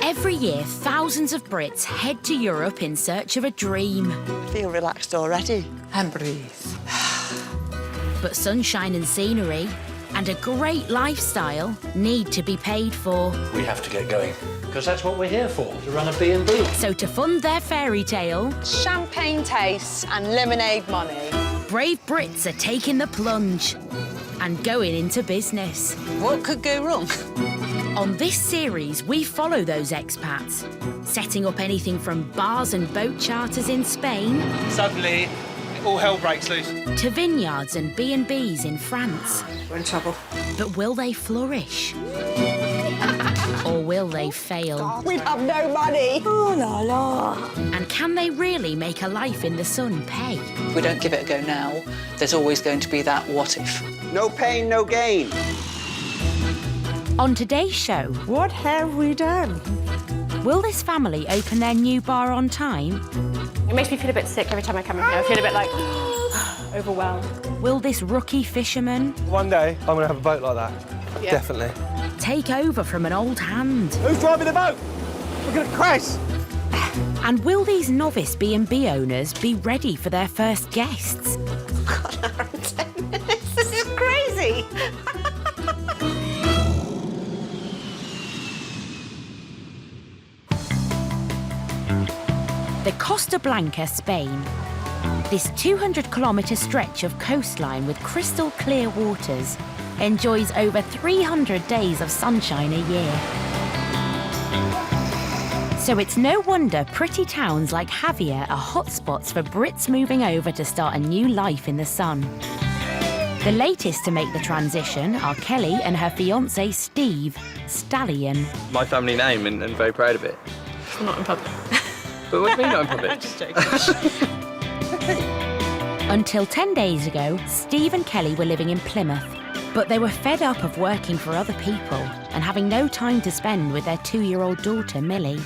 Every year, thousands of Brits head to Europe in search of a dream. I feel relaxed already. And breathe. But sunshine and scenery and a great lifestyle need to be paid for. We have to get going, because that's what we're here for, to run a B&B. So to fund their fairy tale, Champagne tastes and lemonade money. brave Brits are taking the plunge and going into business. What could go wrong? On this series, we follow those expats, setting up anything from bars and boat charters in Spain Suddenly, all hell breaks loose. to vineyards and B&Bs in France. We're in trouble. But will they flourish? Or will they fail? We have no money. Oh, la la. And can they really make a life in the sun pay? If we don't give it a go now, there's always going to be that what if. No pain, no gain. On today's show, What have we done? will this family open their new bar on time? It makes me feel a bit sick every time I come in here. I feel a bit like overwhelmed. Will this rookie fisherman One day, I'm going to have a boat like that. Yeah. Definitely. take over from an old hand? Who's driving the boat? We're going to crash. And will these novice B&B owners be ready for their first guests? This is crazy. The Costa Blanca, Spain. This 200-kilometre stretch of coastline with crystal clear waters enjoys over 300 days of sunshine a year. So it's no wonder pretty towns like Javier are hotspots for Brits moving over to start a new life in the sun. The latest to make the transition are Kelly and her fiancé Steve, Stallion. My family name and very proud of it. I'm not in public. But what do you mean not in public? I'm just joking. Until 10 days ago, Steve and Kelly were living in Plymouth, but they were fed up of working for other people and having no time to spend with their 2-year-old daughter, Millie.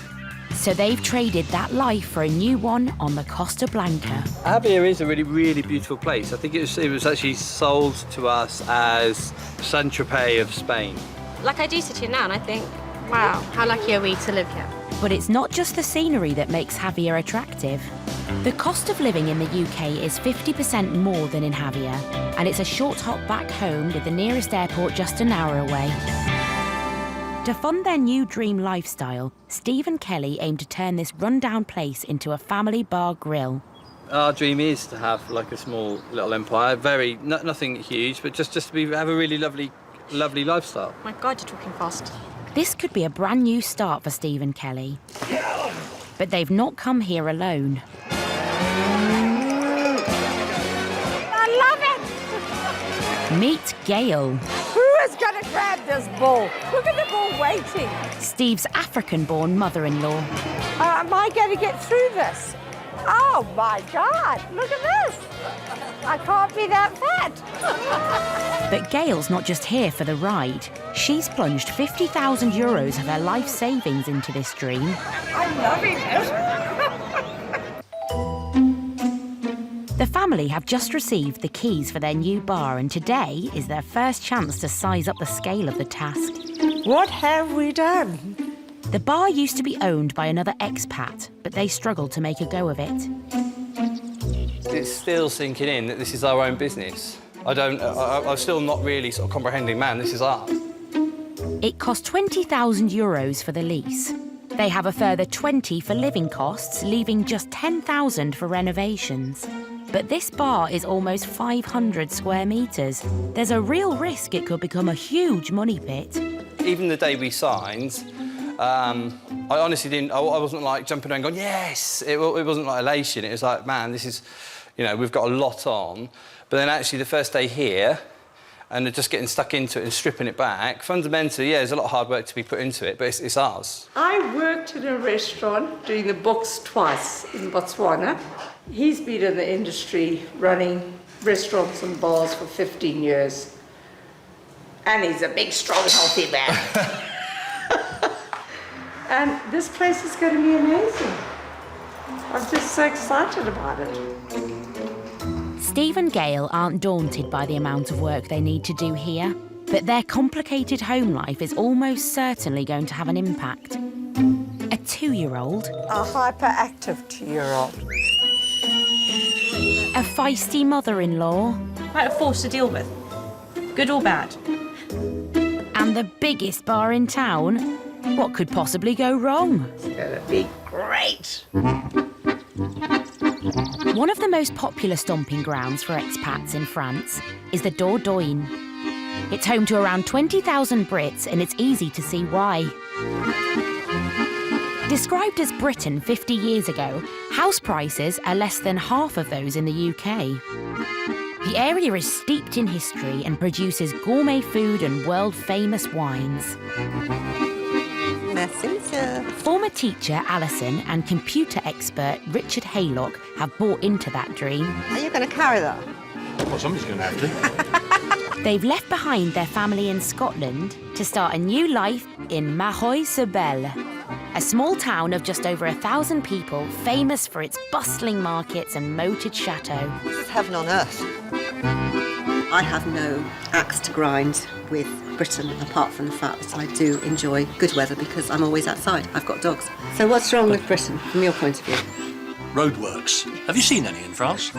So they've traded that life for a new one on the Costa Blanca. Javier is a really, really beautiful place. I think it was actually sold to us as Saint-Tropez of Spain. Like I do sit here now and I think, wow, how lucky are we to live here? But it's not just the scenery that makes Javier attractive. The cost of living in the UK is 50% more than in Javier, and it's a short hop back home with the nearest airport just an hour away. To fund their new dream lifestyle, Steve and Kelly aim to turn this rundown place into a family bar grill. Our dream is to have like a small little empire, nothing huge, but just to have a really lovely lifestyle. My God, you're talking fast. This could be a brand new start for Steve and Kelly. But they've not come here alone. I love it. Meet Gail, Who is going to grab this bull? Look at the bull waiting. Steve's African-born mother-in-law. Am I going to get through this? Oh, my God. Look at this. I can't be that fat. But Gail's not just here for the ride. She's plunged 50,000 euros of her life savings into this dream. I'm loving it. The family have just received the keys for their new bar, and today is their first chance to size up the scale of the task. What have we done? The bar used to be owned by another expat, but they struggled to make a go of it. It's still sinking in that this is our own business. I'm still not really sort of comprehending, man, this is ours. It cost 20,000 euros for the lease. They have a further 20 for living costs, leaving just 10,000 for renovations. But this bar is almost 500 square metres. There's a real risk it could become a huge money pit. Even the day we signed, I honestly didn't, I wasn't like jumping around going, yes! It wasn't like elation, it was like, man, this is, we've got a lot on. But then actually the first day here, and just getting stuck into it and stripping it back, fundamentally, yeah, there's a lot of hard work to be put into it, but it's ours. I worked in a restaurant doing the books twice in Botswana. He's been in the industry running restaurants and bars for 15 years. And he's a big, strong, healthy man. And this place is going to be amazing. I'm just so excited about it. Steve and Gail aren't daunted by the amount of work they need to do here, but their complicated home life is almost certainly going to have an impact. 2-year-old, A hyperactive 2-year-old. a feisty mother-in-law, Quite a force to deal with. Good or bad? and the biggest bar in town. What could possibly go wrong? It's gonna be great. One of the most popular stomping grounds for expats in France is the Dordogne. It's home to around 20,000 Brits, and it's easy to see why. Described as Britain 50 years ago, house prices are less than half of those in the UK. The area is steeped in history and produces gourmet food and world-famous wines. Merci, sir. Former teacher Alison and computer expert Richard Haylock have bought into that dream. Are you going to carry that? Well, somebody's going to have to. They've left behind their family in Scotland to start a new life in Mahoy-sur-Belle, a small town of just over 1,000 people, famous for its bustling markets and moated chateau. This is heaven on earth. I have no axe to grind with Britain, apart from the fact that I do enjoy good weather because I'm always outside. I've got dogs. So what's wrong with Britain, from your point of view? Roadworks. Have you seen any in France?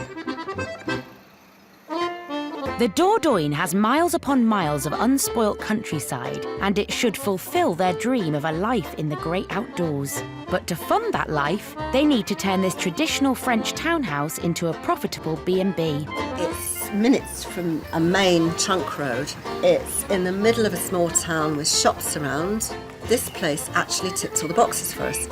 The Dordogne has miles upon miles of unspoilt countryside, and it should fulfill their dream of a life in the great outdoors. But to fund that life, they need to turn this traditional French townhouse into a profitable B&B. It's minutes from a main trunk road. It's in the middle of a small town with shops around. This place actually ticks all the boxes for us.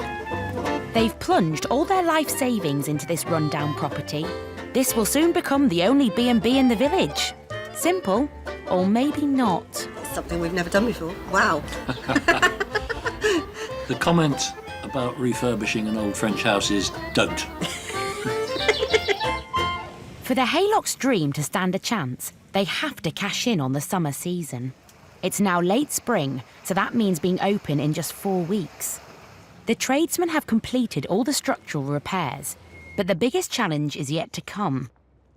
They've plunged all their life savings into this rundown property. This will soon become the only B&B in the village. Simple, or maybe not. It's something we've never done before. Wow. The comment about refurbishing an old French house is don't. For the Haylocks' dream to stand a chance, they have to cash in on the summer season. It's now late spring, so that means being open in just 4 weeks. The tradesmen have completed all the structural repairs, but the biggest challenge is yet to come.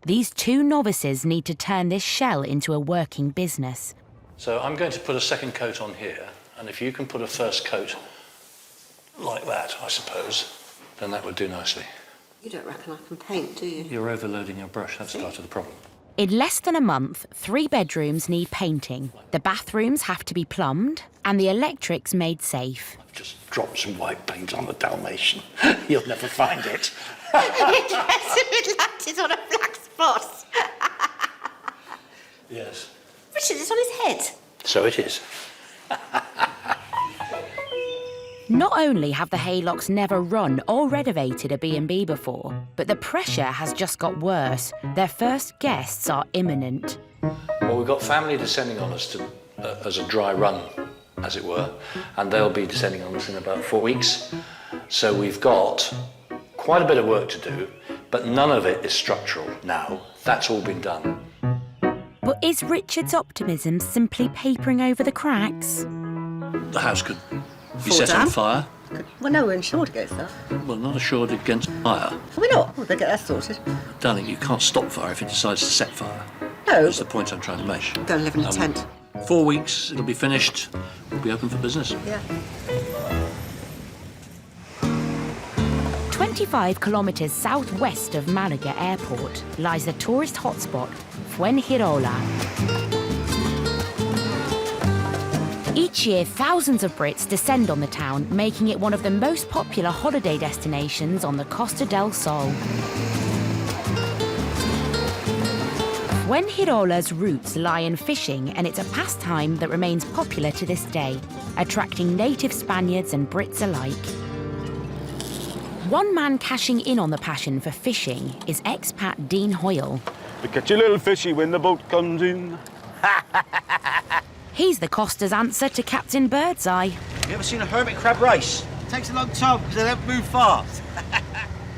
These 2 novices need to turn this shell into a working business. So I'm going to put a second coat on here, and if you can put a first coat like that, I suppose, then that would do nicely. You don't reckon I can paint, do you? You're overloading your brush, that's part of the problem. In less than a month, 3 bedrooms need painting. The bathrooms have to be plumbed, and the electrics made safe. I've just dropped some white paint on the Dalmatian. You'll never find it. It landed on a black spot. Yes. Richard, it's on his head. So it is. Not only have the Haylocks never run or renovated a B&B before, but the pressure has just got worse. Their first guests are imminent. Well, we've got family descending on us as a dry run, as it were, and they'll be descending on us in about 4 weeks. So we've got quite a bit of work to do, but none of it is structural now. That's all been done. But is Richard's optimism simply papering over the cracks? The house could be Fall set down? on fire. Well, no, we're insured against that. Well, not assured against fire. Are we not? We'll get that sorted. Darling, you can't stop fire if it decides to set fire. No. That's the point I'm trying to make. Go and live in a tent. 4 weeks, it'll be finished. We'll be open for business. Yeah. 25 kilometres southwest of Malaga Airport lies the tourist hotspot, Fuengirola. Each year, thousands of Brits descend on the town, making it one of the most popular holiday destinations on the Costa del Sol. Fuengirola's roots lie in fishing, and it's a pastime that remains popular to this day, attracting native Spaniards and Brits alike. One man cashing in on the passion for fishing is expat Dean Hoyle. We catch a little fishy when the boat comes in. He's the Costa's answer to Captain Birdseye. You ever seen a hermit crab race? It takes a long time because they don't move fast.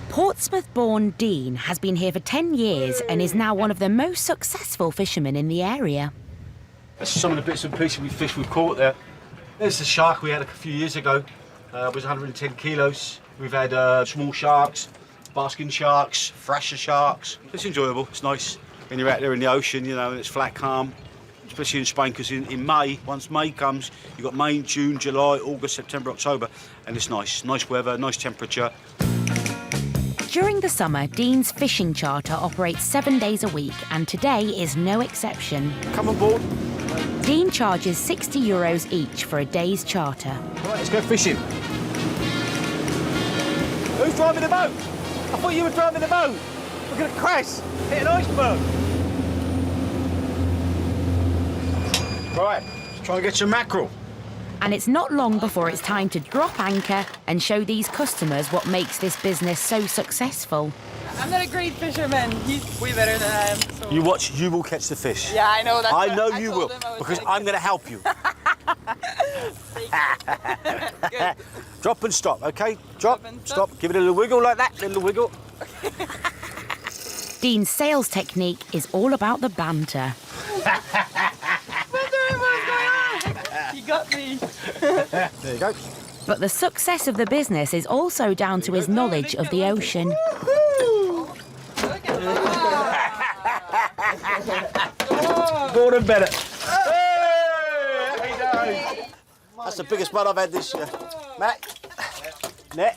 Portsmouth-born Dean has been here for 10 years and is now one of the most successful fishermen in the area. That's some of the bits and pieces we fished we've caught there. There's the shark we had a few years ago. It was 110 kilos. We've had small sharks, basking sharks, thrasher sharks. It's enjoyable, it's nice when you're out there in the ocean, you know, and it's flat calm. especially in Spain, because in May, once May comes, you've got May, June, July, August, September, October, and it's nice. Nice weather, nice temperature. During the summer, Dean's fishing charter operates 7 days a week, and today is no exception. Come on board. Dean charges €60 each for a day's charter. All right, let's go fishing. Who's driving the boat? I thought you were driving the boat. We're going to crash, hit an iceberg. Right, let's try and get some mackerel. And it's not long before it's time to drop anchor and show these customers what makes this business so successful. I'm not a great fisherman. He's way better than I am. So. You watch, you will catch the fish. Yeah, I know that. I know you will, because I'm going to help you. Good. Drop and stop, okay? Drop, stop. Give it a little wiggle like that, little wiggle. Dean's sales technique is all about the banter. You got me. There you go. But the success of the business is also down to his knowledge of the ocean. Gordon Bennett. Hey, that's the biggest one I've had this year. Matt, net.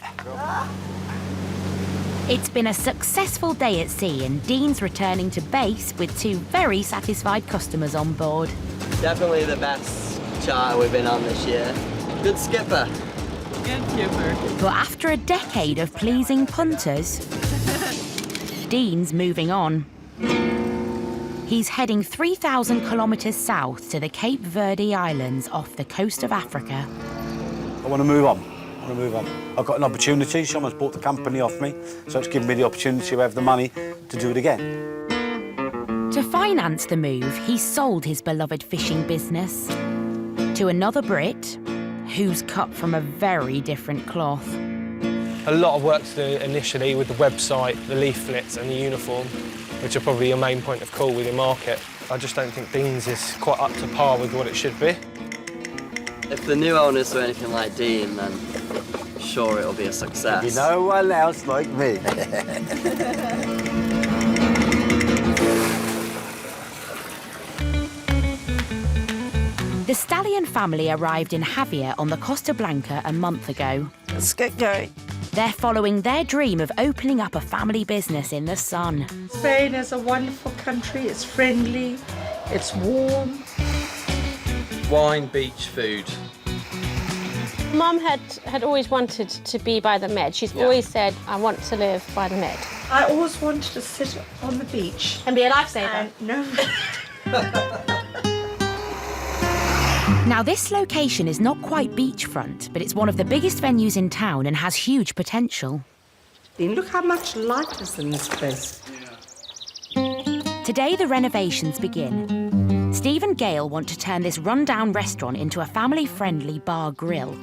It's been a successful day at sea, and Dean's returning to base with 2 very satisfied customers on board. Definitely the best charter we've been on this year. Good skipper. Good skipper. But after a decade of pleasing punters, Dean's moving on. He's heading 3,000 kilometres south to the Cape Verde Islands off the coast of Africa. I want to move on. I've got an opportunity. Someone's bought the company off me, so it's given me the opportunity to have the money to do it again. To finance the move, he sold his beloved fishing business to another Brit who's cut from a very different cloth. A lot of work to do initially with the website, the leaflets and the uniform, which are probably your main point of call with your market. I just don't think Dean's is quite up to par with what it should be. If the new owners were anything like Dean, then sure it'll be a success. You know one else like me. The stallion family arrived in Javier on the Costa Blanca a month ago. Let's get going. They're following their dream of opening up a family business in the sun. Spain is a wonderful country. It's friendly. It's warm. Wine, beach, food. Mum had always wanted to be by the Med. She's always said, I want to live by the Med. I always wanted to sit on the beach. And be a lifesaver. No. Now, this location is not quite beachfront, but it's one of the biggest venues in town and has huge potential. Look how much light is in this place. Today, the renovations begin. Steve and Gail want to turn this rundown restaurant into a family-friendly bar grill.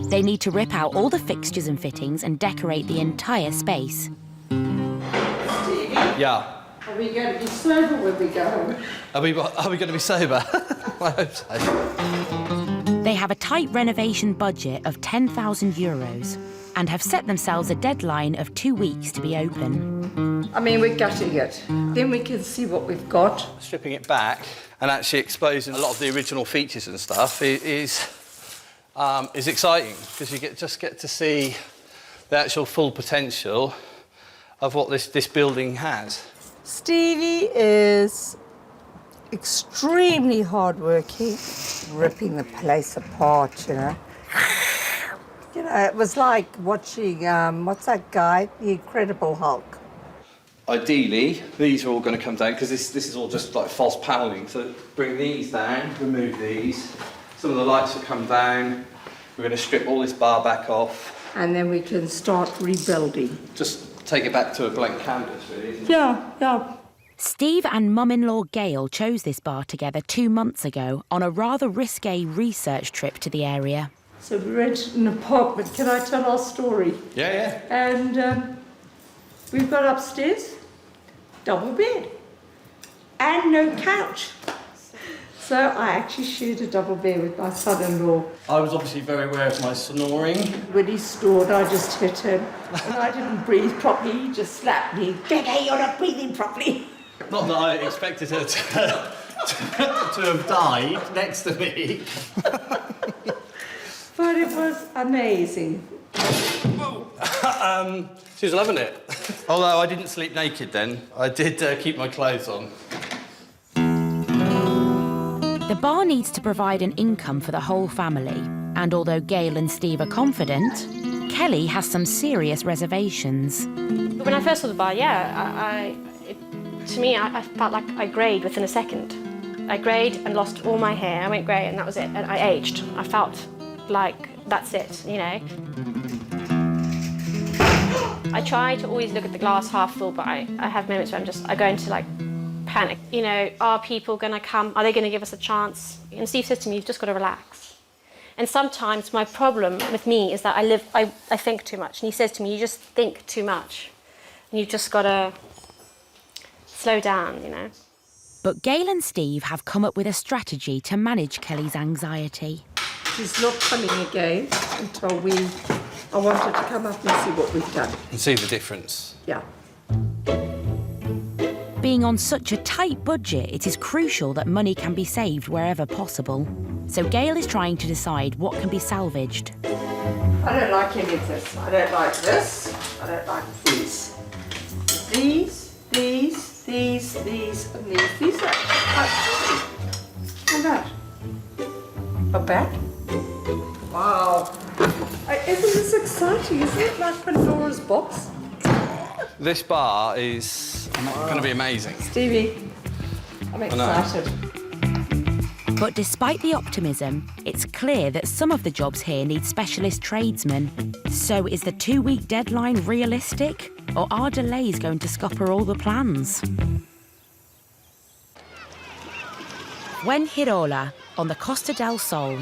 They need to rip out all the fixtures and fittings and decorate the entire space. Yeah. Are we going to be sober when we go home? Are we going to be sober? I hope so. They have a tight renovation budget of €10,000 and have set themselves a deadline of 2 weeks to be open. I mean, we're gutting it. Then we can see what we've got. Stripping it back and actually exposing a lot of the original features and stuff is exciting, because you just get to see the actual full potential of what this building has. Stevie is extremely hardworking, ripping the place apart, you know. You know, it was like watching, what's that guy? The Incredible Hulk. Ideally, these are all going to come down, because this is all just like false paneling. So bring these down, remove these. Some of the lights will come down. We're going to strip all this bar back off. And then we can start rebuilding. Just take it back to a blank canvas, really, isn't it? Yeah. Steve and mum-in-law Gail chose this bar together 2 months ago on a rather risque research trip to the area. So we rented an apartment. Can I tell our story? Yeah. And we've got upstairs, double bed, and no couch. So I actually shared a double bed with my son-in-law. I was obviously very aware of my snoring. When he snored, I just hit him. And I didn't breathe properly, he just slapped me. Gecko, you're not breathing properly. Not that I expected her to to have died next to me. But it was amazing. She was loving it. Although I didn't sleep naked then. I did keep my clothes on. The bar needs to provide an income for the whole family, and although Gail and Steve are confident, Kelly has some serious reservations. When I first saw the bar, to me, I felt like I greyed within a second. I greyed and lost all my hair. I went grey and that was it. And I aged. I felt like that's it, you know. I try to always look at the glass half full, but I have moments where I go into like panic. You know, are people gonna come? Are they gonna give us a chance? And Steve says to me, you've just gotta relax. And sometimes my problem with me is that I think too much. And he says to me, you just think too much. And you've just gotta slow down, you know. But Gail and Steve have come up with a strategy to manage Kelly's anxiety. She's not coming again until I want her to come up and see what we've done. And see the difference. Yeah. Being on such a tight budget, it is crucial that money can be saved wherever possible. So Gail is trying to decide what can be salvaged. I don't like any of this. I don't like this. I don't like these. These, and these. These are quite pretty. And that. A bat. Wow. Isn't this exciting? Isn't it like Pandora's box? This bar is going to be amazing. Stevie, I'm excited. But despite the optimism, it's clear that some of the jobs here need specialist tradesmen. So is the 2-week deadline realistic? Or are delays going to scupper all the plans? Fuengirola, on the Costa del Sol.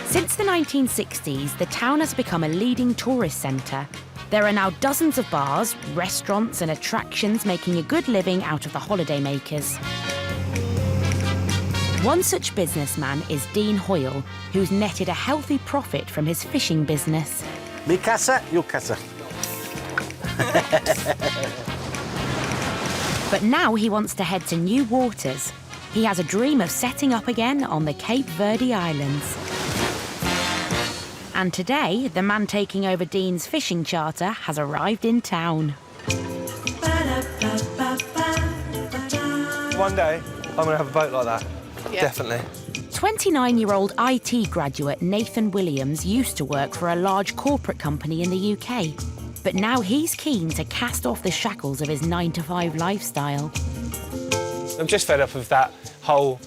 Since the 1960s, the town has become a leading tourist centre. There are now dozens of bars, restaurants and attractions making a good living out of the holidaymakers. One such businessman is Dean Hoyle, who's netted a healthy profit from his fishing business. Mi casa, your casa. But now he wants to head to new waters. He has a dream of setting up again on the Cape Verde Islands. And today, the man taking over Dean's fishing charter has arrived in town. One day, I'm going to have a boat like that. Yeah. Definitely. 29-year-old IT graduate Nathan Williams used to work for a large corporate company in the UK. But now he's keen to cast off the shackles of his 9-to-5 lifestyle. I'm just fed up of that whole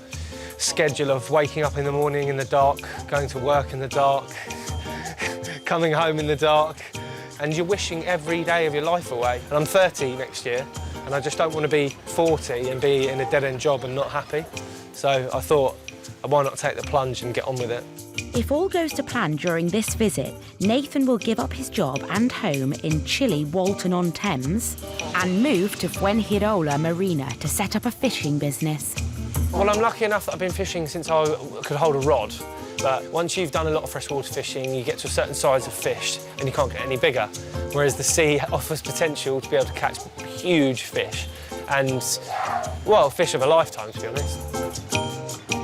schedule of waking up in the morning in the dark, going to work in the dark, coming home in the dark, and you're wishing every day of your life away. And I'm 30 next year, and I just don't want to be 40 and be in a dead-end job and not happy. So I thought, why not take the plunge and get on with it? If all goes to plan during this visit, Nathan will give up his job and home in chilly Walton-on-Thames and move to Fuengirola Marina to set up a fishing business. Well, I'm lucky enough that I've been fishing since I could hold a rod. But once you've done a lot of freshwater fishing, you get to a certain size of fish and you can't get any bigger. Whereas the sea offers potential to be able to catch huge fish and, well, fish of a lifetime, to be honest.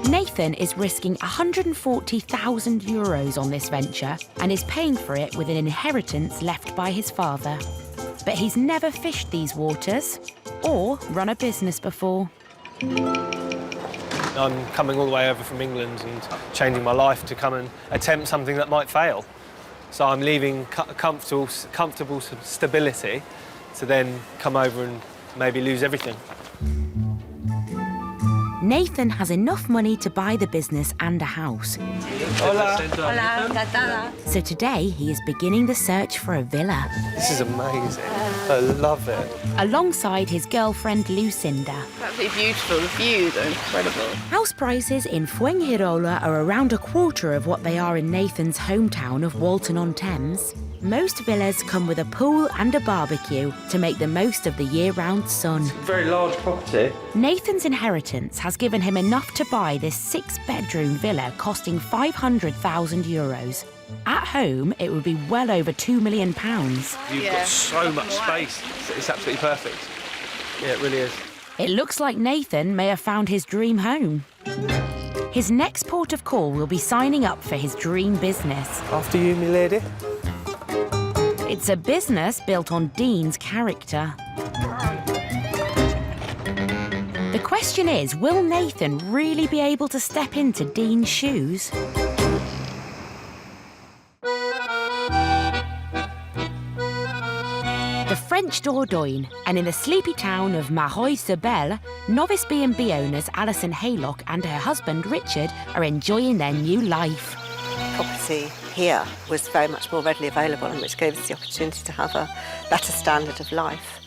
Nathan is risking €140,000 on this venture and is paying for it with an inheritance left by his father. But he's never fished these waters or run a business before. I'm coming all the way over from England and changing my life to come and attempt something that might fail. So I'm leaving comfortable stability to then come over and maybe lose everything. Nathan has enough money to buy the business and a house. Hola. Hola, encantada. So today he is beginning the search for a villa. This is amazing. I love it. Alongside his girlfriend Lucinda. Absolutely beautiful. The views are incredible. House prices in Fuengirola are around a quarter of what they are in Nathan's hometown of Walton-on-Thames. Most villas come with a pool and a barbecue to make the most of the year-round sun. Very large property. Nathan's inheritance has given him enough to buy this 6-bedroom villa costing €500,000. At home, it would be well over £2 million. You've got so much space. It's absolutely perfect. Yeah, it really is. It looks like Nathan may have found his dream home. His next port of call will be signing up for his dream business. After you, me lady. It's a business built on Dean's character. The question is, will Nathan really be able to step into Dean's shoes? The French Dordogne, and in the sleepy town of Marois-sur-Belle, novice B&B owners Alison Haylock and her husband Richard are enjoying their new life. Property here was very much more readily available, and which gave us the opportunity to have a better standard of life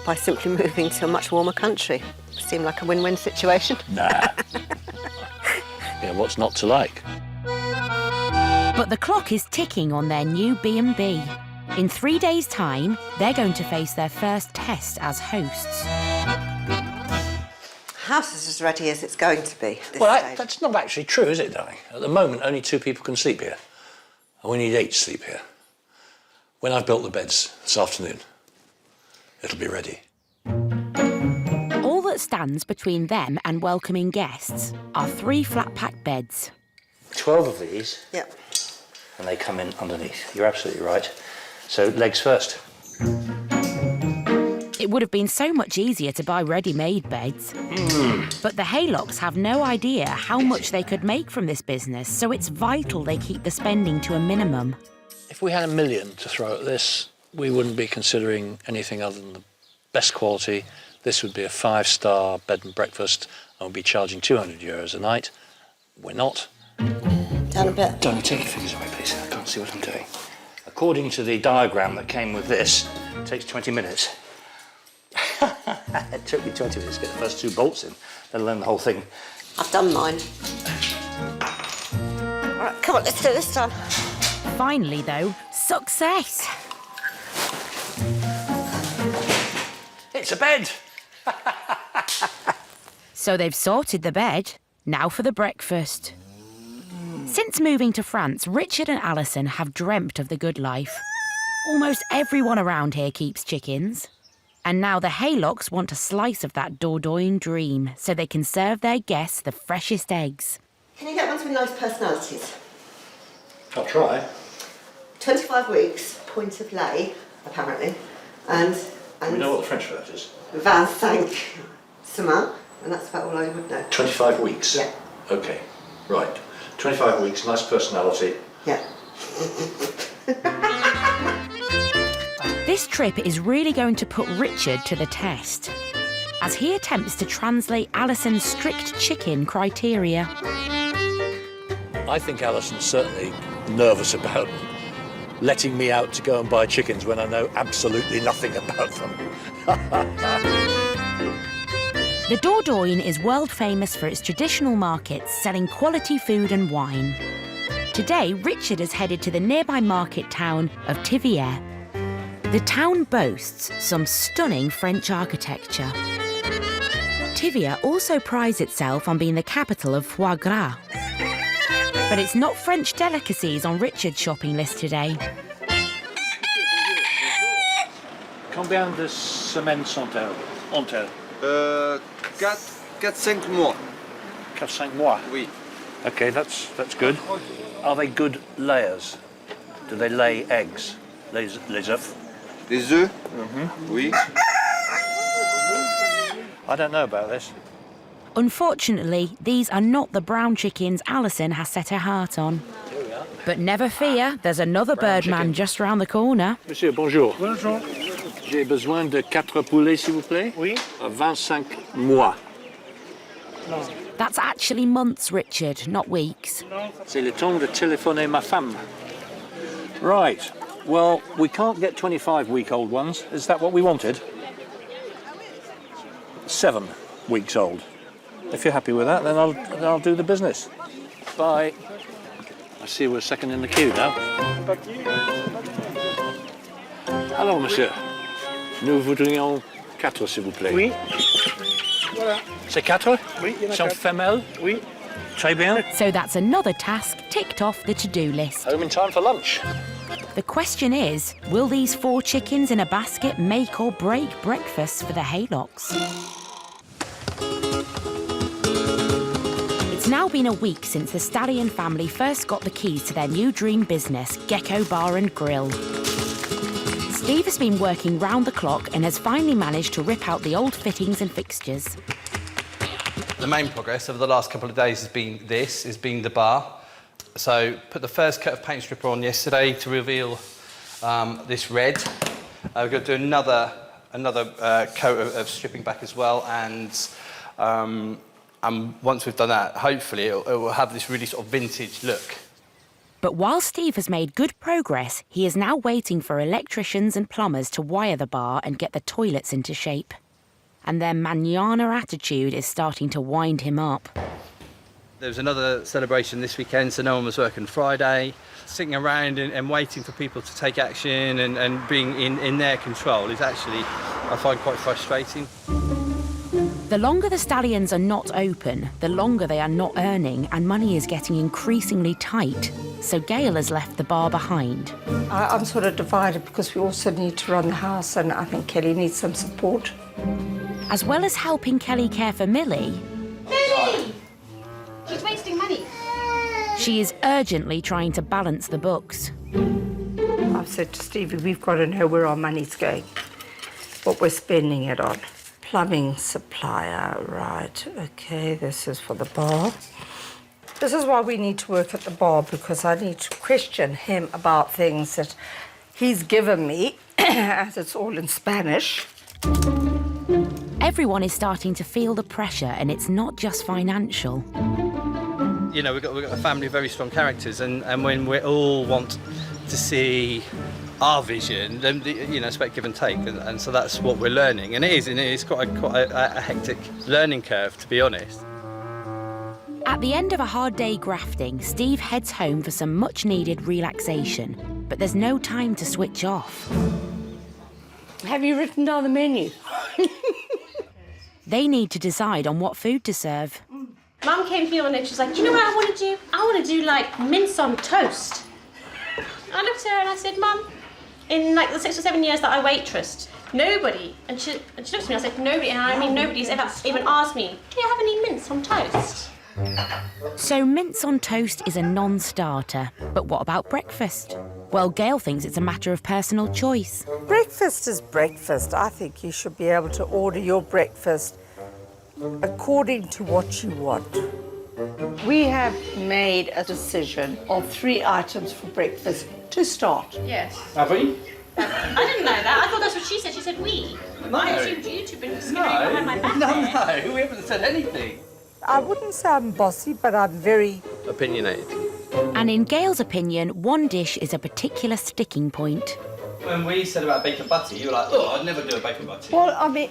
by simply moving to a much warmer country. It seemed like a win-win situation. Nah. Yeah, what's not to like? But the clock is ticking on their new B&B. In 3 days' time, they're going to face their first test as hosts. House is as ready as it's going to be. Well, that's not actually true, is it, darling? At the moment, only 2 people can sleep here. And we need 8 to sleep here. When I've built the beds this afternoon, it'll be ready. All that stands between them and welcoming guests are 3 flat-pack beds. 12 of these. Yep. And they come in underneath. You're absolutely right. So legs first. It would have been so much easier to buy ready-made beds. But the Haylocks have no idea how much they could make from this business, so it's vital they keep the spending to a minimum. If we had $1 million to throw at this, we wouldn't be considering anything other than the best quality. This would be a 5-star bed and breakfast, and we'd be charging €200 a night. We're not. Down a bit. Don't take your fingers away, please. I can't see what I'm doing. According to the diagram that came with this, it takes 20 minutes. It took me 20 minutes to get the first 2 bolts in, let alone the whole thing. I've done mine. All right, come on, let's do this done. Finally, though, success! It's a bed! So they've sorted the bed, now for the breakfast. Since moving to France, Richard and Alison have dreamt of the good life. Almost everyone around here keeps chickens. And now the Haylocks want a slice of that Dordogne dream so they can serve their guests the freshest eggs. Can you get ones with nice personalities? I'll try. 25 weeks, point of lay, apparently, and We know what the French for that is. 25 semaines, and that's about all I would know. 25 weeks? Yeah. OK, right. 25 weeks, nice personality. Yeah. This trip is really going to put Richard to the test, as he attempts to translate Alison's strict chicken criteria. I think Alison's certainly nervous about letting me out to go and buy chickens when I know absolutely nothing about them. The Dordogne is world famous for its traditional markets selling quality food and wine. Today, Richard has headed to the nearby market town of Thiviers. The town boasts some stunning French architecture. Thiviers also prides itself on being the capital of foie gras. But it's not French delicacies on Richard's shopping list today. Combien de semaines sont-elles? 4-5 mois. 4-5 mois? Oui. OK, that's good. Are they good layers? Do they lay eggs? Les œufs? Les œufs? Oui. I don't know about this. Unfortunately, these are not the brown chickens Alison has set her heart on. Here we are. But never fear, there's another birdman just round the corner. Monsieur, bonjour. Bonjour. J'ai besoin de 4 poulets, s'il vous plaît. Oui. 25 mois. No. That's actually months, Richard, not weeks. C'est le temps de téléphoner ma femme. Right. Well, we can't get 25-week-old ones. Is that what we wanted? 7 weeks old. If you're happy with that, then I'll do the business. Bye. I see we're second in the queue now. Alors, monsieur. Nous voudrions 4, s'il vous plaît. Oui. Voilà. C'est 4? Oui, il y en a Sont 4. femelles? Oui. Très bien. So that's another task ticked off the to-do list. Home in time for lunch. The question is, will these 4 chickens in a basket make or break breakfast for the Haylocks? been a week since the Stallion family first got the keys to their new dream business, Gecko Bar and Grill. Steve has been working round the clock and has finally managed to rip out the old fittings and fixtures. The main progress over the last couple of days has been the bar. So put the first coat of paint stripper on yesterday to reveal this red. We're going to do another coat of stripping back as well, and once we've done that, hopefully it will have this really sort of vintage look. But while Steve has made good progress, he is now waiting for electricians and plumbers to wire the bar and get the toilets into shape. And their mañana attitude is starting to wind him up. There was another celebration this weekend, so no one was working Friday. Sitting around and waiting for people to take action and being in their control is actually, I find, quite frustrating. The longer the Stallions are not open, the longer they are not earning, and money is getting increasingly tight. So Gail has left the bar behind. I'm sort of divided because we also need to run the house, and I think Kelly needs some support. As well as helping Kelly care for Millie, Millie! She's wasting money. she is urgently trying to balance the books. I've said to Stevie, we've got to know where our money's going, what we're spending it on. Plumbing supplier, right, okay, this is for the bar. This is why we need to work at the bar, because I need to question him about things that he's given me, as it's all in Spanish. Everyone is starting to feel the pressure, and it's not just financial. You know, we've got a family of very strong characters, and when we all want to see our vision, then it's about give and take, and so that's what we're learning, and it is quite a hectic learning curve, to be honest. At the end of a hard day grafting, Steve heads home for some much-needed relaxation, but there's no time to switch off. Have you written down the menu? They need to decide on what food to serve. Mum came to me on it, she's like, do you know what I want to do? I want to do like mince on toast. I looked at her and I said, Mum, in like the 6 or 7 years that I waitressed, nobody, and she looked at me, I said, nobody, and I mean nobody's ever even asked me, do you have any mince on toast? So mince on toast is a non-starter. But what about breakfast? Well, Gail thinks it's a matter of personal choice. Breakfast is breakfast. I think you should be able to order your breakfast according to what you want. We have made a decision of 3 items for breakfast to start. Yes. Have we? I didn't know that. I thought that's what she said. She said we. No. I assumed you two been skimming behind my back there. No, we haven't said anything. I wouldn't say I'm bossy, but I'm very Opinionated. And in Gail's opinion, one dish is a particular sticking point. When we said about bacon butty, you were like, oh, I'd never do a bacon butty. well. I mean,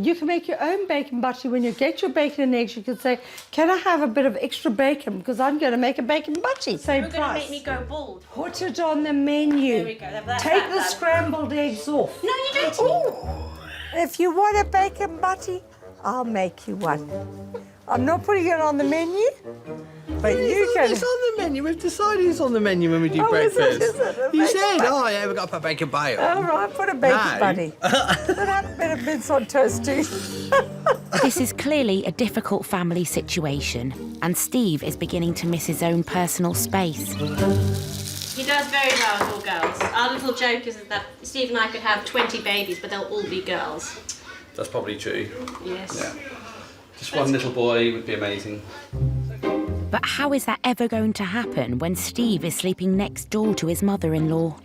you can make your own bacon butty. When you get your bacon and eggs, you can say, "Can I have a bit of extra bacon because I'm going to make a bacon butty." Same You're price. going to make me go bald. Put it on the menu. There we go. Take the scrambled eggs off. No, you don't. Ooh. If you want a bacon butty, I'll make you one. I'm not putting it on the menu, but you can. It's on the menu. We've decided it's on the menu when we do breakfast. Is it? You said, oh yeah, we've got to put bacon butty on. All right, put a bacon No. butty. Put a bit of mince on toast too. This is clearly a difficult family situation, and Steve is beginning to miss his own personal space. He does very well with all girls. Our little joke is that Steve and I could have 20 babies, but they'll all be girls. That's probably true. Yes. Yeah. Just one little boy would be amazing. But how is that ever going to happen when Steve is sleeping next door to his mother-in-law?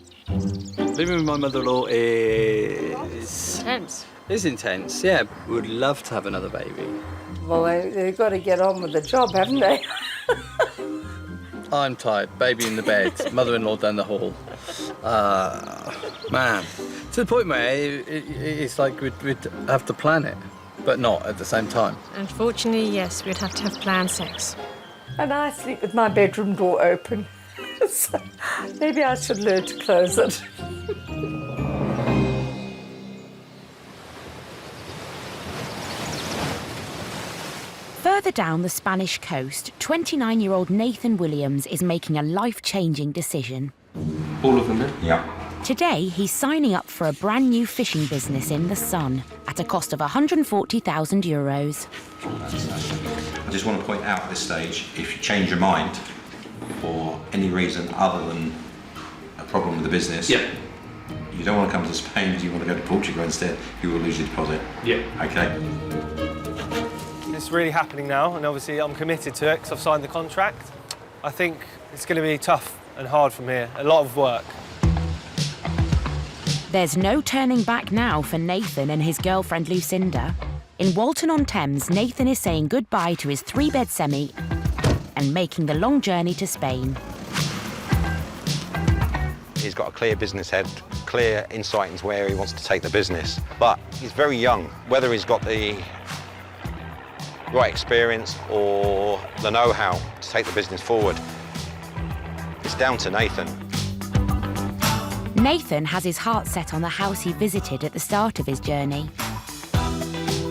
Living with my mother-in-law is Intense. intense. Yeah, would love to have another baby. Well, they've got to get on with the job, haven't they? I'm tired. Baby in the bed. Mother-in-law down the hall. Man, to the point where it's like we'd have to plan it, but not at the same time. Unfortunately, yes, we'd have to have planned sex. And I sleep with my bedroom door open. So maybe I should learn to close it. Further down the Spanish coast, 29-year-old Nathan Williams is making a life-changing decision. All of them then? Yeah. Today, he's signing up for a brand new fishing business in the sun at a cost of €140,000. just want to point out at this stage, if you change your mind for any reason other than a problem with the business, you don't want to come to Spain, you want to go to Portugal instead, you will lose your deposit. Yeah. Okay? It's really happening now, and obviously I'm committed to it because I've signed the contract. I think it's going to be tough and hard from here, a lot of work. There's no turning back now for Nathan and his girlfriend Lucinda. In Walton-on-Thames, Nathan is saying goodbye to his 3-bed semi and making the long journey to Spain. He's got a clear business head, clear insight into where he wants to take the business. But he's very young. Whether he's got the right experience or the know-how to take the business forward, it's down to Nathan. Nathan has his heart set on the house he visited at the start of his journey.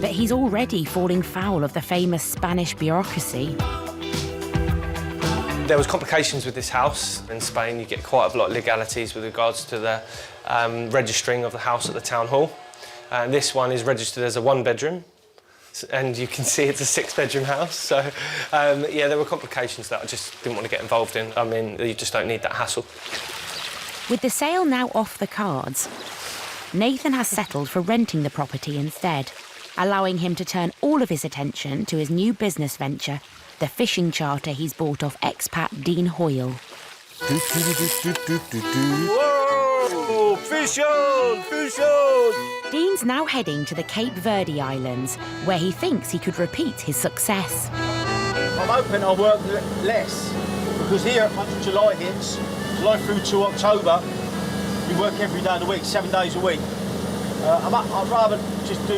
But he's already falling foul of the famous Spanish bureaucracy. There was complications with this house. In Spain, you get quite a lot of legalities with regards to the registering of the house at the town hall. This one is registered as a 1-bedroom, and you can see it's a 6-bedroom house. So, yeah, there were complications that I just didn't want to get involved in. I mean, you just don't need that hassle. With the sale now off the cards, Nathan has settled for renting the property instead, allowing him to turn all of his attention to his new business venture, the fishing charter he's bought off expat Dean Hoyle. Whoa! Fish on! Fish on! Dean's now heading to the Cape Verde Islands, where he thinks he could repeat his success. I'm hoping I'll work less, because here, once July hits, July through to October, we work every day of the week, 7 days a week. I'd rather just do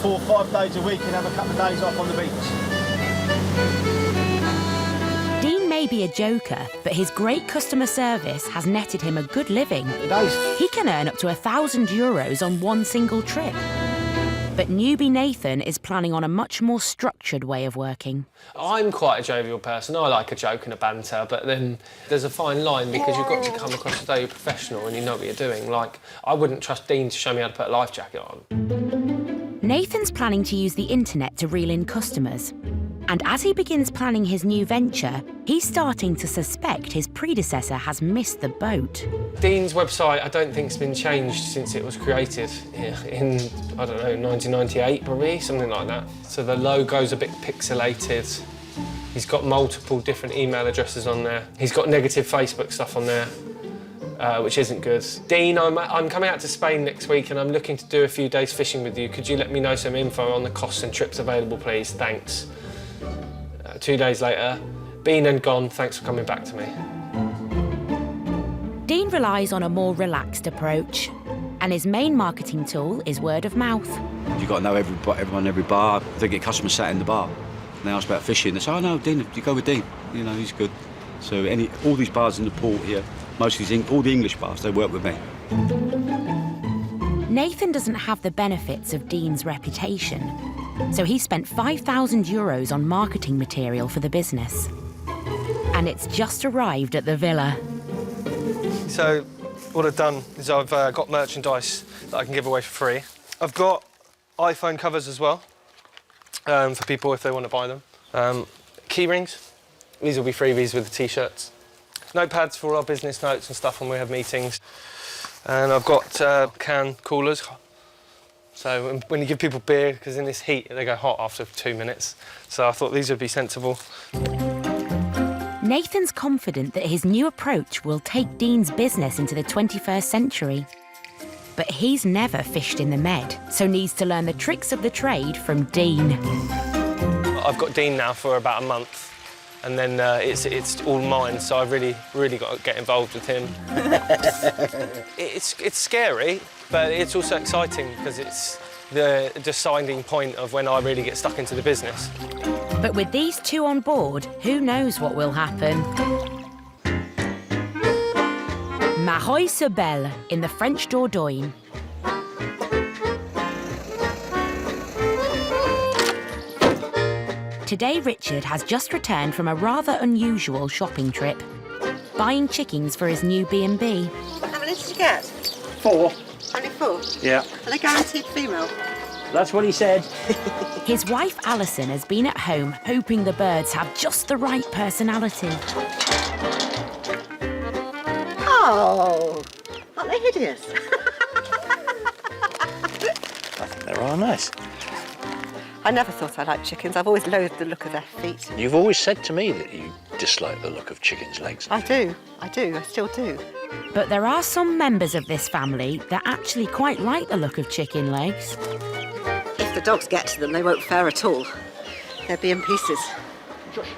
4 or 5 days a week and have a couple of days off on the beach. Dean may be a joker, but his great customer service has netted him a good living. He can earn up to €1,000 on one single trip. But newbie Nathan is planning on a much more structured way of working. I'm quite a jovial person. I like a joke and a banter, but then there's a fine line because you've got to come across as though you're professional and you know what you're doing. Like, I wouldn't trust Dean to show me how to put a life jacket on. Nathan's planning to use the internet to reel in customers. And as he begins planning his new venture, he's starting to suspect his predecessor has missed the boat. Dean's website, I don't think, has been changed since it was created in, I don't know, 1998 probably, something like that. So the logo's a bit pixelated. He's got multiple different email addresses on there. He's got negative Facebook stuff on there, which isn't good. Dean, I'm coming out to Spain next week and I'm looking to do a few days fishing with you. Could you let me know some info on the costs and trips available, please? Thanks. 2 days later, been and gone, thanks for coming back to me. Dean relies on a more relaxed approach, and his main marketing tool is word of mouth. You've got to know everyone in every bar. They get customers sat in the bar. And they ask about fishing. They say, oh no, Dean, you go with Dean. You know, he's good. So all these bars in the port here, all the English bars, they work with me. Nathan doesn't have the benefits of Dean's reputation, so he spent €5,000 on marketing material for the business. And it's just arrived at the villa. So what I've done is I've got merchandise that I can give away for free. I've got iPhone covers as well, for people if they want to buy them. Key rings, these will be freebies with the T-shirts. Notepads for all our business notes and stuff when we have meetings. And I've got can coolers. So when you give people beer, because in this heat, they go hot after 2 minutes. So I thought these would be sensible. Nathan's confident that his new approach will take Dean's business into the 21st century. But he's never fished in the Med, so needs to learn the tricks of the trade from Dean. I've got Dean now for about a month, and then it's all mine, so I've really got to get involved with him. It's scary, but it's also exciting because it's the deciding point of when I really get stuck into the business. But with these two on board, who knows what will happen? Mahoy-sur-Belle in the French Dordogne. Today, Richard has just returned from a rather unusual shopping trip, buying chickens for his new B&B. How many did you get? 4. Only 4? Yeah. Are they guaranteed female? That's what he said. His wife Alison has been at home hoping the birds have just the right personality. Oh, aren't they hideous? I think they're all nice. I never thought I liked chickens. I've always loathed the look of their feet. You've always said to me that you dislike the look of chickens' legs. I do, I still do. But there are some members of this family that actually quite like the look of chicken legs. If the dogs get to them, they won't fare at all. They'll be in pieces.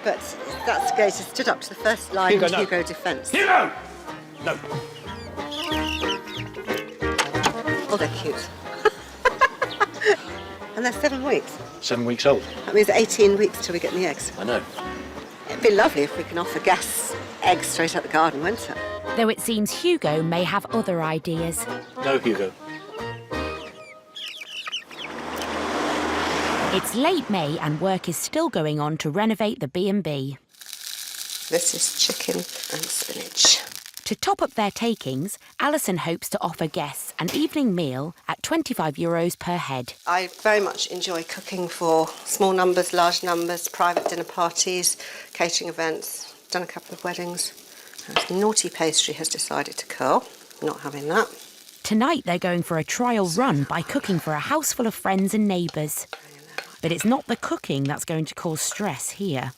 But that's the gate. It stood up to the first line Hugo, of no. Hugo defence. Hugo! No. Oh, they're cute. And they're 7 weeks. 7 weeks old. That means 18 weeks till we get the eggs. I know. It'd be lovely if we can offer guests eggs straight out the garden, wouldn't it? Though it seems Hugo may have other ideas. No, Hugo. It's late May and work is still going on to renovate the B&B. This is chicken and spinach. To top up their takings, Alison hopes to offer guests an evening meal at €25 per head. I very much enjoy cooking for small numbers, large numbers, private dinner parties, catering events. Done a couple of weddings. This naughty pastry has decided to curl. Not having that. Tonight they're going for a trial run by cooking for a house full of friends and neighbours. But it's not the cooking that's going to cause stress here.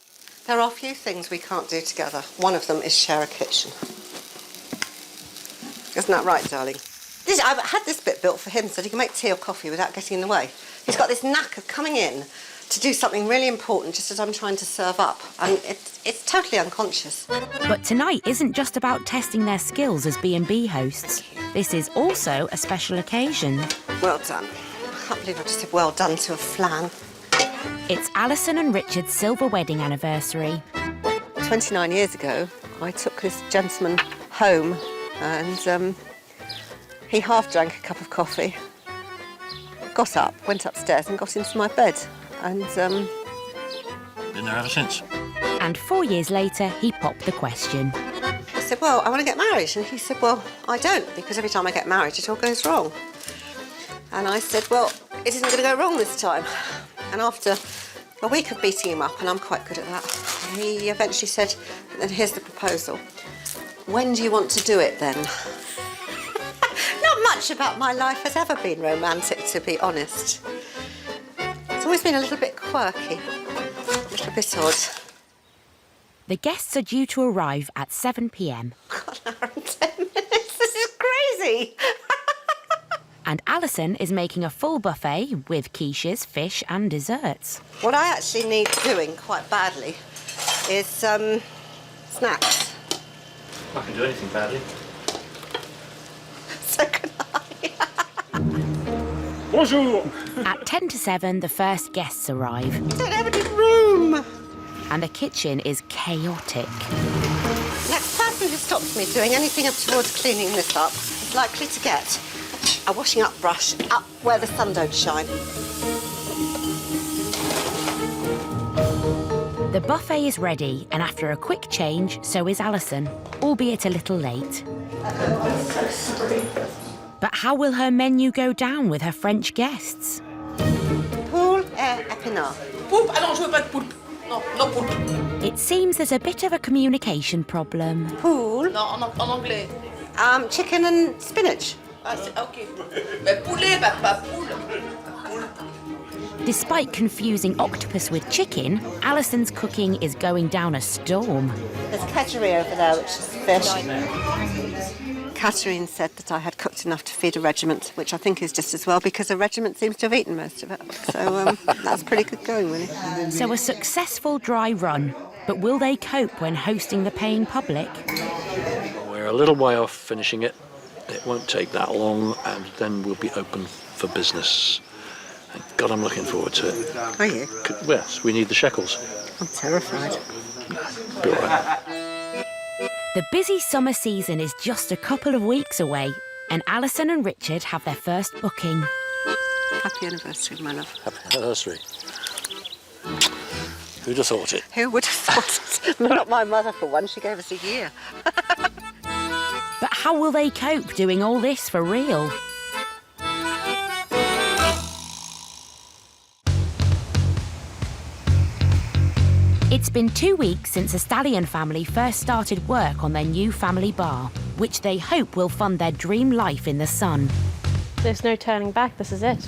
There are a few things we can't do together. One of them is share a kitchen. Isn't that right, darling? I've had this bit built for him so that he can make tea or coffee without getting in the way. He's got this knack of coming in to do something really important just as I'm trying to serve up. And it's totally unconscious. But tonight isn't just about testing their skills as B&B hosts. This is also a special occasion. Well done. I can't believe I just said well done to a flan. It's Alison and Richard's silver wedding anniversary. 29 years ago, I took this gentleman home and he half drank a cup of coffee, got up, went upstairs and got into my bed and... Been there ever since. And 4 years later, he popped the question. I said, well, I want to get married. And he said, well, I don't, because every time I get married, it all goes wrong. And I said, well, it isn't going to go wrong this time. And after a week of beating him up, and I'm quite good at that, he eventually said, and then here's the proposal. When do you want to do it, then? Not much about my life has ever been romantic, to be honest. It's always been a little bit quirky, a little bit odd. The guests are due to arrive at 7 p.m. God, an hour and 10 minutes. This is crazy. And Alison is making a full buffet with quiches, fish and desserts. What I actually need doing quite badly is snacks. I can do anything badly. So can I. Bonjour. At 10 to 7, the first guests arrive. We don't have any room. And the kitchen is chaotic. Next person who stops me doing anything up towards cleaning this up is likely to get a washing up brush up where the sun don't shine. The buffet is ready, and after a quick change, so is Alison, albeit a little late. But how will her menu go down with her French guests? Poule et épinards. Poulpe? Ah non, je veux pas de poulpe. Non, non poulpe. It seems there's a bit of a communication problem. Poule? Non, en anglais. Chicken and spinach. Ah, ok. Mais poulet, pas poule. Despite confusing octopus with chicken, Alison's cooking is going down a storm. There's kedgeree over there, which is fish. Catherine said that I had cooked enough to feed a regiment, which I think is just as well because a regiment seems to have eaten most of it. So that's pretty good going, really. So a successful dry run, but will they cope when hosting the paying public? We're a little way off finishing it. It won't take that long, and then we'll be open for business. Thank God, I'm looking forward to it. Are you? Yes, we need the shekels. I'm terrified. Be all right. The busy summer season is just a couple of weeks away, and Alison and Richard have their first booking. Happy anniversary, my love. Happy anniversary. Who'd have thought it? Who would have thought it? Not my mother, for one. She gave us a year. But how will they cope doing all this for real? It's been 2 weeks since the Stallion family first started work on their new family bar, which they hope will fund their dream life in the sun. There's no turning back, this is it.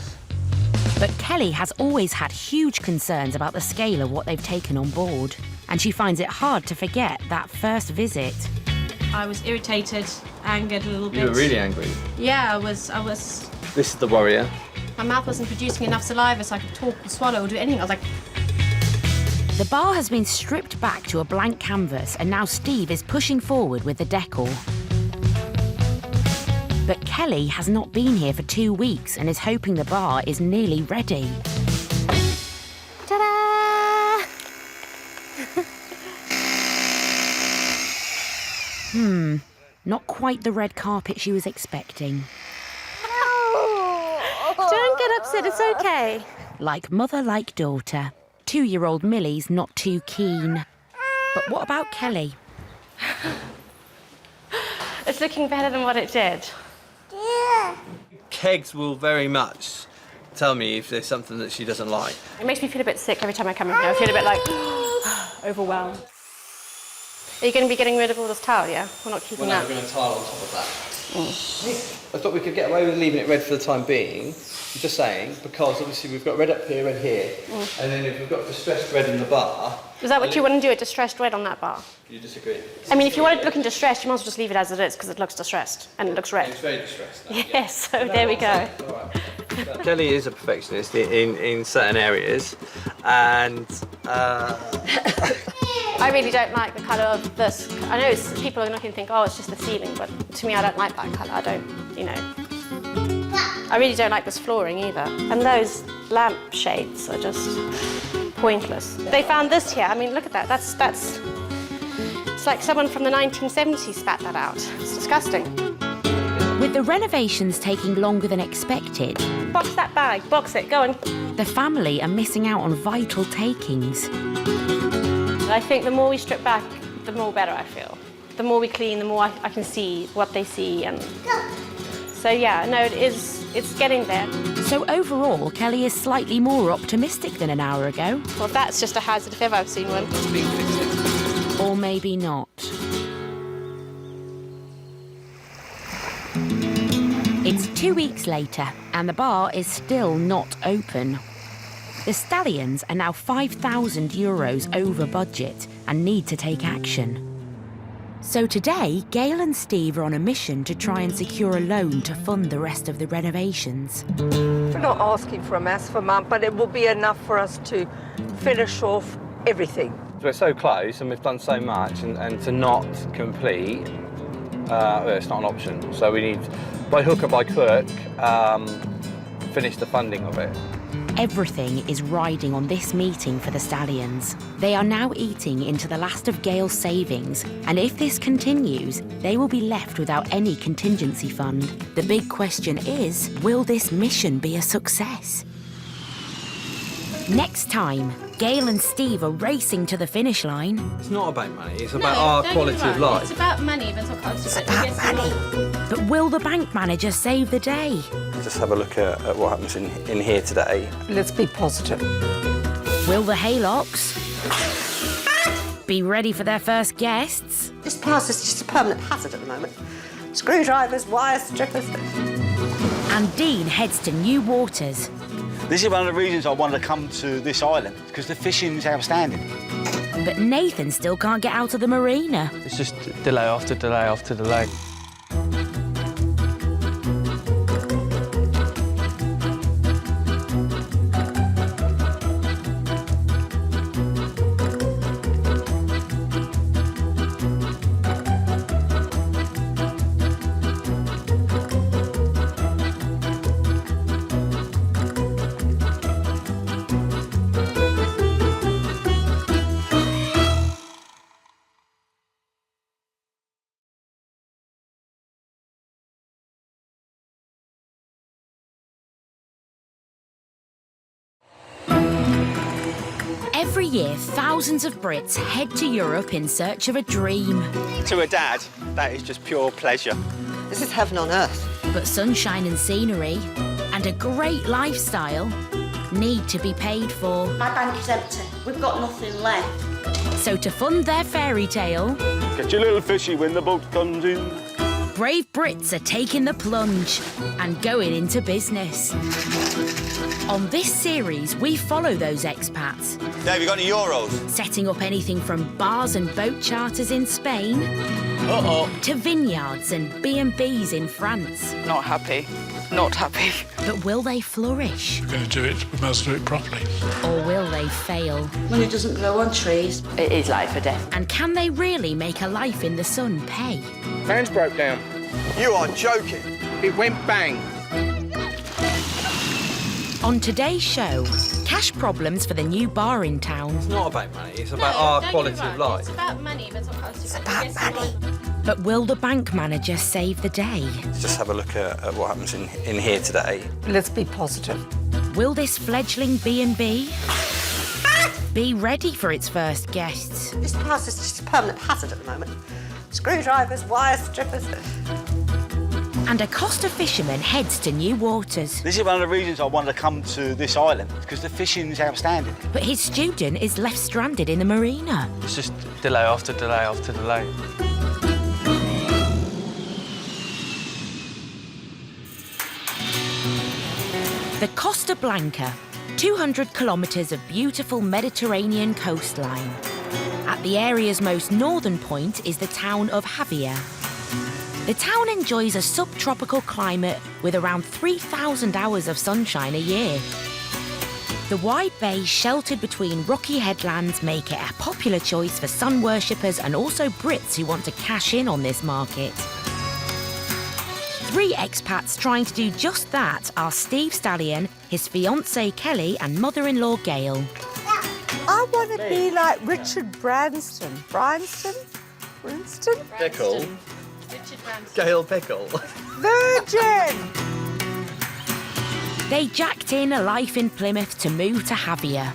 But Kelly has always had huge concerns about the scale of what they've taken on board, and she finds it hard to forget that first visit. I was irritated, angered a little bit. You were really angry? Yeah, I was. This is the warrior. My mouth wasn't producing enough saliva so I could talk or swallow or do anything. I was like... The bar has been stripped back to a blank canvas, and now Steve is pushing forward with the decor. But Kelly has not been here for 2 weeks and is hoping the bar is nearly ready. Ta-da! Not quite the red carpet she was expecting. Don't get upset, it's okay. Like mother, like daughter. 2-year-old Millie's not too keen. But what about Kelly? It's looking better than what it did. Kegs will very much tell me if there's something that she doesn't like. It makes me feel a bit sick every time I come in here. I feel a bit like overwhelmed. Are you going to be getting rid of all this tile, yeah? We're not keeping that. We're going to tile on top of that. I thought we could get away with leaving it red for the time being. I'm just saying, because obviously we've got red up here, red here, and then if we've got distressed red in the bar... Is that what you want to do, a distressed red on that bar? You disagree? I mean, if you want it looking distressed, you might as well just leave it as it is, because it looks distressed, and it looks red. It's very distressed now. Yes, so there we go. Kelly is a perfectionist in certain areas, and... I really don't like the colour of this. I know people are looking and think, oh, it's just the ceiling, but to me, I don't like that colour. I don't, you know. I really don't like this flooring either. And those lamp shades are just pointless. They found this here. I mean, look at that. That's. It's like someone from the 1970s spat that out. It's disgusting. With the renovations taking longer than expected... Box that bag. Box it. Go on. The family are missing out on vital takings. I think the more we strip back, the more better I feel. The more we clean, the more I can see what they see. And so, yeah, no, it's getting there. So overall, Kelly is slightly more optimistic than an hour ago. Well, that's just a hazard if ever I've seen one. Or maybe not. It's 2 weeks later, and the bar is still not open. The Stallions are now €5,000 over budget and need to take action. So today, Gail and Steve are on a mission to try and secure a loan to fund the rest of the renovations. We're not asking for a massive amount, but it will be enough for us to finish off everything. We're so close and we've done so much, and to not complete, it's not an option. So we need, by hook or by crook, finish the funding of it. Everything is riding on this meeting for the Stallions. They are now eating into the last of Gail's savings, and if this continues, they will be left without any contingency fund. The big question is, will this mission be a success? Next time, Gail and Steve are racing to the finish line. It's not about money, it's about our quality of life. It's about money, but it's about money. But will the bank manager save the day? Just have a look at what happens in here today. Let's be positive. Will the Haylocks be ready for their first guests? This place is just a permanent hazard at the moment. Screwdrivers, wire strippers. And Dean heads to new waters. This is one of the reasons I wanted to come to this island, because the fishing is outstanding. But Nathan still can't get out of the marina. It's just delay after delay after delay. Every year, thousands of Brits head to Europe in search of a dream. To a dad, that is just pure pleasure. This is heaven on earth. But sunshine and scenery and a great lifestyle need to be paid for. My bank is empty. We've got nothing left. So to fund their fairy tale, Get your little fishy when the boat comes in. brave Brits are taking the plunge and going into business. On this series, we follow those expats. Dave, you got any euros? Setting up anything from bars and boat charters in Spain to vineyards and B&Bs in France. Not happy. Not happy. But will they flourish? We're going to do it, we must do it properly. Or will they fail? Money doesn't grow on trees. It is life or death. And can they really make a life in the sun pay? Fans broke down. You are joking. It went bang. On today's show, cash problems for the new bar in town. It's not about money, it's about our quality of life. It's about money, but it's about money. But will the bank manager save the day? Let's just have a look at what happens in here today. Let's be positive. Will this fledgling B&B be ready for its first guests? This house is just a permanent hazard at the moment. Screwdrivers, wire strippers. And a Costa fisherman heads to new waters. This is one of the reasons I wanted to come to this island, because the fishing is outstanding. But his student is left stranded in the marina. It's just delay after delay after delay. The Costa Blanca, 200 kilometres of beautiful Mediterranean coastline. At the area's most northern point is the town of Javier. The town enjoys a subtropical climate with around 3,000 hours of sunshine a year. The wide bay sheltered between rocky headlands make it a popular choice for sun worshippers and also Brits who want to cash in on this market. 3 expats trying to do just that are Steve Stallion, his fiancée Kelly and mother-in-law Gail. I want to be like Richard Branston. Branston? Pickle. Gail Pickle. Virgin! They jacked in a life in Plymouth to move to Javier.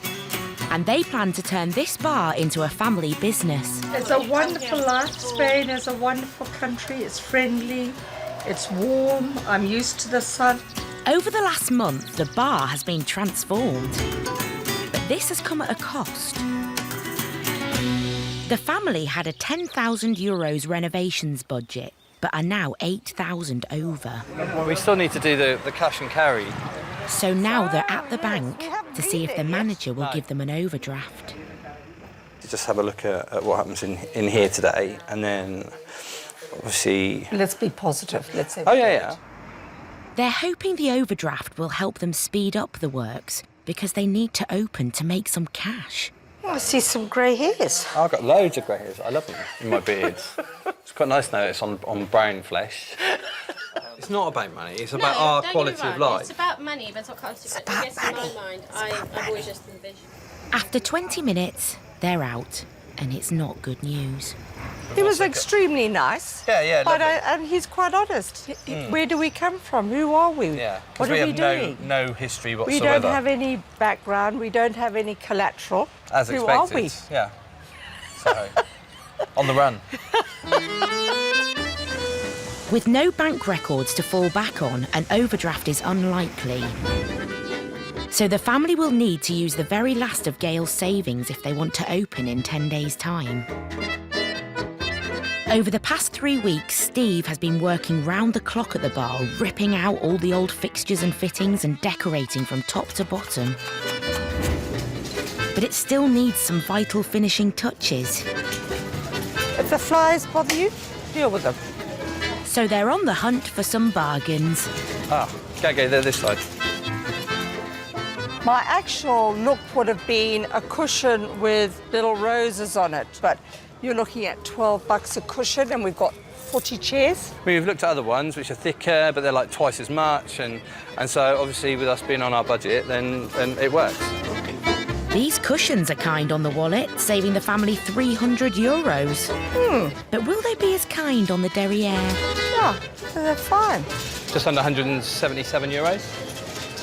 And they plan to turn this bar into a family business. It's a wonderful life. Spain is a wonderful country. It's friendly. It's warm. I'm used to the sun. Over the last month, the bar has been transformed. But this has come at a cost. The family had a €10,000 renovations budget, but are now 8,000 over. Well, we still need to do the cash and carry. So now they're at the bank to see if the manager will give them an overdraft. Just have a look at what happens in here today, and then obviously... Let's be positive. Let's say. Oh, yeah. They're hoping the overdraft will help them speed up the works because they need to open to make some cash. Oh, I see some grey hairs. I've got loads of grey hairs. I love them in my beard. It's quite nice now it's on brown flesh. It's not about money, it's about our quality of life. It's about money, but it's not quality of life. I guess in my mind, I've always just envisioned. After 20 minutes, they're out, and it's not good news. He was extremely nice. Yeah, but and he's quite honest. Where do we come from? Who are we? Yeah, what we are have we doing? no history whatsoever. We don't have any background. We don't have any collateral. As Who expected. are we? Yeah. So, on the run. With no bank records to fall back on, an overdraft is unlikely. So the family will need to use the very last of Gail's savings if they want to open in 10 days' time. Over the past 3 weeks, Steve has been working round the clock at the bar, ripping out all the old fixtures and fittings and decorating from top to bottom. But it still needs some vital finishing touches. If the flies bother you, deal with them. So they're on the hunt for some bargains. Okay, they're this side. My actual look would have been a cushion with little roses on it, but you're looking at $12 a cushion, and we've got 40 chairs. We've looked at other ones which are thicker, but they're like twice as much, and so obviously with us being on our budget, then it works. These cushions are kind on the wallet, saving the family €300. But will they be as kind on the derriere? Yeah, they're fine. Just under €177.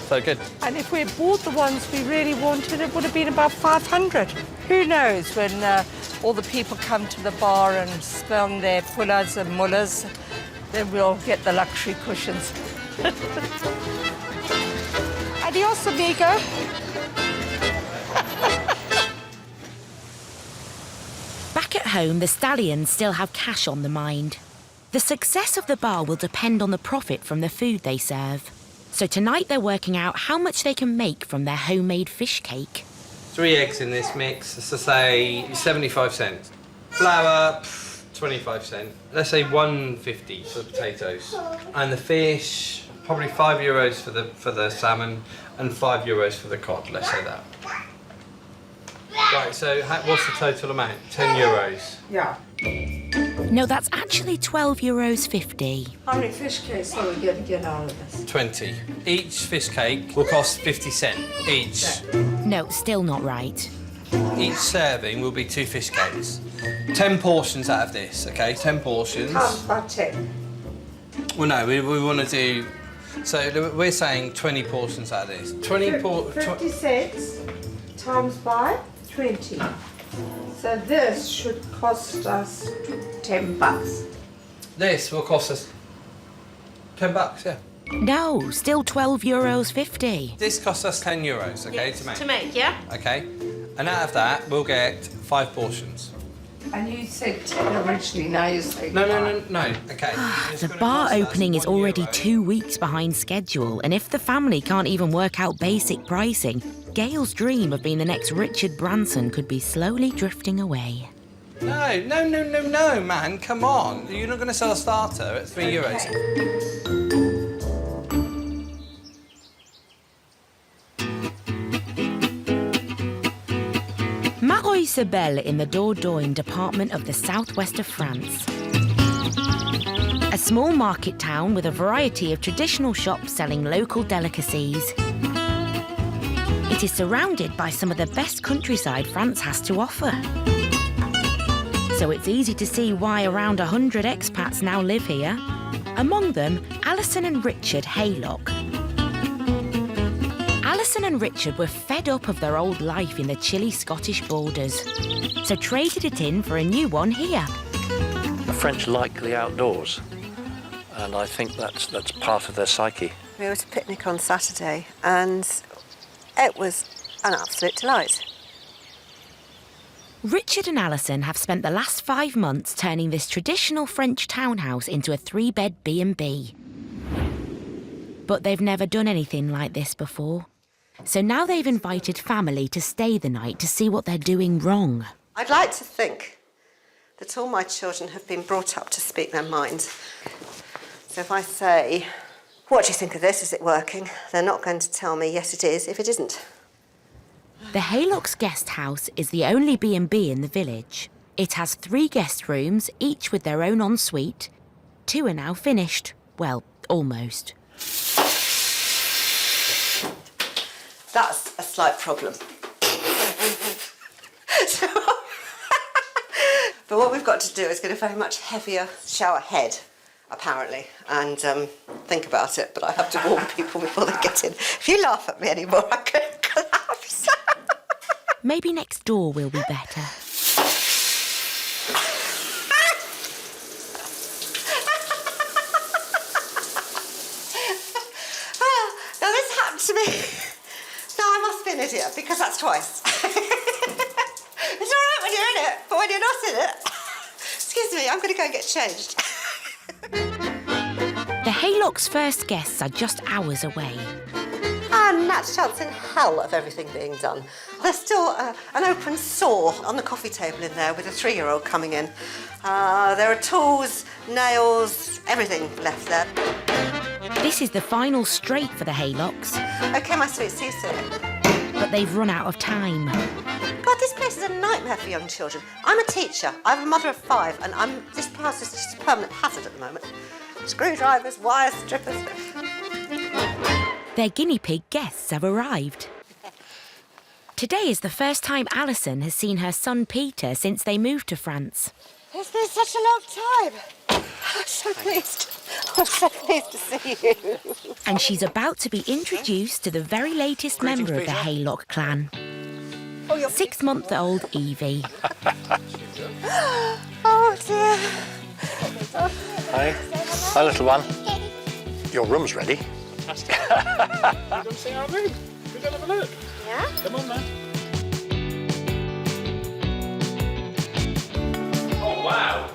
So good. And if we bought the ones we really wanted, it would have been about 500. Who knows when all the people come to the bar and spend their pullas and mullahs, then we'll get the luxury cushions. Adios, amigo. home, the stallions still have cash on the mind. The success of the bar will depend on the profit from the food they serve. So tonight they're working out how much they can make from their homemade fish cake. 3 eggs in this mix, let's just say 75 cents. Flour, 25 cents. Let's say 150 for the potatoes. And the fish, probably €5 for the salmon and €5 for the cod, let's say that. Right, so what's the total amount? €10? Yeah. No, that's actually €12.50. How many fish cakes are we going to get out of this? 20. Each fish cake will cost 50 cents each. No, still not right. Each serving will be 2 fish cakes. 10 portions out of this, okay? 10 portions. Times by 10. Well, no, we want to do... So we're saying 20 portions out of this. 50 cents times by 20. So this should cost us $10. This will cost us $10, yeah. No, still €12.50. This costs us €10, okay, to make. To make, yeah? Okay, and out of that, we'll get 5 portions. And you said 10 originally, now you say No, okay. The bar opening is already 2 weeks behind schedule, and if the family can't even work out basic pricing, Gail's dream of being the next Richard Branson could be slowly drifting away. No, man, come on. You're not going to sell a starter at €3. Marois-Sebel in the Dordogne department of the southwest of France. A small market town with a variety of traditional shops selling local delicacies. It is surrounded by some of the best countryside France has to offer. So it's easy to see why around 100 expats now live here. Among them, Alison and Richard Haylock. Alison and Richard were fed up of their old life in the chilly Scottish borders, so traded it in for a new one here. The French like the outdoors, and I think that's part of their psyche. We were at a picnic on Saturday and it was an absolute delight. Richard and Alison have spent the last 5 months turning this traditional French townhouse into a 3-bed B&B. But they've never done anything like this before. So now they've invited family to stay the night to see what they're doing wrong. I'd like to think that all my children have been brought up to speak their minds. So if I say, what do you think of this? Is it working? They're not going to tell me, yes, it is, if it isn't. The Haylocks guest house is the only B&B in the village. It has 3 guest rooms, each with their own ensuite. 2 are now finished. Well, almost. That's a slight problem. But what we've got to do is get a very much heavier shower head, apparently, and think about it, but I have to warn people before they get in. If you laugh at me anymore, I'm going to collapse. Maybe next door will be better. Now this happened to me. Now I must be an idiot, because that's twice. It's all right when you're in it, but when you're not in it... Excuse me, I'm going to go and get changed. The Haylocks' first guests are just hours away. And not a chance in hell of everything being done. There's still an open saw on the coffee table in there with a 3-year-old coming in. There are tools, nails, everything left there. This is the final straight for the Haylocks. OK, my sweet, see you soon. But they've run out of time. God, this place is a nightmare for young children. I'm a teacher, I'm a mother of 5, and this house is just a permanent hazard at the moment. Screwdrivers, wire strippers. Their guinea pig guests have arrived. Today is the first time Alison has seen her son Peter since they moved to France. It's been such a long time. I'm so pleased. I'm so pleased to see you. And she's about to be introduced to the very latest member of the Haylock clan. 6-month-old Evie. Oh dear. Hi. Hi, little one. Your room's ready. We're going to see our room. We're going to have a look. Yeah? Come on, man. Oh, wow.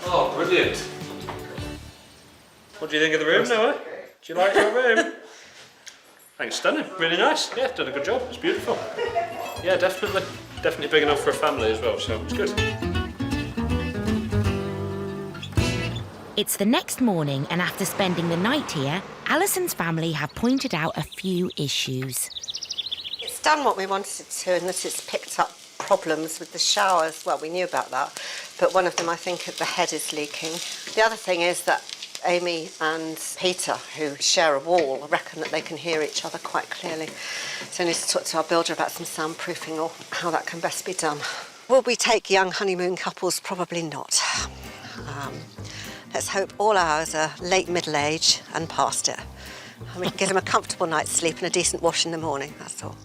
Oh, brilliant. What do you think of the room, Noah? Do you like your room? I think it's stunning. Really nice. Yeah, done a good job. It's beautiful. Yeah, definitely. Definitely big enough for a family as well, so it's good. It's the next morning, and after spending the night here, Alison's family have pointed out a few issues. It's done what we wanted it to, and that it's picked up problems with the showers. Well, we knew about that, but one of them, I think, the head is leaking. The other thing is that Amy and Peter, who share a wall, reckon that they can hear each other quite clearly. So I need to talk to our builder about some soundproofing or how that can best be done. Will we take young honeymoon couples? Probably not. Let's hope all ours are late middle age and past it. And we can get them a comfortable night's sleep and a decent wash in the morning, that's all.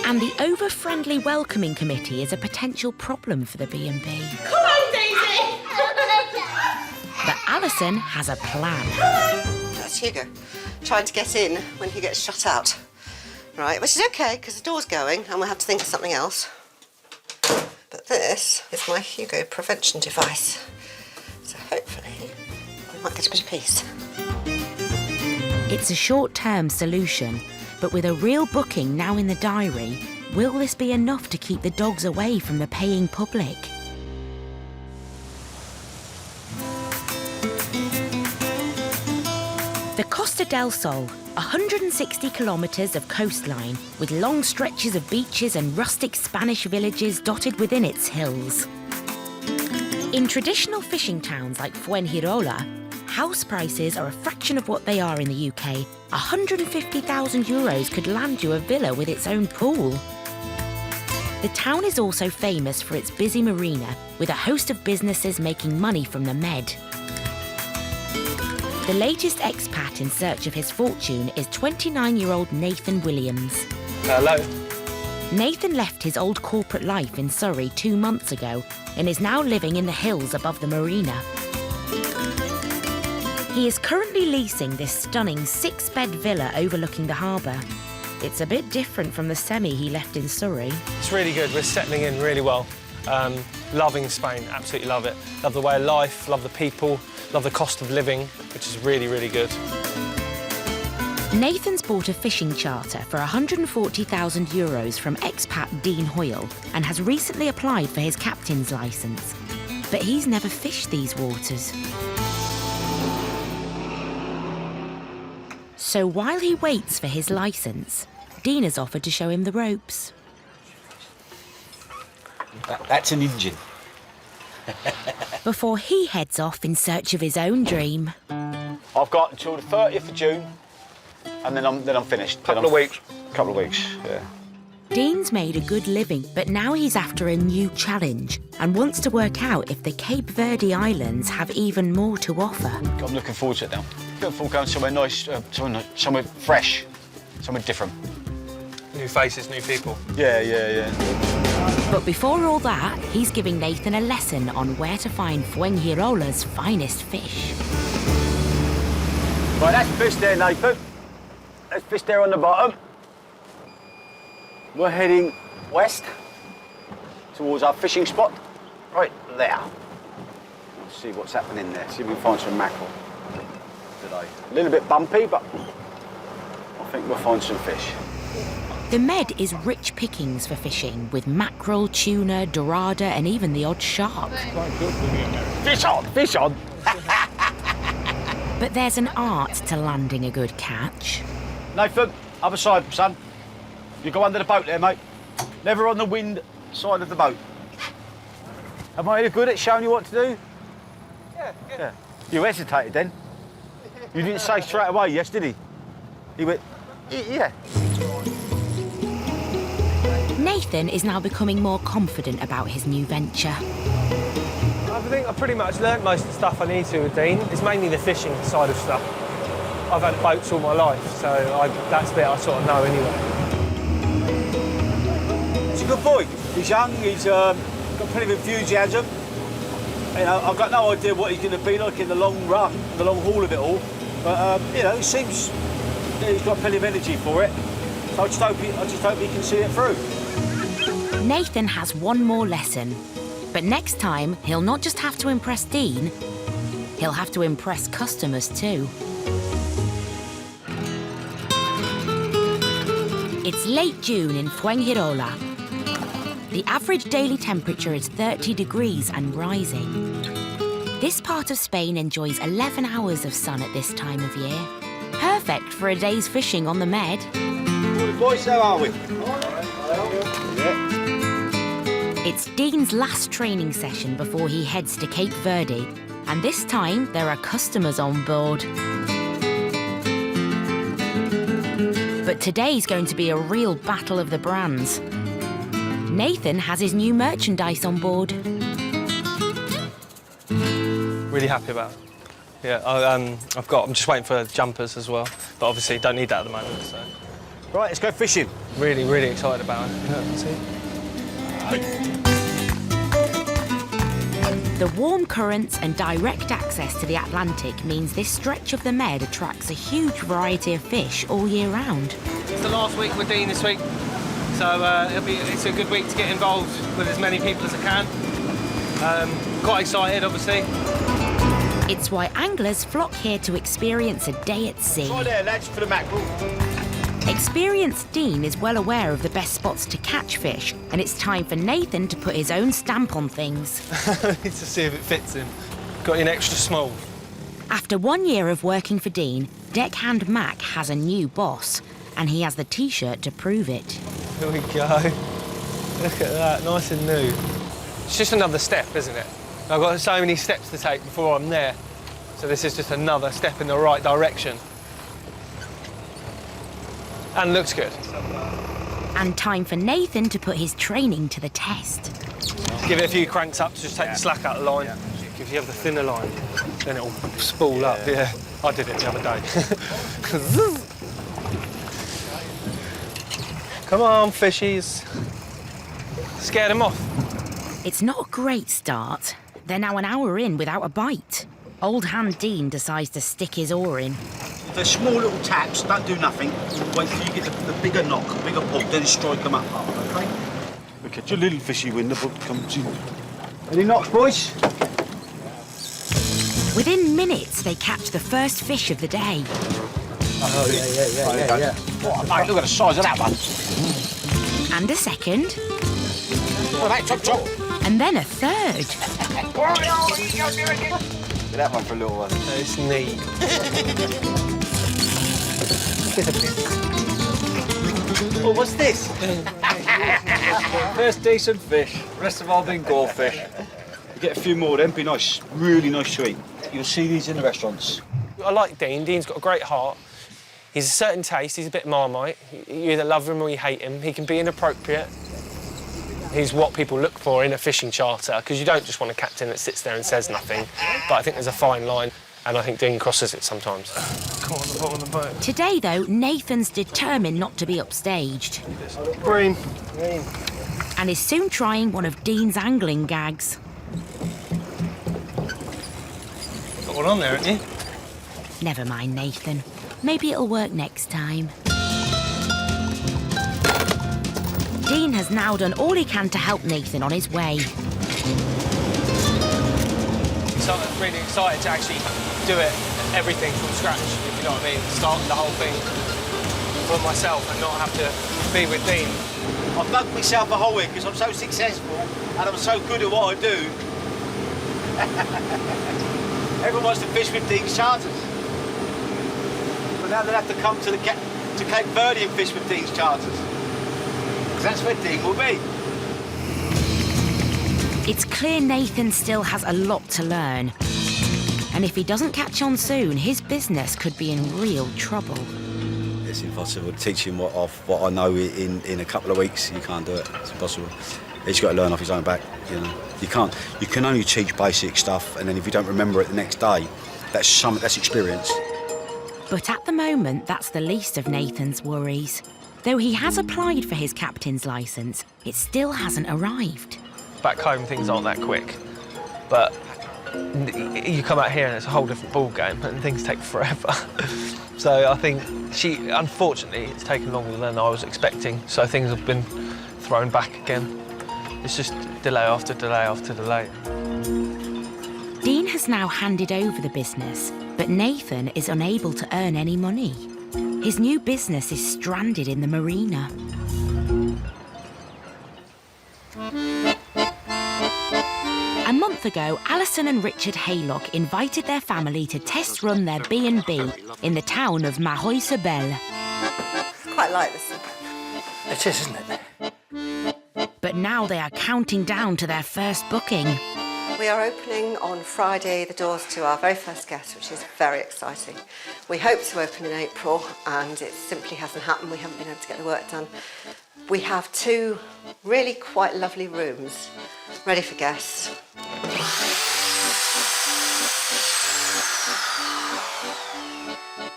And the over-friendly welcoming committee is a potential problem for the B&B. Come on, Daisy! But Alison has a plan. That's Hugo, trying to get in when he gets shut out. Right, which is OK, because the door's going and we'll have to think of something else. But this is my Hugo prevention device. So hopefully I might get a bit of peace. It's a short-term solution, but with a real booking now in the diary, will this be enough to keep the dogs away from the paying public? The Costa del Sol, 160 kilometres of coastline with long stretches of beaches and rustic Spanish villages dotted within its hills. In traditional fishing towns like Fuengirola, house prices are a fraction of what they are in the UK. 150,000 euros could land you a villa with its own pool. The town is also famous for its busy marina, with a host of businesses making money from the Med. The latest expat in search of his fortune is 29-year-old Nathan Williams. Hello. Nathan left his old corporate life in Surrey 2 months ago and is now living in the hills above the marina. He is currently leasing this stunning 6-bed villa overlooking the harbour. It's a bit different from the semi he left in Surrey. It's really good. We're settling in really well. Loving Spain, absolutely love it. Love the way of life, love the people, love the cost of living, which is really, really good. Nathan's bought a fishing charter for 140,000 euros from expat Dean Hoyle and has recently applied for his captain's licence. But he's never fished these waters. So while he waits for his licence, Dean has offered to show him the ropes. That's an engine. Before he heads off in search of his own dream. I've got until the 30th of June, and then I'm finished. Couple of weeks, yeah. Dean's made a good living, but now he's after a new challenge and wants to work out if the Cape Verde Islands have even more to offer. I'm looking forward to it now. Looking forward to going somewhere nice, somewhere fresh, somewhere different. New faces, new people. Yeah. But before all that, he's giving Nathan a lesson on where to find Fuengirola's finest fish. Right, that's fish there, Nathan. That's fish there on the bottom. We're heading west towards our fishing spot, right there. Let's see what's happening there. See if we can find some mackerel today. A little bit bumpy, but I think we'll find some fish. The Med is rich pickings for fishing, with mackerel, tuna, dorada, and even the odd shark. Fish on, fish on. But there's an art to landing a good catch. Nathan, other side, son. You go under the boat there, mate. Never on the wind side of the boat. Am I good at showing you what to do? Yeah. You hesitated then. You didn't say straight away, yes, did he? He went, yeah. Nathan is now becoming more confident about his new venture. I think I pretty much learnt most of the stuff I need to with Dean. It's mainly the fishing side of stuff. I've had boats all my life, so that's the bit I sort of know anyway. He's a good boy. He's young, he's got plenty of enthusiasm. You know, I've got no idea what he's going to be like in the long run, the long haul of it all. But, you know, it seems that he's got plenty of energy for it. So I just hope he can see it through. Nathan has one more lesson. But next time, he'll not just have to impress Dean, he'll have to impress customers too. It's late June in Fuengirola. The average daily temperature is 30 degrees and rising. This part of Spain enjoys 11 hours of sun at this time of year. Perfect for a day's fishing on the Med. Boys, how are we? It's Dean's last training session before he heads to Cape Verde, and this time there are customers on board. But today's going to be a real battle of the brands. Nathan has his new merchandise on board. Really happy about it. Yeah, I'm just waiting for jumpers as well, but obviously don't need that at the moment, so. Right, let's go fishing. Really, really excited about it. Yeah, see? The warm currents and direct access to the Atlantic means this stretch of the Med attracts a huge variety of fish all year round. It's the last week with Dean this week, so it's a good week to get involved with as many people as I can. Quite excited, obviously. It's why anglers flock here to experience a day at sea. Try there, lads, for the mackerel. Experienced Dean is well aware of the best spots to catch fish, and it's time for Nathan to put his own stamp on things. I need to see if it fits him. Got an extra small. After 1 year of working for Dean, Deckhand Mac has a new boss, and he has the T-shirt to prove it. Here we go. Look at that, nice and new. It's just another step, isn't it? I've got so many steps to take before I'm there, so this is just another step in the right direction. And looks good. And time for Nathan to put his training to the test. Give it a few cranks up to just take the slack out of the line. If you have the thinner line, then it'll spool up, yeah. I did it the other day. Come on, fishies. Scared them off. It's not a great start. They're now an hour in without a bite. Old hand Dean decides to stick his oar in. If they're small little taps, don't do nothing. Wait till you get the bigger knock, bigger pull, then strike them up, okay? We catch a little fishy when the boat comes in. Any knocks, boys? Within minutes, they catch the first fish of the day. Oh, yeah. Oh, mate, look at the size of that one. And a second. Oh, that chop. And then a third. That one for a little one. It's neat. Oh, what's this? First decent fish. Rest have all been goldfish. Get a few more of them, be nice, really nice to eat. You'll see these in the restaurants. I like Dean. Dean's got a great heart. He's a certain taste. He's a bit Marmite. You either love him or you hate him. He can be inappropriate. He's what people look for in a fishing charter, because you don't just want a captain that sits there and says nothing. But I think there's a fine line, and I think Dean crosses it sometimes. Come on the bottom of the boat. Today, though, Nathan's determined not to be upstaged. Green. And is soon trying one of Dean's angling gags. Got one on there, haven't you? Never mind, Nathan. Maybe it'll work next time. Dean has now done all he can to help Nathan on his way. So I'm really excited to actually do it, everything from scratch, if you know what I mean. Start the whole thing for myself and not have to be with Dean. I've mugged myself a hole because I'm so successful and I'm so good at what I do. Everyone wants to fish with Dean's charters. But now they'll have to come to Cape Verde and fish with Dean's charters. Because that's where Dean will be. It's clear Nathan still has a lot to learn. And if he doesn't catch on soon, his business could be in real trouble. It's impossible to teach him what I know in a couple of weeks. You can't do it. It's impossible. He's got to learn off his own back. You know, you can't. You can only teach basic stuff, and then if you don't remember it the next day, that's experience. But at the moment, that's the least of Nathan's worries. Though he has applied for his captain's licence, it still hasn't arrived. Back home, things aren't that quick. But you come out here and it's a whole different ball game, and things take forever. So I think unfortunately, it's taken longer than I was expecting. So things have been thrown back again. It's just delay after delay after delay. Dean has now handed over the business, but Nathan is unable to earn any money. His new business is stranded in the marina. A month ago, Alison and Richard Haylock invited their family to test run their B&B in the town of Mahoy-sur-Belle. Quite like this. It is, isn't it? But now they are counting down to their first booking. We are opening on Friday the doors to our very first guest, which is very exciting. We hope to open in April, and it simply hasn't happened. We haven't been able to get the work done. We have 2 really quite lovely rooms ready for guests.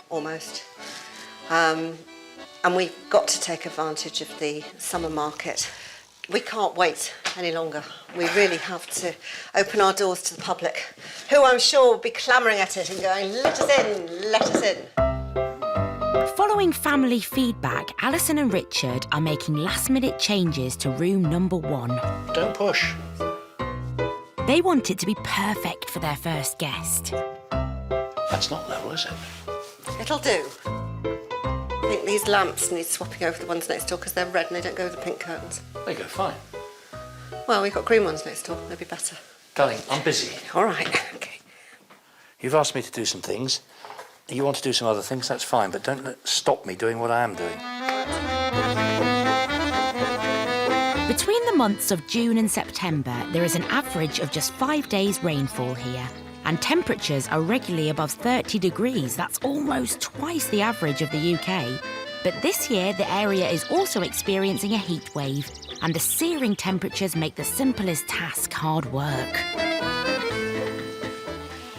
Almost. And we've got to take advantage of the summer market. We can't wait any longer. We really have to open our doors to the public, who I'm sure will be clamouring at it and going, let us in, let us in. Following family feedback, Alison and Richard are making last-minute changes to room number 1. Don't push. They want it to be perfect for their first guest. That's not level, is it? It'll do. I think these lamps need swapping over the ones next door because they're red and they don't go with the pink curtains. They go fine. Well, we've got green ones next door. They'll be better. Darling, I'm busy. All right, OK. You've asked me to do some things. You want to do some other things, that's fine, but don't stop me doing what I am doing. Between the months of June and September, there is an average of just 5 days rainfall here, and temperatures are regularly above 30 degrees. That's almost twice the average of the UK. But this year, the area is also experiencing a heat wave, and the searing temperatures make the simplest task hard work.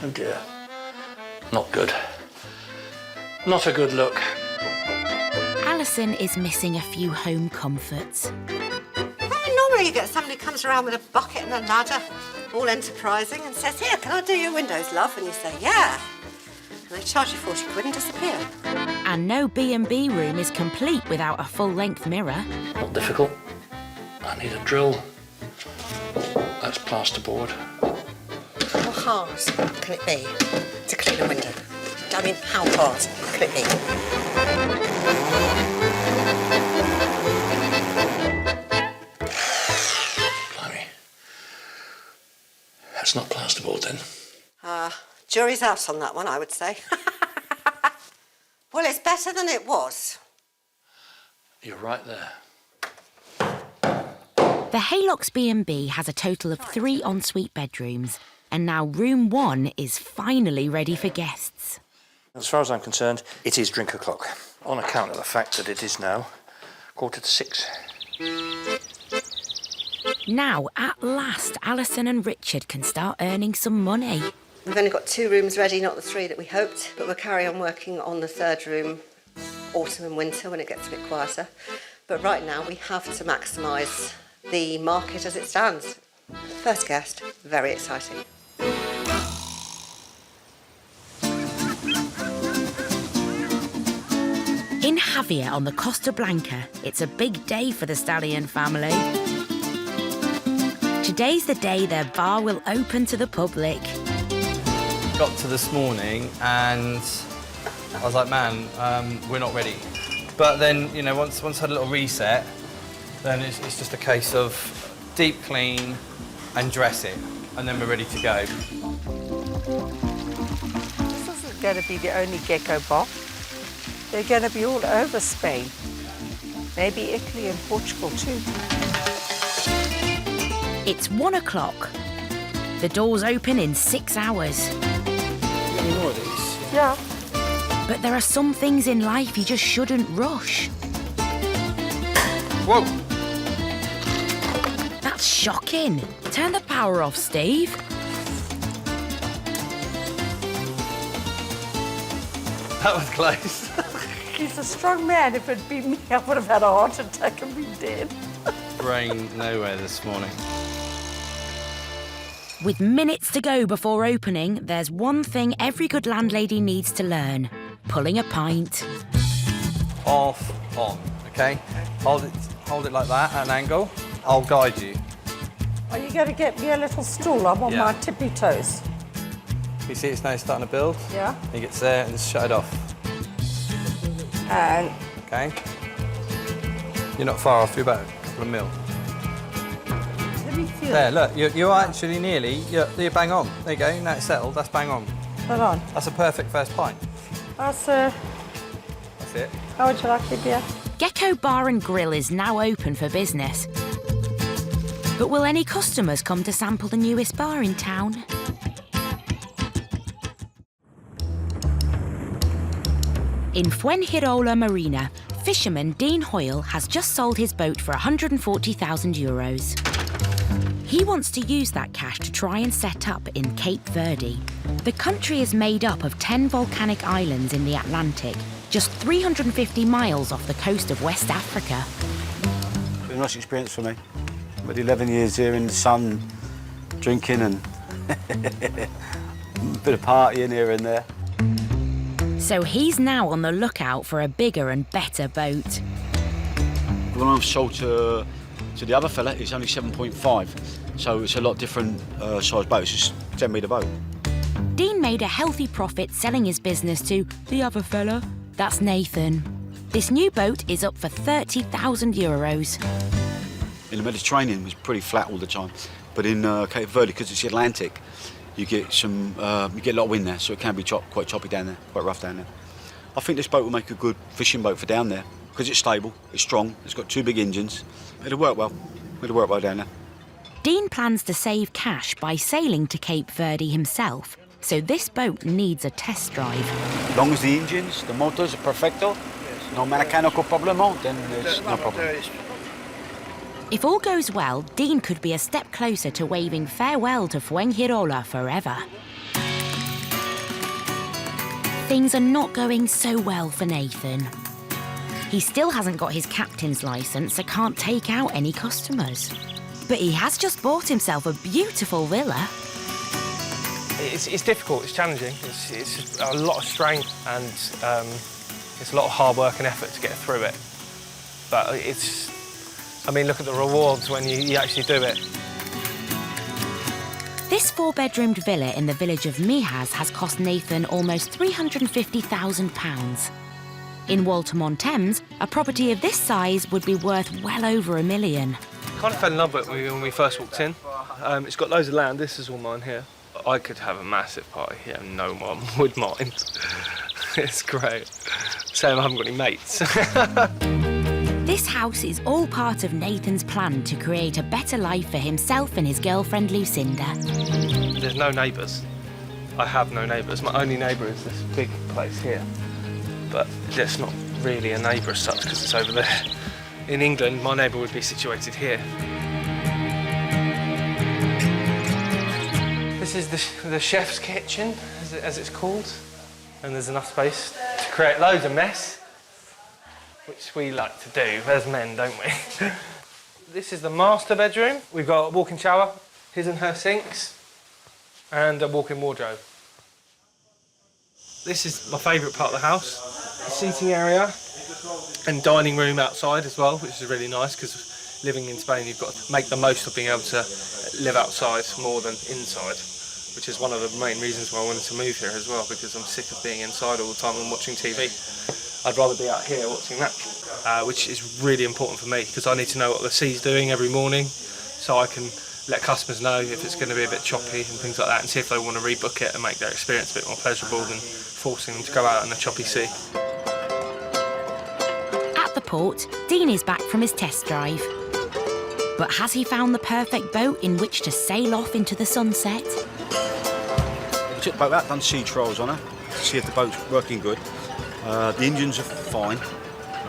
Oh dear. Not good. Not a good look. Alison is missing a few home comforts. Normally you get somebody who comes around with a bucket and a ladder, all enterprising, and says, here, can I do your windows, love? And you say, yeah. And they charge you 40 quid and disappear. And no B&B room is complete without a full-length mirror. Not difficult. I need a drill. That's plasterboard. How hard can it be to clean a window? I mean, how hard can it be? Blimey. That's not plasterboard then. Jury's out on that one, I would say. Well, it's better than it was. You're right there. The Haylocks B&B has a total of 3 ensuite bedrooms, and now room 1 is finally ready for guests. As far as I'm concerned, it is drink o'clock, on account of the fact that it is now 6:15. Now, at last, Alison and Richard can start earning some money. We've only got 2 rooms ready, not the 3 that we hoped, but we'll carry on working on the 3rd room autumn and winter when it gets a bit quieter. But right now we have to maximise the market as it stands. First guest, very exciting. In Javier on the Costa Blanca, it's a big day for the Stallion family. Today's the day their bar will open to the public. Got to this morning and I was like, man, we're not ready. But then, you know, once I had a little reset, then it's just a case of deep clean and dress it, and then we're ready to go. This isn't going to be the only Gecko Bar. They're going to be all over Spain. Maybe Italy and Portugal too. It's 1 o'clock. The doors open in 6 hours. Any more of these? Yeah. But there are some things in life you just shouldn't rush. Whoa! That's shocking. Turn the power off, Steve. That was close. He's a strong man. If it'd been me, I would have had a heart attack and been dead. Brain nowhere this morning. With minutes to go before opening, there's one thing every good landlady needs to learn. Pulling a pint. Off, on, okay? Hold it like that at an angle. I'll guide you. Are you going to get me a little stool? I'm on my tippy toes. You see it's now starting to build? Yeah. He gets there and just shut it off. And... Okay. You're not far off, you're about a couple of mil. Let me feel There, look, you're actually nearly, you're bang on. There you go, now it's settled, that's bang on. Hold on. That's a perfect first pint. That's it. How would you like the beer? Gecko Bar and Grill is now open for business. But will any customers come to sample the newest bar in town? In Fuengirola Marina, fisherman Dean Hoyle has just sold his boat for €140,000. He wants to use that cash to try and set up in Cape Verde. The country is made up of 10 volcanic islands in the Atlantic, just 350 miles off the coast of West Africa. It's been a nice experience for me. But 11 years here in the sun, drinking and a bit of partying here and there. So he's now on the lookout for a bigger and better boat. When I was sold to the other fella, it's only 7.5, so it's a lot different size boat. It's just 10-metre boat. Dean made a healthy profit selling his business to the other fella. That's Nathan. This new boat is up for €30,000. In the Mediterranean, it was pretty flat all the time, but in Cape Verde, because it's the Atlantic, you get a lot of wind there, so it can be quite choppy down there, quite rough down there. I think this boat will make a good fishing boat for down there because it's stable, it's strong, it's got 2 big engines. It'll work well. It'll work well down there. Dean plans to save cash by sailing to Cape Verde himself, so this boat needs a test drive. As long as the engines, the motors are perfecto, no mechanical problem, then there's no problem. If all goes well, Dean could be a step closer to waving farewell to Fuengirola forever. Things are not going so well for Nathan. He still hasn't got his captain's licence, so can't take out any customers. But he has just bought himself a beautiful villa. It's difficult, it's challenging, it's a lot of strain and it's a lot of hard work and effort to get through it. But look at the rewards when you actually do it. This 4-bedroomed villa in the village of Mijas has cost Nathan almost £350,000. In Waltham-on-Thames, a property of this size would be worth well over £1 million. Kind of fell in love with it when we first walked in. It's got loads of land, this is all mine here. I could have a massive party here, no one would mind. It's great. Shame I haven't got any mates. This house is all part of Nathan's plan to create a better life for himself and his girlfriend Lucinda. There's no neighbours. I have no neighbours. My only neighbour is this big place here. But it's not really a neighbour as such because it's over there. In England, my neighbour would be situated here. This is the chef's kitchen, as it's called. And there's enough space to create loads of mess, which we like to do as men, don't we? This is the master bedroom. We've got a walk-in shower, his and her sinks, and a walk-in wardrobe. This is my favourite part of the house, the seating area and dining room outside as well, which is really nice because living in Spain you've got to make the most of being able to live outside more than inside, which is one of the main reasons why I wanted to move here as well, because I'm sick of being inside all the time and watching TV. I'd rather be out here watching that, which is really important for me because I need to know what the sea's doing every morning so I can let customers know if it's going to be a bit choppy and things like that and see if they want to rebook it and make their experience a bit more pleasurable than forcing them to go out in a choppy sea. At the port, Dean is back from his test drive. But has he found the perfect boat in which to sail off into the sunset? I took the boat out, done sea trials on her, to see if the boat's working good. The engines are fine.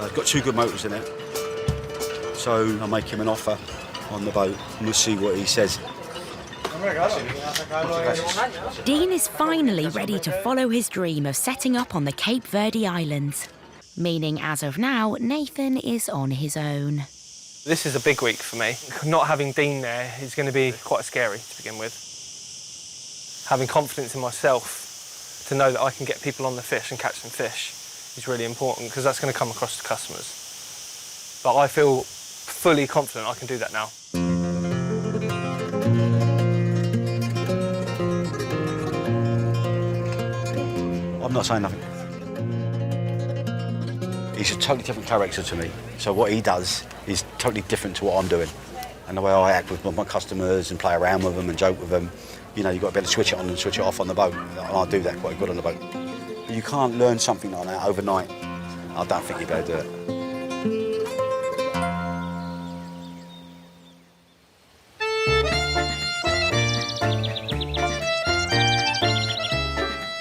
It's got 2 good motors in it. So I'll make him an offer on the boat and we'll see what he says. Dean is finally ready to follow his dream of setting up on the Cape Verde Islands. Meaning, as of now, Nathan is on his own. This is a big week for me. Not having Dean there is going to be quite scary to begin with. Having confidence in myself to know that I can get people on the fish and catch some fish is really important because that's going to come across to customers. But I feel fully confident I can do that now. not saying nothing. He's a totally different character to me. So what he does is totally different to what I'm doing. And the way I act with my customers and play around with them and joke with them, you know, you've got to be able to switch it on and switch it off on the boat. And I do that quite good on the boat. You can't learn something like that overnight. I don't think you'd be able to do it.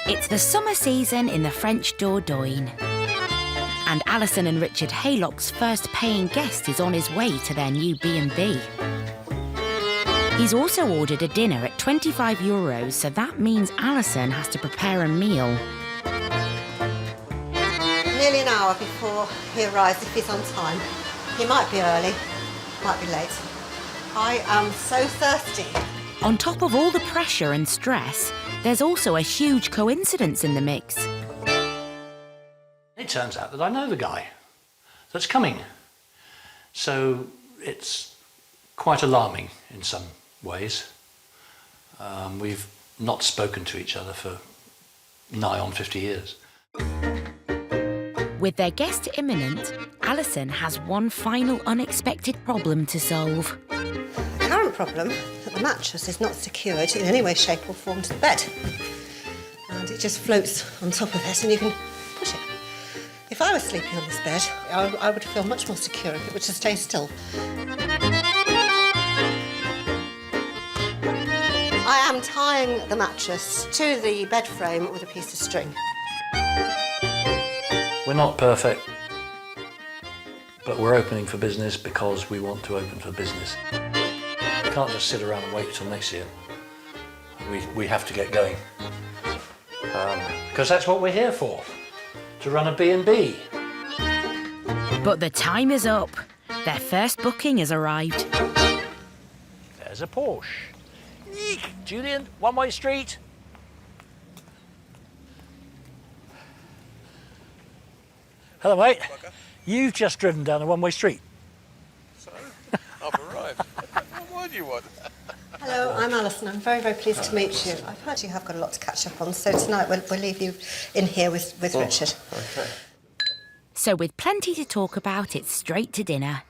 It's the summer season in the French Dordogne. And Alison and Richard Haylock's first paying guest is on his way to their new B&B. He's also ordered a dinner at €25, so that means Alison has to prepare a meal. Nearly an hour before he arrives, if he's on time. He might be early, might be late. I am so thirsty. On top of all the pressure and stress, there's also a huge coincidence in the mix. It turns out that I know the guy that's coming. So it's quite alarming in some ways. We've not spoken to each other for nigh on 50 years. With their guest imminent, Alison has one final unexpected problem to solve. The current problem is that the mattress is not secured in any way, shape or form to the bed. And it just floats on top of it and you can push it. If I was sleeping on this bed, I would feel much more secure if it were to stay still. I am tying the mattress to the bed frame with a piece of string. We're not perfect, but we're opening for business because we want to open for business. We can't just sit around and wait till next year. We have to get going. Because that's what we're here for, to run a B&B. But the time is up. Their first booking has arrived. There's a Porsche. Eek! Julian, one-way street. Hello, mate. You've just driven down a one-way street. So, I've arrived. What do you want? Hello, I'm Alison. I'm very, very pleased to meet you. I've heard you have got a lot to catch up on, so tonight we'll leave you in here with Richard. Okay. So with plenty to talk about, it's straight to dinner.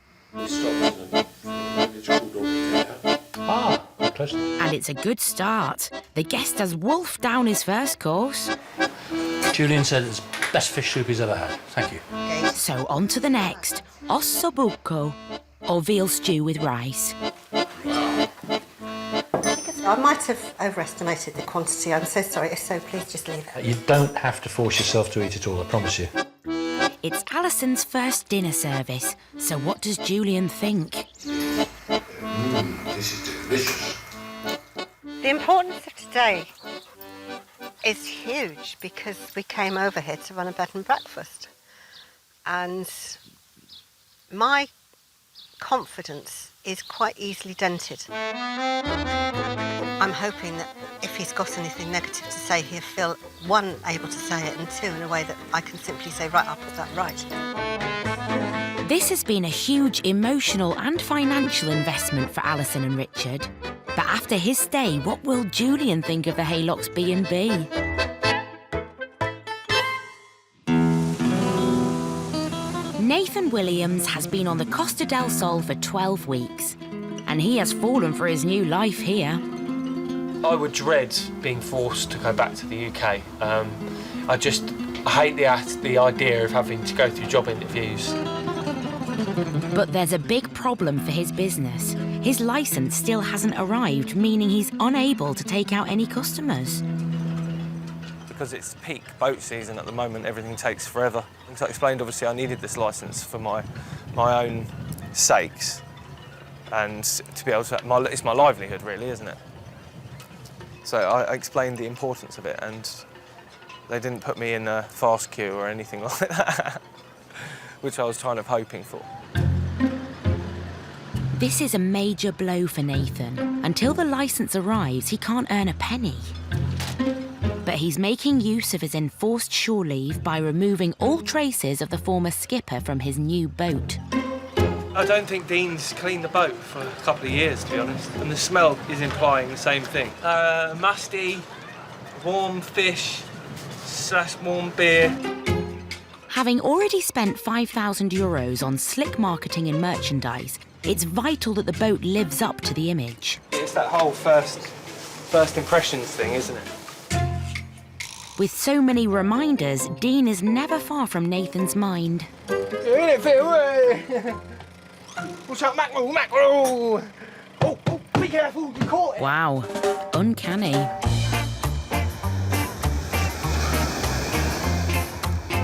Close. And it's a good start. The guest has wolfed down his first course. Julian said it's the best fish soup he's ever had. Thank you. So on to the next. Osso buco, or veal stew with rice. I might have overestimated the quantity. I'm so sorry, so please just leave it. You don't have to force yourself to eat it all, I promise you. It's Alison's first dinner service, so what does Julian think? This is delicious. The importance of today is huge because we came over here to run a bed and breakfast. And my confidence is quite easily dented. I'm hoping that if he's got anything negative to say, he'll feel, one, able to say it, and two, in a way that I can simply say, right, I'll put that right. This has been a huge emotional and financial investment for Alison and Richard. But after his stay, what will Julian think of the Haylocks B&B? Nathan Williams has been on the Costa del Sol for 12 weeks, and he has fallen for his new life here. I would dread being forced to go back to the UK. I hate the idea of having to go through job interviews. But there's a big problem for his business. His licence still hasn't arrived, meaning he's unable to take out any customers. Because it's peak boat season at the moment, everything takes forever. As I explained, obviously, I needed this licence for my own sakes, and to be able to, it's my livelihood, really, isn't it? So I explained the importance of it, and they didn't put me in a fast queue or anything like that, which I was kind of hoping for. This is a major blow for Nathan. Until the licence arrives, he can't earn a penny. But he's making use of his enforced shore leave by removing all traces of the former skipper from his new boat. I don't think Dean's cleaned the boat for a couple of years, to be honest, and the smell is implying the same thing. Musty, warm fish, slash warm beer. Having already spent €5,000 on slick marketing and merchandise, it's vital that the boat lives up to the image. It's that whole first impressions thing, isn't it? With so many reminders, Dean is never far from Nathan's mind. You're in it, Phil. What's up, mackerel, mackerel? Oh, be careful, you caught it. Wow, uncanny.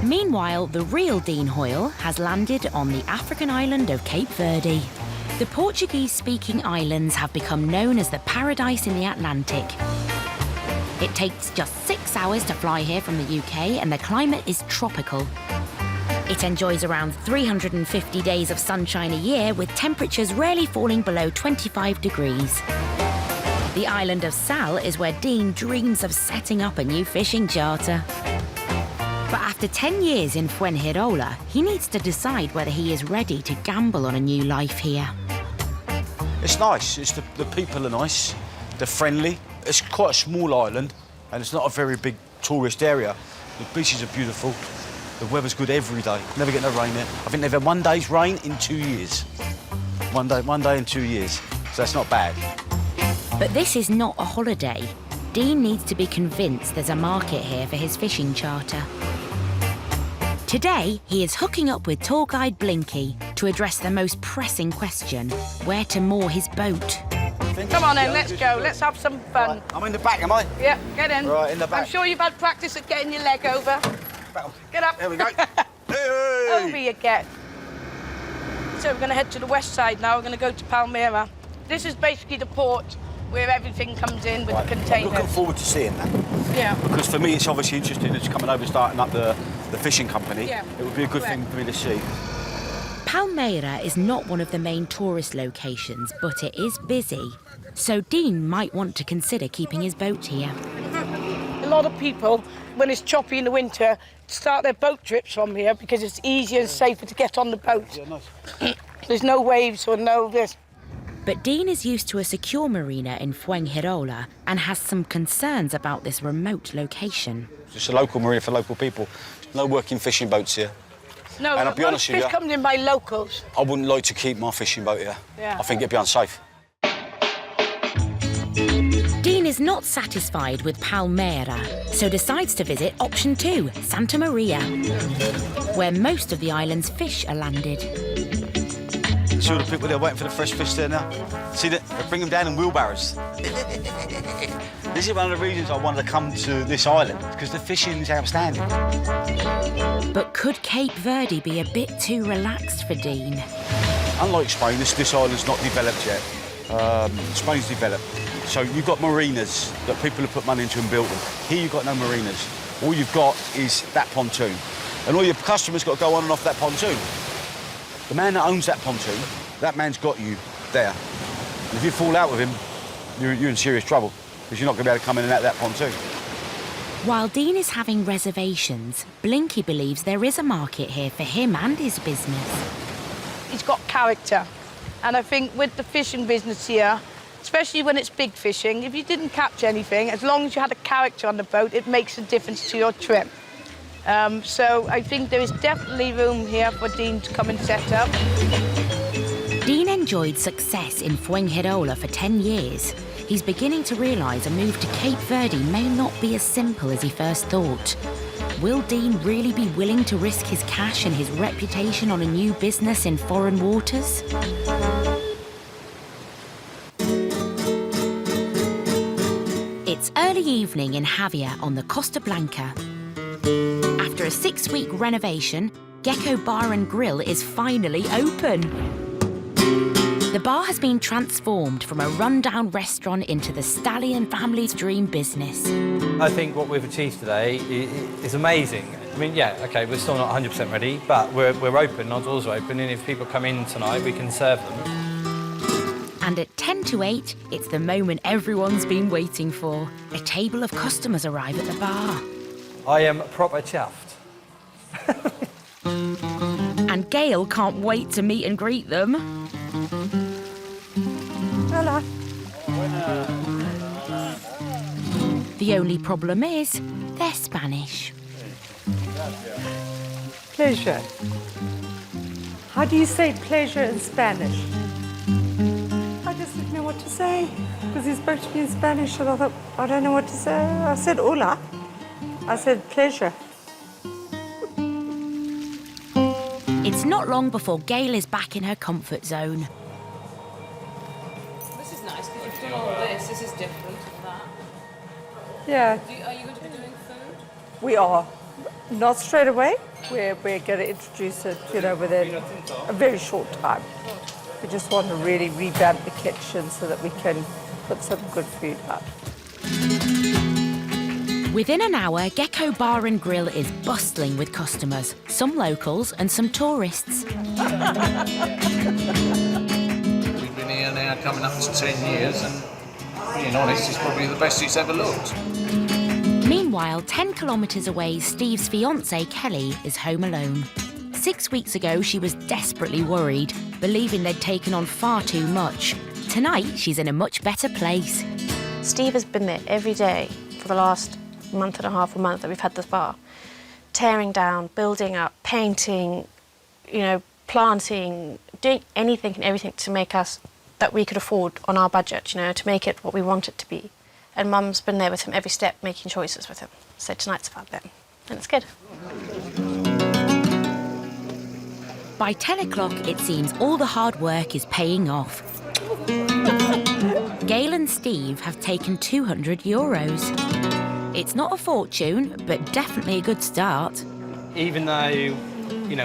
Meanwhile, the real Dean Hoyle has landed on the African island of Cape Verde. The Portuguese-speaking islands have become known as the paradise in the Atlantic. It takes just 6 hours to fly here from the UK, and the climate is tropical. It enjoys around 350 days of sunshine a year, with temperatures rarely falling below 25 degrees. The island of Sal is where Dean dreams of setting up a new fishing charter. But after 10 years in Fuengirola, he needs to decide whether he is ready to gamble on a new life here. It's nice. The people are nice. They're friendly. It's quite a small island, and it's not a very big tourist area. The beaches are beautiful. The weather's good every day. Never get no rain there. I think they've had 1 day's rain in 2 years. One day in 2 years. So that's not bad. But this is not a holiday. Dean needs to be convinced there's a market here for his fishing charter. Today, he is hooking up with tour guide Blinky to address the most pressing question: where to moor his boat. Come on then, let's go. Let's have some fun. Right, I'm in the back, am I? Yeah, get in. Right, in the back. I'm sure you've had practice at getting your leg over. Get up. There we go. Hey! Over you get. So we're going to head to the west side now. We're going to go to Palmyra. This is basically the port where everything comes in with the containers. I'm looking forward to seeing that. Yeah. Because for me, it's obviously interesting. It's coming over, starting up the fishing company. Yeah. It would be a good thing for me to see. Palmyra is not one of the main tourist locations, but it is busy. So Dean might want to consider keeping his boat here. A lot of people, when it's choppy in the winter, start their boat trips from here because it's easier and safer to get on the boat. Yeah, nice. There's no waves or no this. But Dean is used to a secure marina in Fuengirola and has some concerns about this remote location. Just a local marina for local people. No working fishing boats here. No, and I'll be honest with you, fish comes in by locals. I wouldn't like to keep my fishing boat here. Yeah. I think it'd be unsafe. Dean is not satisfied with Palmyra, so decides to visit option 2, Santa Maria, where most of the island's fish are landed. See all the people there waiting for the fresh fish there now? See that? They bring them down in wheelbarrows. This is one of the reasons I wanted to come to this island, because the fishing is outstanding. But could Cape Verde be a bit too relaxed for Dean? Unlike Spain, this island's not developed yet. Spain's developed. So you've got marinas that people have put money into and built them. Here you've got no marinas. All you've got is that pontoon. And all your customers got to go on and off that pontoon. The man that owns that pontoon, that man's got you there. And if you fall out with him, you're in serious trouble, because you're not going to be able to come in and out that pontoon. While Dean is having reservations, Blinky believes there is a market here for him and his business. He's got character. And I think with the fishing business here, especially when it's big fishing, if you didn't catch anything, as long as you had a character on the boat, it makes a difference to your trip. So I think there is definitely room here for Dean to come and set up. Dean enjoyed success in Fuengirola for 10 years. He's beginning to realise a move to Cape Verde may not be as simple as he first thought. Will Dean really be willing to risk his cash and his reputation on a new business in foreign waters? It's early evening in Javier on the Costa Blanca. After a 6-week renovation, Gecko Bar Grill is finally open. The bar has been transformed from a rundown restaurant into the Stallion family's dream business. I think what we've achieved today is amazing. I mean, yeah, OK, we're still not 100% ready, but we're open, our doors are open, and if people come in tonight, we can serve them. And at 10 to 8, it's the moment everyone's been waiting for. A table of customers arrive at the bar. I am proper chuffed. And Gail can't wait to meet and greet them. Hello. The only problem is, they're Spanish. Spanish. Pleasure. How do you say pleasure in Spanish? I just didn't know what to say because he spoke to me in Spanish and I thought, I don't know what to say. I said hola. I said pleasure. It's not long before Gail is back in her comfort zone. This is nice because you've done all this. This is different from that. Yeah. Are you going to be doing food? We are. Not straight away. We're going to introduce it, within a very short time. We just want to really revamp the kitchen so that we can put some good food up. Within an hour, Gecko Bar and Grill is bustling with customers, some locals and some tourists. We've been here now coming up to 10 years and being honest, it's probably the best it's ever looked. Meanwhile, 10 kilometres away, Steve's fiancée, Kelly, is home alone. 6 weeks ago, she was desperately worried, believing they'd taken on far too much. Tonight, she's in a much better place. Steve has been there every day for the last month and a half, a month that we've had this bar. Tearing down, building up, painting, planting, doing anything and everything to make us that we could afford on our budget, to make it what we want it to be. And Mum's been there with him every step, making choices with him. So tonight's about them, and it's good. By 10 o'clock, it seems all the hard work is paying off. Gail and Steve have taken €200. It's not a fortune, but definitely a good start. Even though,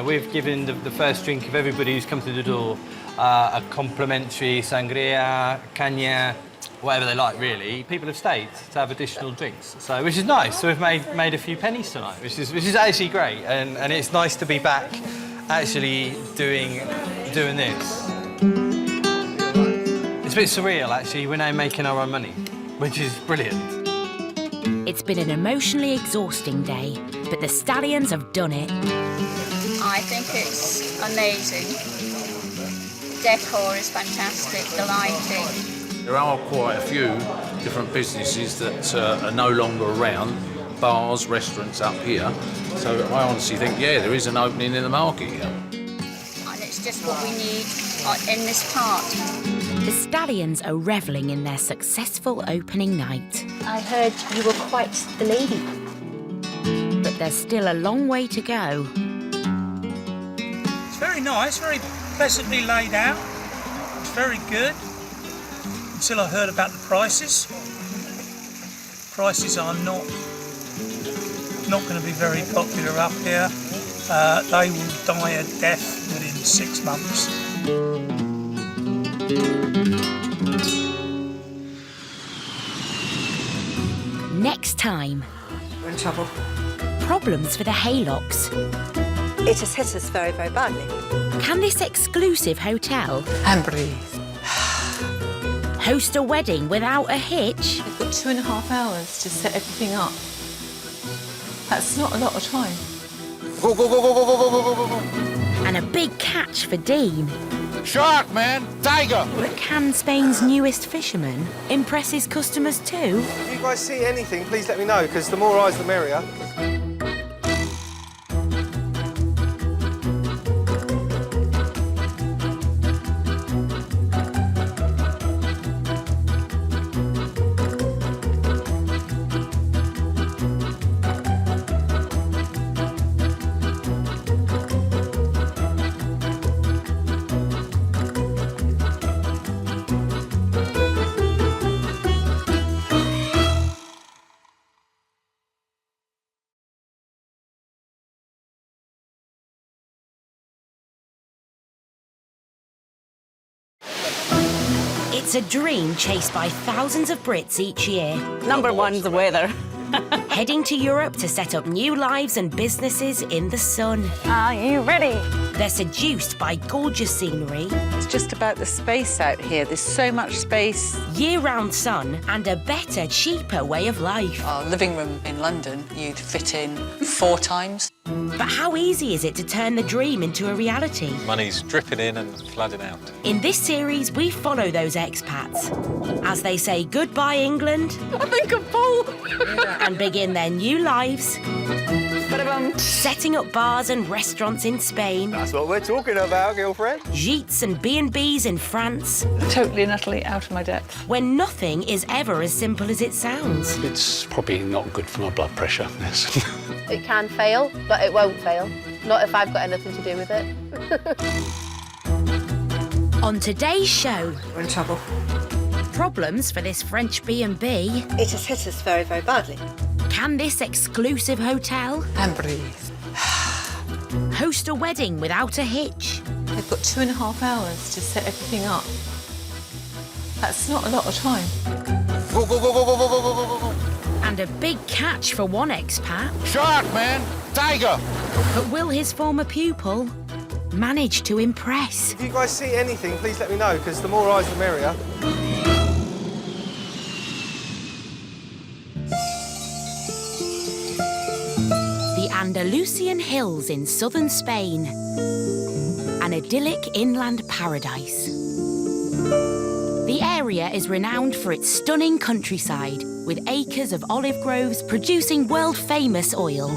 we've given the first drink of everybody who's come through the door a complimentary sangria, caña, whatever they like, really, people have stayed to have additional drinks, which is nice. So we've made a few pennies tonight, which is actually great, and it's nice to be back actually doing this. It's a bit surreal, actually. We're now making our own money, which is brilliant. It's been an emotionally exhausting day, but the Stallions have done it. I think it's amazing. Decor is fantastic, the lighting. There are quite a few different businesses that are no longer around, bars, restaurants up here. So I honestly think, there is an opening in the market here. And it's just what we need in this part. The Stallions are revelling in their successful opening night. I heard you were quite the lady. But there's still a long way to go. It's very nice, very pleasantly laid out. It's very good. Until I heard about the prices. Prices are not going to be very popular up here. They will die a death within 6 months. Next time. We're in trouble. Problems for the Haylocks. It has hit us very, very badly. Can this exclusive hotel And breathe. host a wedding without a hitch? I've got 2.5 hours to set everything up. That's not a lot of time. Go, go, go, go, go, go, go, go, go, go. And a big catch for Dean. Shark, man! Tiger! But can Spain's newest fisherman impress his customers too? If you guys see anything, please let me know, because the more eyes, the merrier. It's a dream chased by thousands of Brits each year. Number one's the weather. Heading to Europe to set up new lives and businesses in the sun. Are you ready? They're seduced by gorgeous scenery. It's just about the space out here. There's so much space. Year-round sun and a better, cheaper way of life. Our living room in London, you'd fit in 4 times. But how easy is it to turn the dream into a reality? Money's dripping in and flooding out. In this series, we follow those expats as they say goodbye, England. I think I'm full. and begin their new lives, setting up bars and restaurants in Spain. That's what we're talking about, girlfriend. Gîtes and B&Bs in France. Totally and utterly out of my depth. When nothing is ever as simple as it sounds. It's probably not good for my blood pressure, yes. It can fail, but it won't fail. Not if I've got anything to do with it. On today's show... We're in trouble. Problems for this French B&B. It has hit us very, very badly. Can this exclusive hotel... And breathe. host a wedding without a hitch? They've got 2.5 hours to set everything up. That's not a lot of time. Go, go, go, go, go, go, go, go, go, go. And a big catch for one expat. Shark, man! Tiger! But will his former pupil manage to impress? If you guys see anything, please let me know, because the more eyes, the merrier. The Andalusian hills in southern Spain. An idyllic inland paradise. The area is renowned for its stunning countryside, with acres of olive groves producing world-famous oil.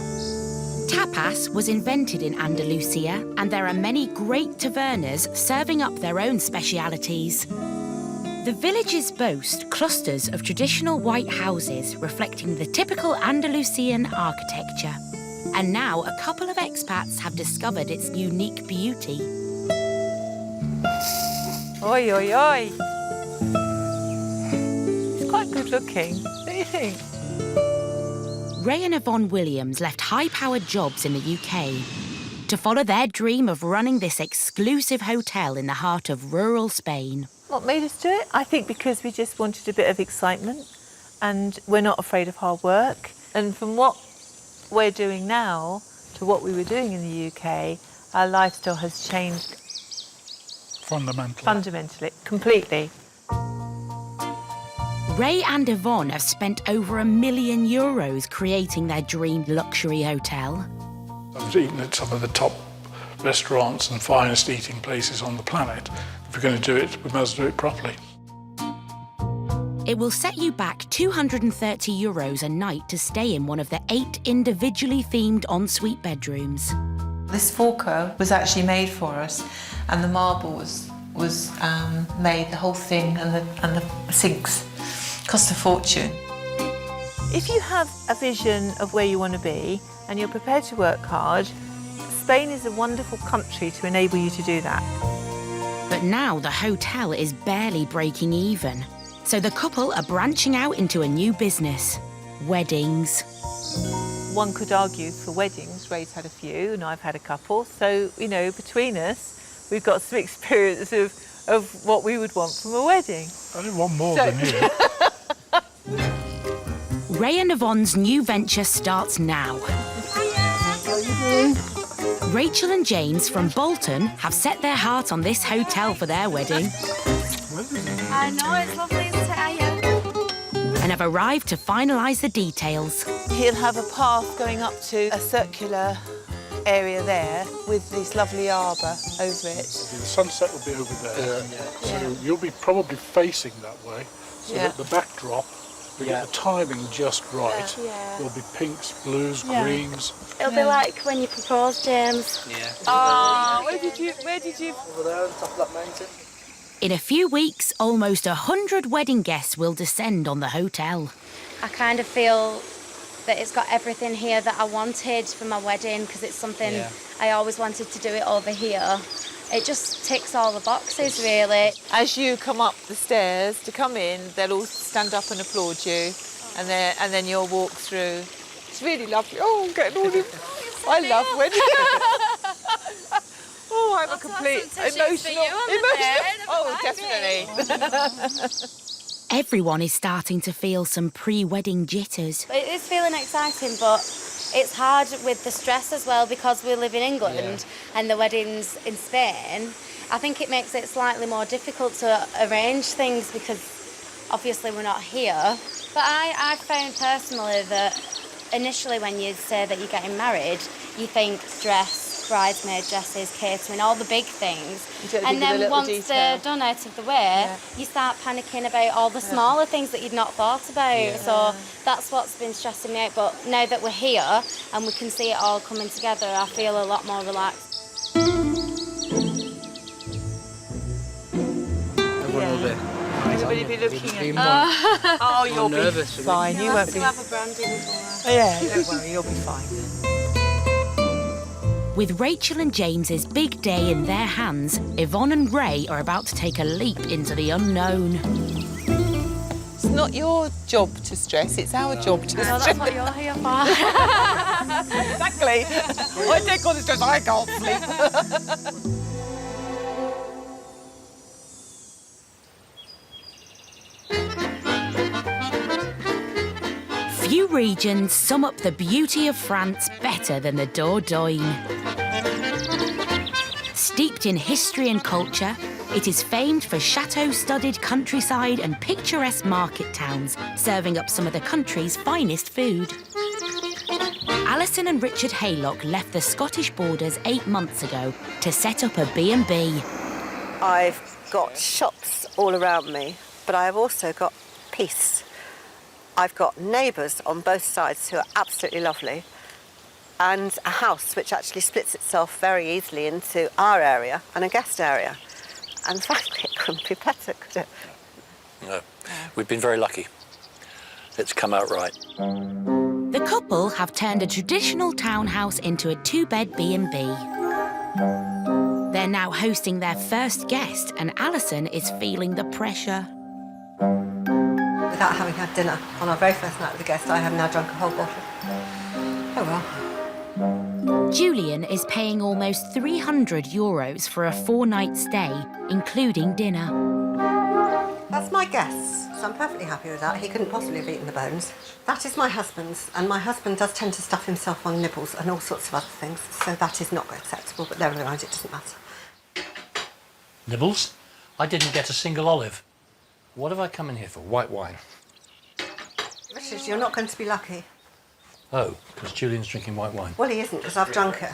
Tapas was invented in Andalusia, and there are many great tavernas serving up their own specialities. The villages boast clusters of traditional white houses reflecting the typical Andalusian architecture. And now a couple of expats have discovered its unique beauty. Oi, oi, oi. It's quite good looking. What do you think? Ray and Yvonne Williams left high-powered jobs in the UK to follow their dream of running this exclusive hotel in the heart of rural Spain. What made us do it? I think because we just wanted a bit of excitement and we're not afraid of hard work. And from what we're doing now to what we were doing in the UK, our lifestyle has changed fundamentally, completely. Ray and Yvonne have spent over €1 million creating their dreamed luxury hotel. I've eaten at some of the top restaurants and finest eating places on the planet. If we're going to do it, we must do it properly. It will set you back €230 a night to stay in one of the 8 individually themed ensuite bedrooms. This forecourt was actually made for us, and the marble was made, the whole thing, and the sinks. Cost a fortune. If you have a vision of where you want to be and you're prepared to work hard, Spain is a wonderful country to enable you to do that. But now the hotel is barely breaking even. So the couple are branching out into a new business, weddings. One could argue for weddings, Ray's had a few and I've had a couple. So, you know, between us, we've got some experience of what we would want from a wedding. I didn't want more than you. Ray and Yvonne's new venture starts now. How are you doing? Rachel and James from Bolton have set their heart on this hotel for their wedding. I know, it's lovely, isn't it, And have arrived to finalise the details. He'll have a path going up to a circular area there with this lovely arbour over it. The sunset will be over there. So you'll be probably facing that way. So that the backdrop, we get the timing just right. There'll be pinks, blues, greens. It'll be like when you proposed, James. Yeah. Oh, where did you? Over there, on top of that mountain. In a few weeks, almost 100 wedding guests will descend on the hotel. I kind of feel that it's got everything here that I wanted for my wedding, because it's something I always wanted to do it over here. It just ticks all the boxes, really. As you come up the stairs to come in, they'll all stand up and applaud you, and then you'll walk through. It's really lovely. Oh, I'm getting all in. I love weddings. Oh, I'm a complete emotional. Oh, definitely. Everyone is starting to feel some pre-wedding jitters. It is feeling exciting, but it's hard with the stress as well, because we live in England and the wedding's in Spain. I think it makes it slightly more difficult to arrange things because obviously we're not here. But I found personally that initially when you say that you're getting married, you think dress, bridesmaid dresses, catering, all the big things. don't And think of the then little once detail. they're done out of the way, you start panicking about all the smaller things that you'd not thought about. So that's what's been stressing me out. But now that we're here and we can see it all coming together, I feel a lot more relaxed. Everybody be looking at Oh, you'll be fine. You won't be. have a branding for Yeah, don't worry, you'll be fine. With Rachel and James's big day in their hands, Yvonne and Ray are about to take a leap into the unknown. It's not your job to stress, it's our job to No, stress. that's what you're here for. Exactly. I take all the stress, I can't sleep. Few regions sum up the beauty of France better than the Dordogne. Steeped in history and culture, it is famed for chateau-studded countryside and picturesque market towns, serving up some of the country's finest food. Alison and Richard Haylock left the Scottish borders 8 months ago to set up a B&B. I've got shops all around me, but I've also got peace. I've got neighbours on both sides who are absolutely lovely, and a house which actually splits itself very easily into our area and a guest area. And frankly, it couldn't be better, could it? No, we've been very lucky. It's come out right. The couple have turned a traditional townhouse into a 2-bed B&B. They're now hosting their first guest, and Alison is feeling the pressure. Without having had dinner on our very first night with a guest, I have now drunk a whole bottle. Oh well. Julian is paying almost €300 for a 4-night stay, including dinner. That's my guess, so I'm perfectly happy with that. He couldn't possibly have eaten the bones. That is my husband's, and my husband does tend to stuff himself on nibbles and all sorts of other things, so that is not acceptable, but never mind, it doesn't matter. Nibbles? I didn't get a single olive. What have I come in here for? White wine? Richard, you're not going to be lucky. Oh, because Julian's drinking white wine. Well, he isn't, because I've drunk it.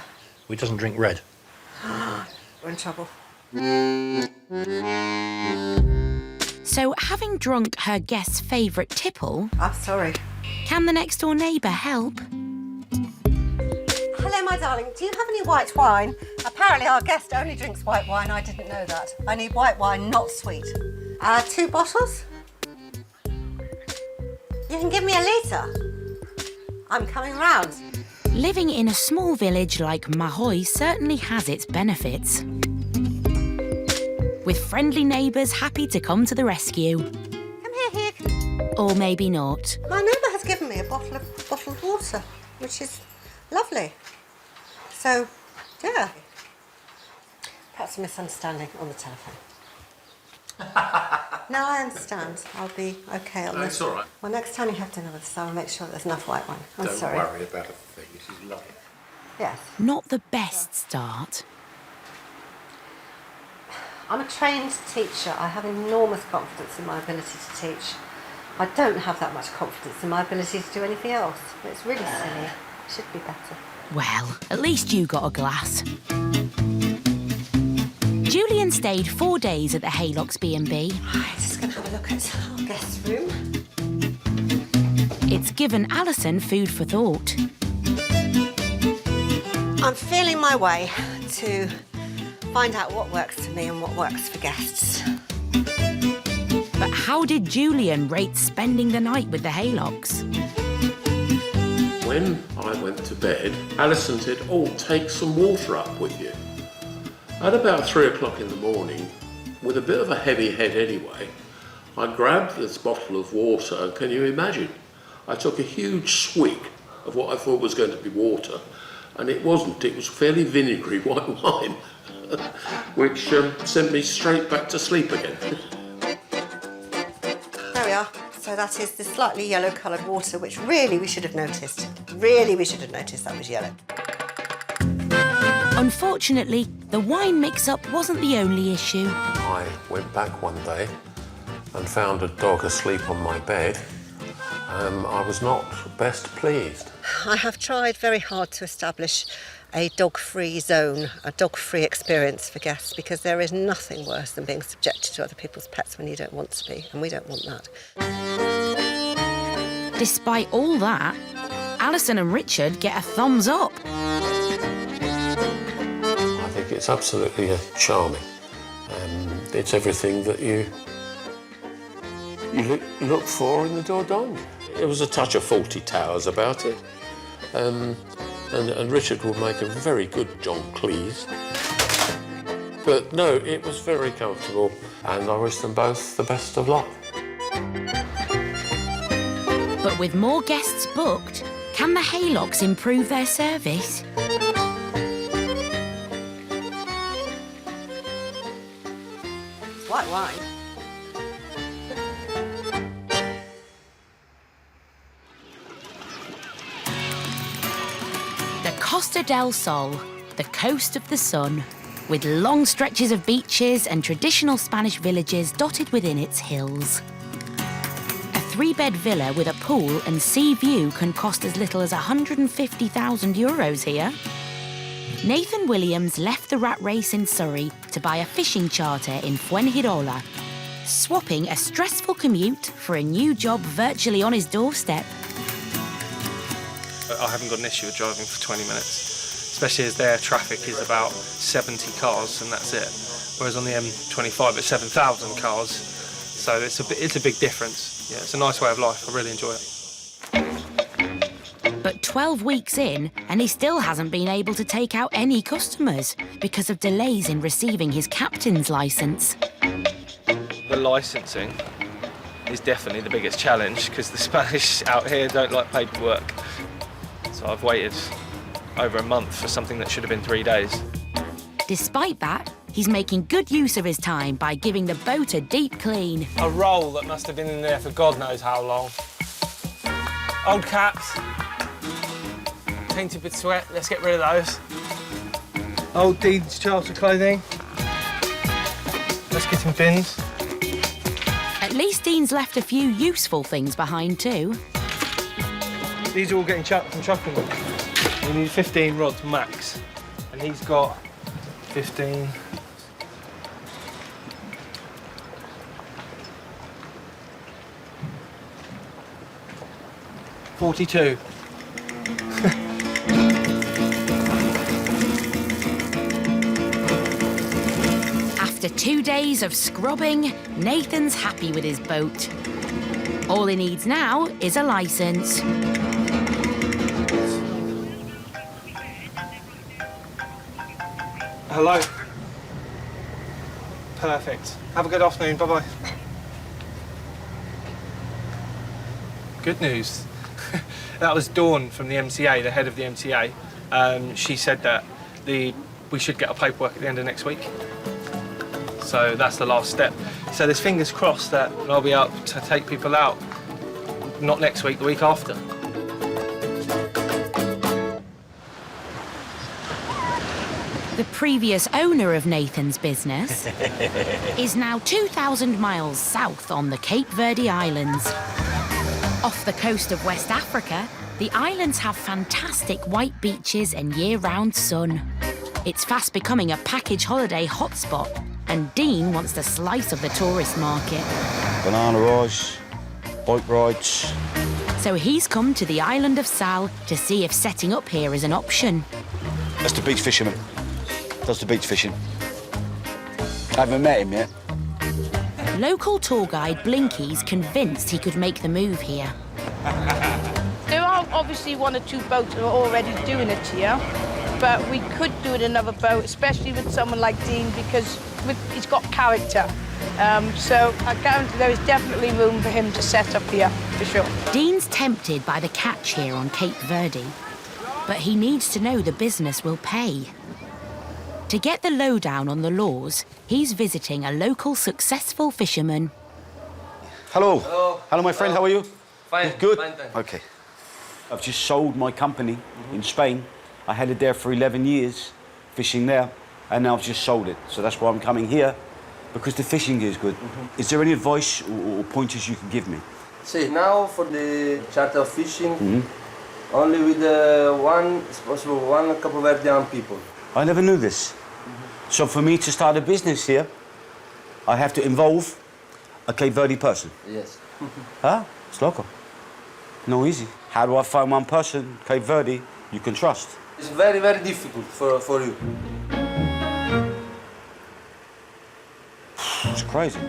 He doesn't drink red. We're in trouble. So, having drunk her guest's favourite tipple... I'm sorry. Can the next-door neighbour help? Hello, my darling. Do you have any white wine? Apparently our guest only drinks white wine. I didn't know that. I need white wine, not sweet. 2 bottles? You can give me a litre. I'm coming round. Living in a small village like Mahoy certainly has its benefits. With friendly neighbours happy to come to the rescue. Come here, Hugh. Or maybe not. My neighbour has given me a bottle of bottled water, which is lovely. So, yeah. Perhaps a misunderstanding on the telephone. No, I understand. I'll be okay on this. That's all right. Well, next time you have dinner with us, I'll make sure there's enough white wine. I'm Don't sorry. worry about a thing. This is lovely. Yes. Not the best start. I'm a trained teacher. I have enormous confidence in my ability to teach. I don't have that much confidence in my ability to do anything else. It's really silly. It should be better. Well, at least you got a glass. Julian stayed 4 days at the Haylocks B&B. I'm just going to have a look at our guest room. It's given Alison food for thought. I'm feeling my way to find out what works for me and what works for guests. But how did Julian rate spending the night with the Haylocks? When I went to bed, Alison said, "Oh, take some water up with you." At about 3 o'clock in the morning, with a bit of a heavy head anyway, I grabbed this bottle of water, and can you imagine? I took a huge swig of what I thought was going to be water, and it wasn't. It was fairly vinegary white wine, which sent me straight back to sleep again. There we are. So that is the slightly yellow-coloured water, which really we should have noticed. Really, we should have noticed that was yellow. Unfortunately, the wine mix-up wasn't the only issue. I went back one day and found a dog asleep on my bed. I was not best pleased. I have tried very hard to establish a dog-free zone, a dog-free experience for guests, because there is nothing worse than being subjected to other people's pets when you don't want to be, and we don't want that. Despite all that, Alison and Richard get a thumbs up. I think it's absolutely charming. It's everything that you look for in the Dordogne. It was a touch of Fawlty Towers about it. And Richard will make a very good John Cleese. But no, it was very comfortable, and I wish them both the best of luck. But with more guests booked, can the Haylocks improve their service? White wine. The Costa del Sol, the coast of the sun, with long stretches of beaches and traditional Spanish villages dotted within its hills. A 3-bed villa with a pool and sea view can cost as little as €150,000 here. Nathan Williams left the rat race in Surrey to buy a fishing charter in Fuengirola, swapping a stressful commute for a new job virtually on his doorstep. I haven't got an issue with driving for 20 minutes, especially as their traffic is about 70 cars and that's it. Whereas on the M25 it's 7,000 cars, so it's a big difference. Yeah, it's a nice way of life. I really enjoy it. But 12 weeks in, and he still hasn't been able to take out any customers because of delays in receiving his captain's licence. The licensing is definitely the biggest challenge because the Spanish out here don't like paperwork. So I've waited over a month for something that should have been 3 days. Despite that, he's making good use of his time by giving the boat a deep clean. A roll that must have been in there for God knows how long. Old caps. Tainted with sweat, let's get rid of those. Old Dean's Charter clothing. Let's get some bins. At least Dean's left a few useful things behind too. These are all getting chucked from trucking. We need 15 rods max, and he's got 15. $42. After 2 days of scrubbing, Nathan's happy with his boat. All he needs now is a licence. Hello. Perfect. Have a good afternoon. Bye-bye. Good news. That was Dawn from the MTA, the head of the MTA. She said that we should get our paperwork at the end of next week. So that's the last step. So there's fingers crossed that I'll be able to take people out, not next week, the week after. The previous owner of Nathan's business is now 2,000 miles south on the Cape Verde Islands. Off the coast of West Africa, the islands have fantastic white beaches and year-round sun. It's fast becoming a package holiday hotspot, and Dean wants the slice of the tourist market. Banana rides, bike rides. So he's come to the island of Sal to see if setting up here is an option. That's the beach fisherman. Does the beach fishing. I haven't met him yet. Local tour guide Blinky's convinced he could make the move here. There are obviously 1 or 2 boats that are already doing it here, but we could do it in another boat, especially with someone like Dean, because he's got character. So I guarantee there is definitely room for him to set up here, for sure. Dean's tempted by the catch here on Cape Verde, but he needs to know the business will pay. To get the lowdown on the laws, he's visiting a local successful fisherman. Hello. Hello. Hello, my friend. How are you? Fine. Good? Fine, thanks. Okay. I've just sold my company in Spain. I had it there for 11 years, fishing there, and now I've just sold it. So that's why I'm coming here, because the fishing here is good. Is there any advice or pointers you can give me? See, now for the charter fishing, Only with one, it's possible, one Capo Verdean people. I never knew this. So for me to start a business here, I have to involve a Cape Verde person. Yes. Huh? It's local. No easy. How do I find one person, Cape Verde, you can trust? It's very, very difficult for you. It's crazy.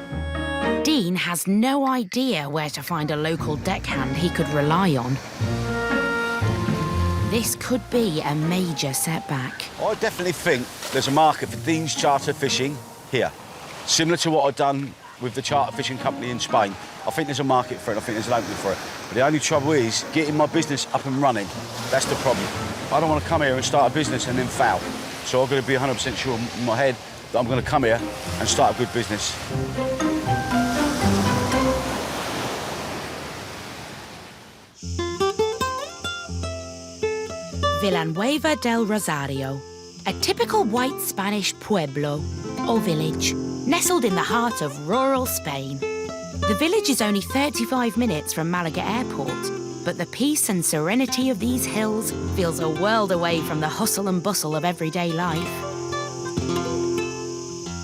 Dean has no idea where to find a local deckhand he could rely on. This could be a major setback. I definitely think there's a market for Dean's charter fishing here. Similar to what I've done with the charter fishing company in Spain. I think there's a market for it, I think there's an opening for it. But the only trouble is getting my business up and running. That's the problem. I don't want to come here and start a business and then fail. So I've got to be 100% sure in my head that I'm going to come here and start a good business. Villanueva del Rosario, a typical white Spanish pueblo, or village, nestled in the heart of rural Spain. The village is only 35 minutes from Malaga Airport, but the peace and serenity of these hills feels a world away from the hustle and bustle of everyday life.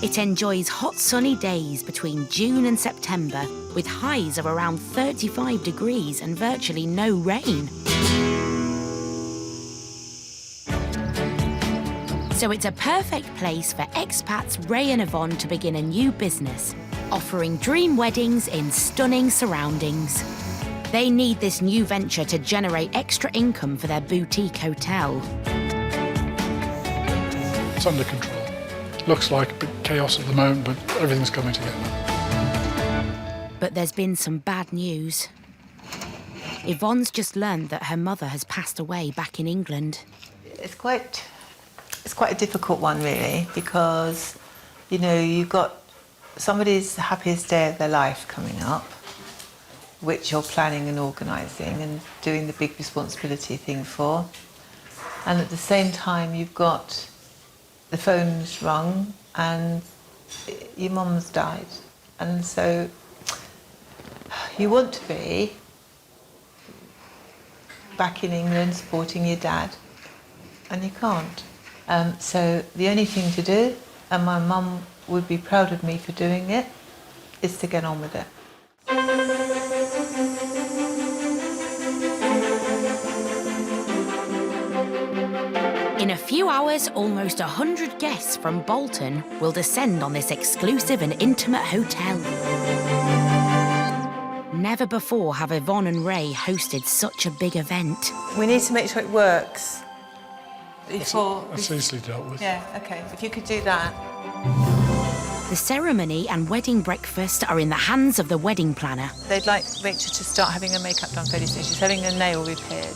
It enjoys hot sunny days between June and September, with highs of around 35 degrees and virtually no rain. So it's a perfect place for expats Ray and Yvonne to begin a new business, offering dream weddings in stunning surroundings. They need this new venture to generate extra income for their boutique hotel. It's under control. Looks like a bit chaos at the moment, but everything's coming together. But there's been some bad news. Yvonne's just learned that her mother has passed away back in England. It's quite a difficult one, really, because, you know, you've got somebody's happiest day of their life coming up, which you're planning and organising and doing the big responsibility thing for. And at the same time, you've got the phone's rung and your mum's died. And so you want to be back in England supporting your dad, and you can't. So the only thing to do, and my mum would be proud of me for doing it, is to get on with it. In a few hours, almost 100 guests from Bolton will descend on this exclusive and intimate hotel. Never before have Yvonne and Ray hosted such a big event. We need to make sure it works. That's easily dealt with. Yeah, OK. If you could do that. The ceremony and wedding breakfast are in the hands of the wedding planner. They'd like Rachel to start having her makeup done fairly soon. She's having her nail repaired.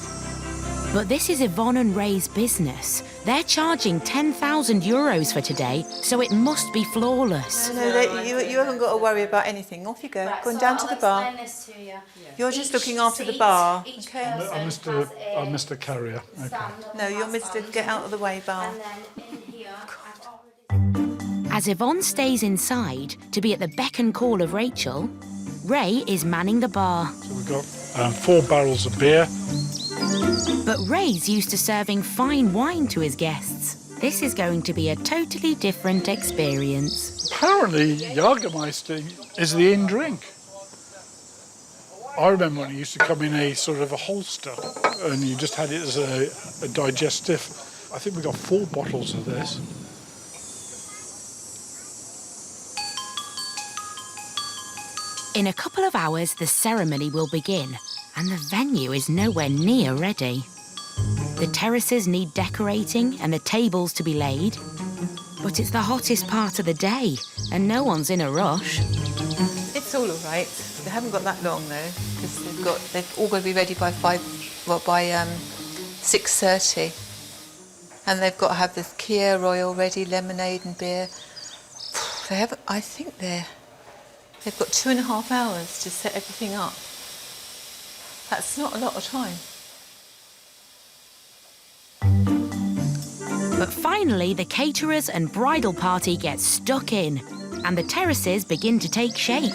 But this is Yvonne and Ray's business. They're charging €10,000 for today, so it must be flawless. No, you haven't got to worry about anything. Off you go. Right, Going so down to I'll the bar. explain this to you. You're just looking after the bar. Okay. I'm Mr. Carrier. Okay. No, you're Mr. Get out of the way bar. As Yvonne stays inside to be at the beck and call of Rachel, Ray is manning the bar. So we've got 4 barrels of beer. But Ray's used to serving fine wine to his guests. This is going to be a totally different experience. Apparently, Jagermeister is the in drink. I remember when it used to come in a sort of a holster, and you just had it as a digestive. I think we got 4 bottles of this. In a couple of hours, the ceremony will begin, and the venue is nowhere near ready. The terraces need decorating and the tables to be laid. But it's the hottest part of the day, and no one's in a rush. It's all right. They haven't got that long though, because they've all got to be ready by 6:30, and they've got to have the Kia Royal ready, lemonade and beer. I think they've got 2.5 hours to set everything up. That's not a lot of time. But finally, the caterers and bridal party get stuck in, and the terraces begin to take shape.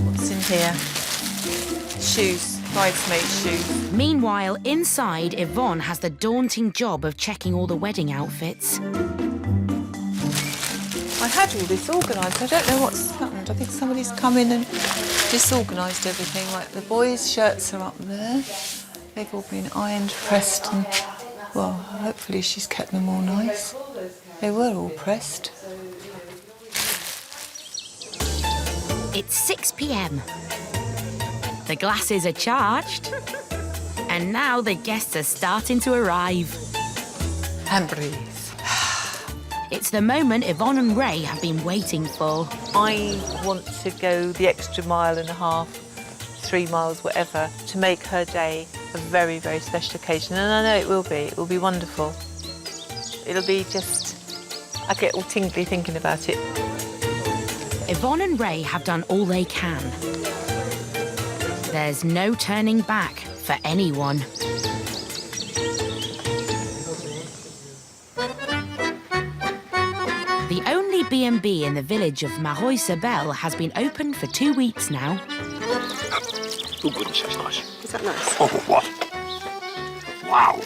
What's in here? Shoes. bridesmaid shoes. Meanwhile, inside, Yvonne has the daunting job of checking all the wedding outfits. I had all this organised. I don't know what's happened. I think somebody's come in and disorganised everything. Like the boys' shirts are up there. They've all been ironed, pressed, and well, hopefully she's kept them all nice. They were all pressed. It's 6 p.m. The glasses are charged. And now the guests are starting to arrive. And breathe. It's the moment Yvonne and Ray have been waiting for. I want to go the extra mile and a half, 3 miles, whatever, to make her day a very, very special occasion. And I know it will be. It will be wonderful. It'll be just... I get all tingly thinking about it. Yvonne and Ray have done all they can. There's no turning back for anyone. The only B&B in the village of Maroy-Sabel has been open for 2 weeks now. Oh, goodness, that's nice. Is that nice? Oh, what? Wow.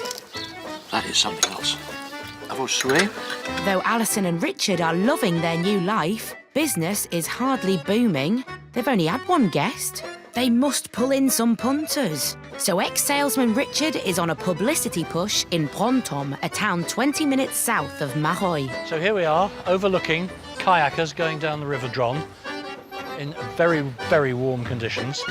That is something else. À vos souhaits. Though Alison and Richard are loving their new life, business is hardly booming. They've only had one guest. They must pull in some punters. So ex-salesman Richard is on a publicity push in Brantôme, a town 20 minutes south of Maroy. So here we are, overlooking kayakers going down the River Dron in very, very warm conditions.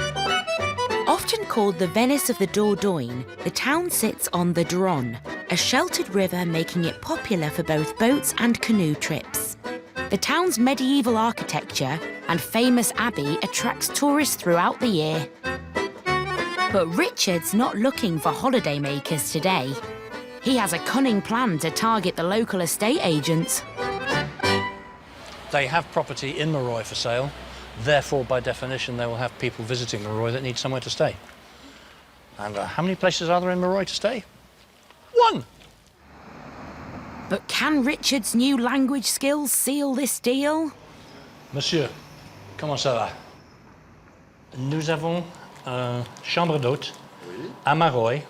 Often called the Venice of the Dordogne, the town sits on the Dron, a sheltered river making it popular for both boats and canoe trips. The town's medieval architecture and famous abbey attracts tourists throughout the year. But Richard's not looking for holidaymakers today. He has a cunning plan to target the local estate agents. They have property in Maroy for sale. Therefore, by definition, they will have people visiting Maroy that need somewhere to stay. And how many places are there in Maroy to stay? 1! But can Richard's new language skills seal this deal? Monsieur, comment ça va? Nous avons une chambre d'hôte à Maroy,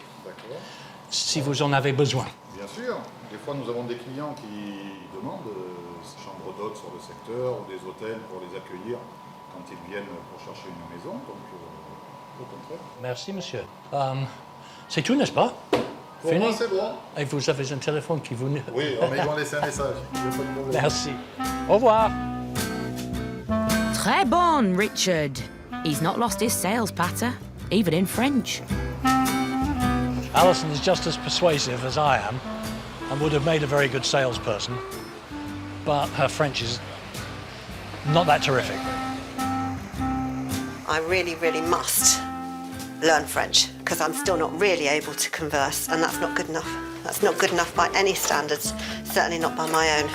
si vous en avez besoin. Bien sûr. Des fois, nous avons des clients qui demandent ces chambres d'hôtes sur le secteur ou des hôtels pour les accueillir quand ils viennent pour chercher une maison. Donc, au contraire. Merci, monsieur. C'est tout, n'est-ce pas? Pour moi, c'est bon. Et vous avez un téléphone qui vous... Oui, mais ils vont laisser un message. Il n'y a pas de problème. Merci. Au revoir. Très bon, Richard. He's not lost his sales patter, even in French. Alison is just as persuasive as I am and would have made a very good salesperson, but her French is not that terrific. I really, really must learn French because I'm still not really able to converse, and that's not good enough. That's not good enough by any standards, certainly not by my own.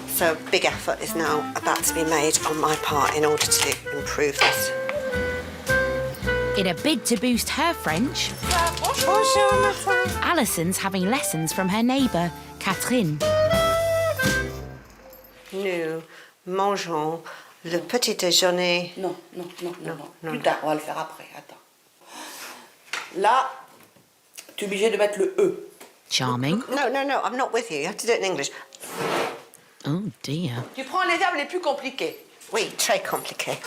So a big effort is now about to be made on my part in order to improve this. In a bid to boost her French, Alison's having lessons from her neighbour, Catherine. Nous mangeons le petit déjeuner. Non. Plus tard, on va le faire après. Attends. Là, tu es obligé de mettre le E. Charming. No, I'm not with you. You have to do it in English. Oh dear. Tu prends les verbes les plus compliqués. Oui, très compliqué.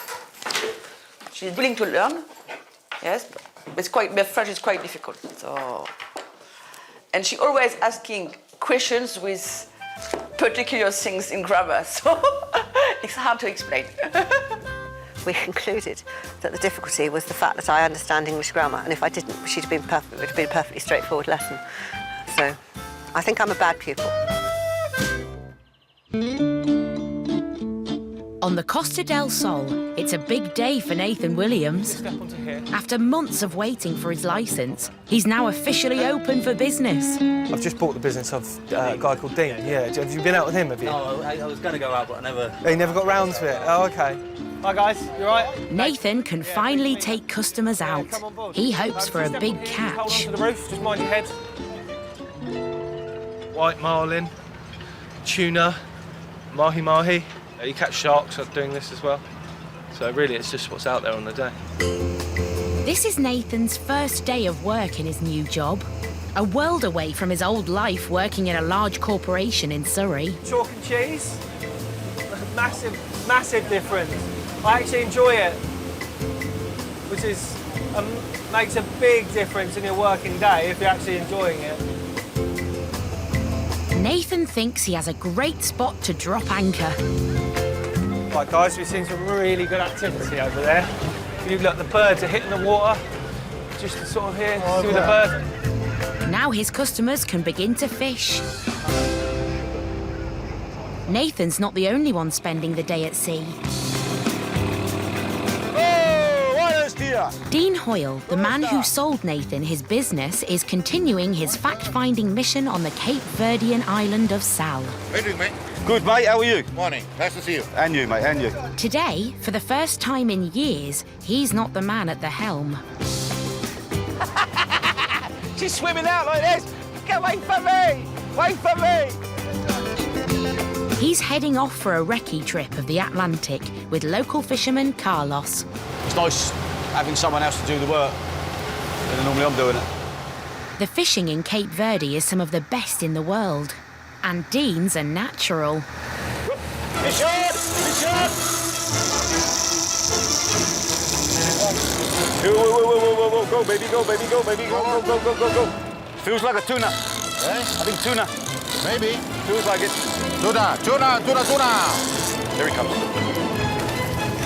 She's willing to learn. Yes, but French is quite difficult. So, and she always asking questions with particular things in grammar. So it's hard to explain. We concluded that the difficulty was the fact that I understand English grammar, and if I didn't, it would have been a perfectly straightforward lesson. So I think I'm a bad pupil. On the Costa del Sol, it's a big day for Nathan Williams. After months of waiting for his licence, he's now officially open for business. I've just bought the business of a guy called Dean, yeah. Have you been out with him, have you? No, I was going to go out, but I never... Oh, you never got round to it? Oh, OK. Hi, guys. You all right? Nathan can finally take customers out. He hopes for a big catch. Hold on to the roof, just mind your head. White marlin, tuna, mahi-mahi. You catch sharks doing this as well. So really it's just what's out there on the day. This is Nathan's first day of work in his new job. A world away from his old life working in a large corporation in Surrey. Chalk and cheese, massive difference. I actually enjoy it, which is makes a big difference in your working day if you're actually enjoying it. Nathan thinks he has a great spot to drop anchor. Right guys, we've seen some really good activity over there. You look, the birds are hitting the water, just to sort of here, see the birds. Now his customers can begin to fish. Nathan's not the only one spending the day at sea. Dean Hoyle, the man who sold Nathan his business, is continuing his fact-finding mission on the Cape Verdean island of Sal. How are you doing, mate? Good, mate. How are you? Morning. Nice to see you. And you, mate, and you. Today, for the first time in years, he's not the man at the helm. She's swimming out like this. Get away from me! Wait for me! He's heading off for a recce trip of the Atlantic with local fisherman Carlos. It's nice having someone else to do the work, and normally I'm doing it. The fishing in Cape Verde is some of the best in the world, and Dean's a natural. Fish on! Fish on! Whoa, go, baby, go, baby, go, baby, go, go, go, go, go. Feels like a tuna. Eh? I think tuna. Maybe. Feels like it. Tuna, tuna, tuna, tuna. Here he comes.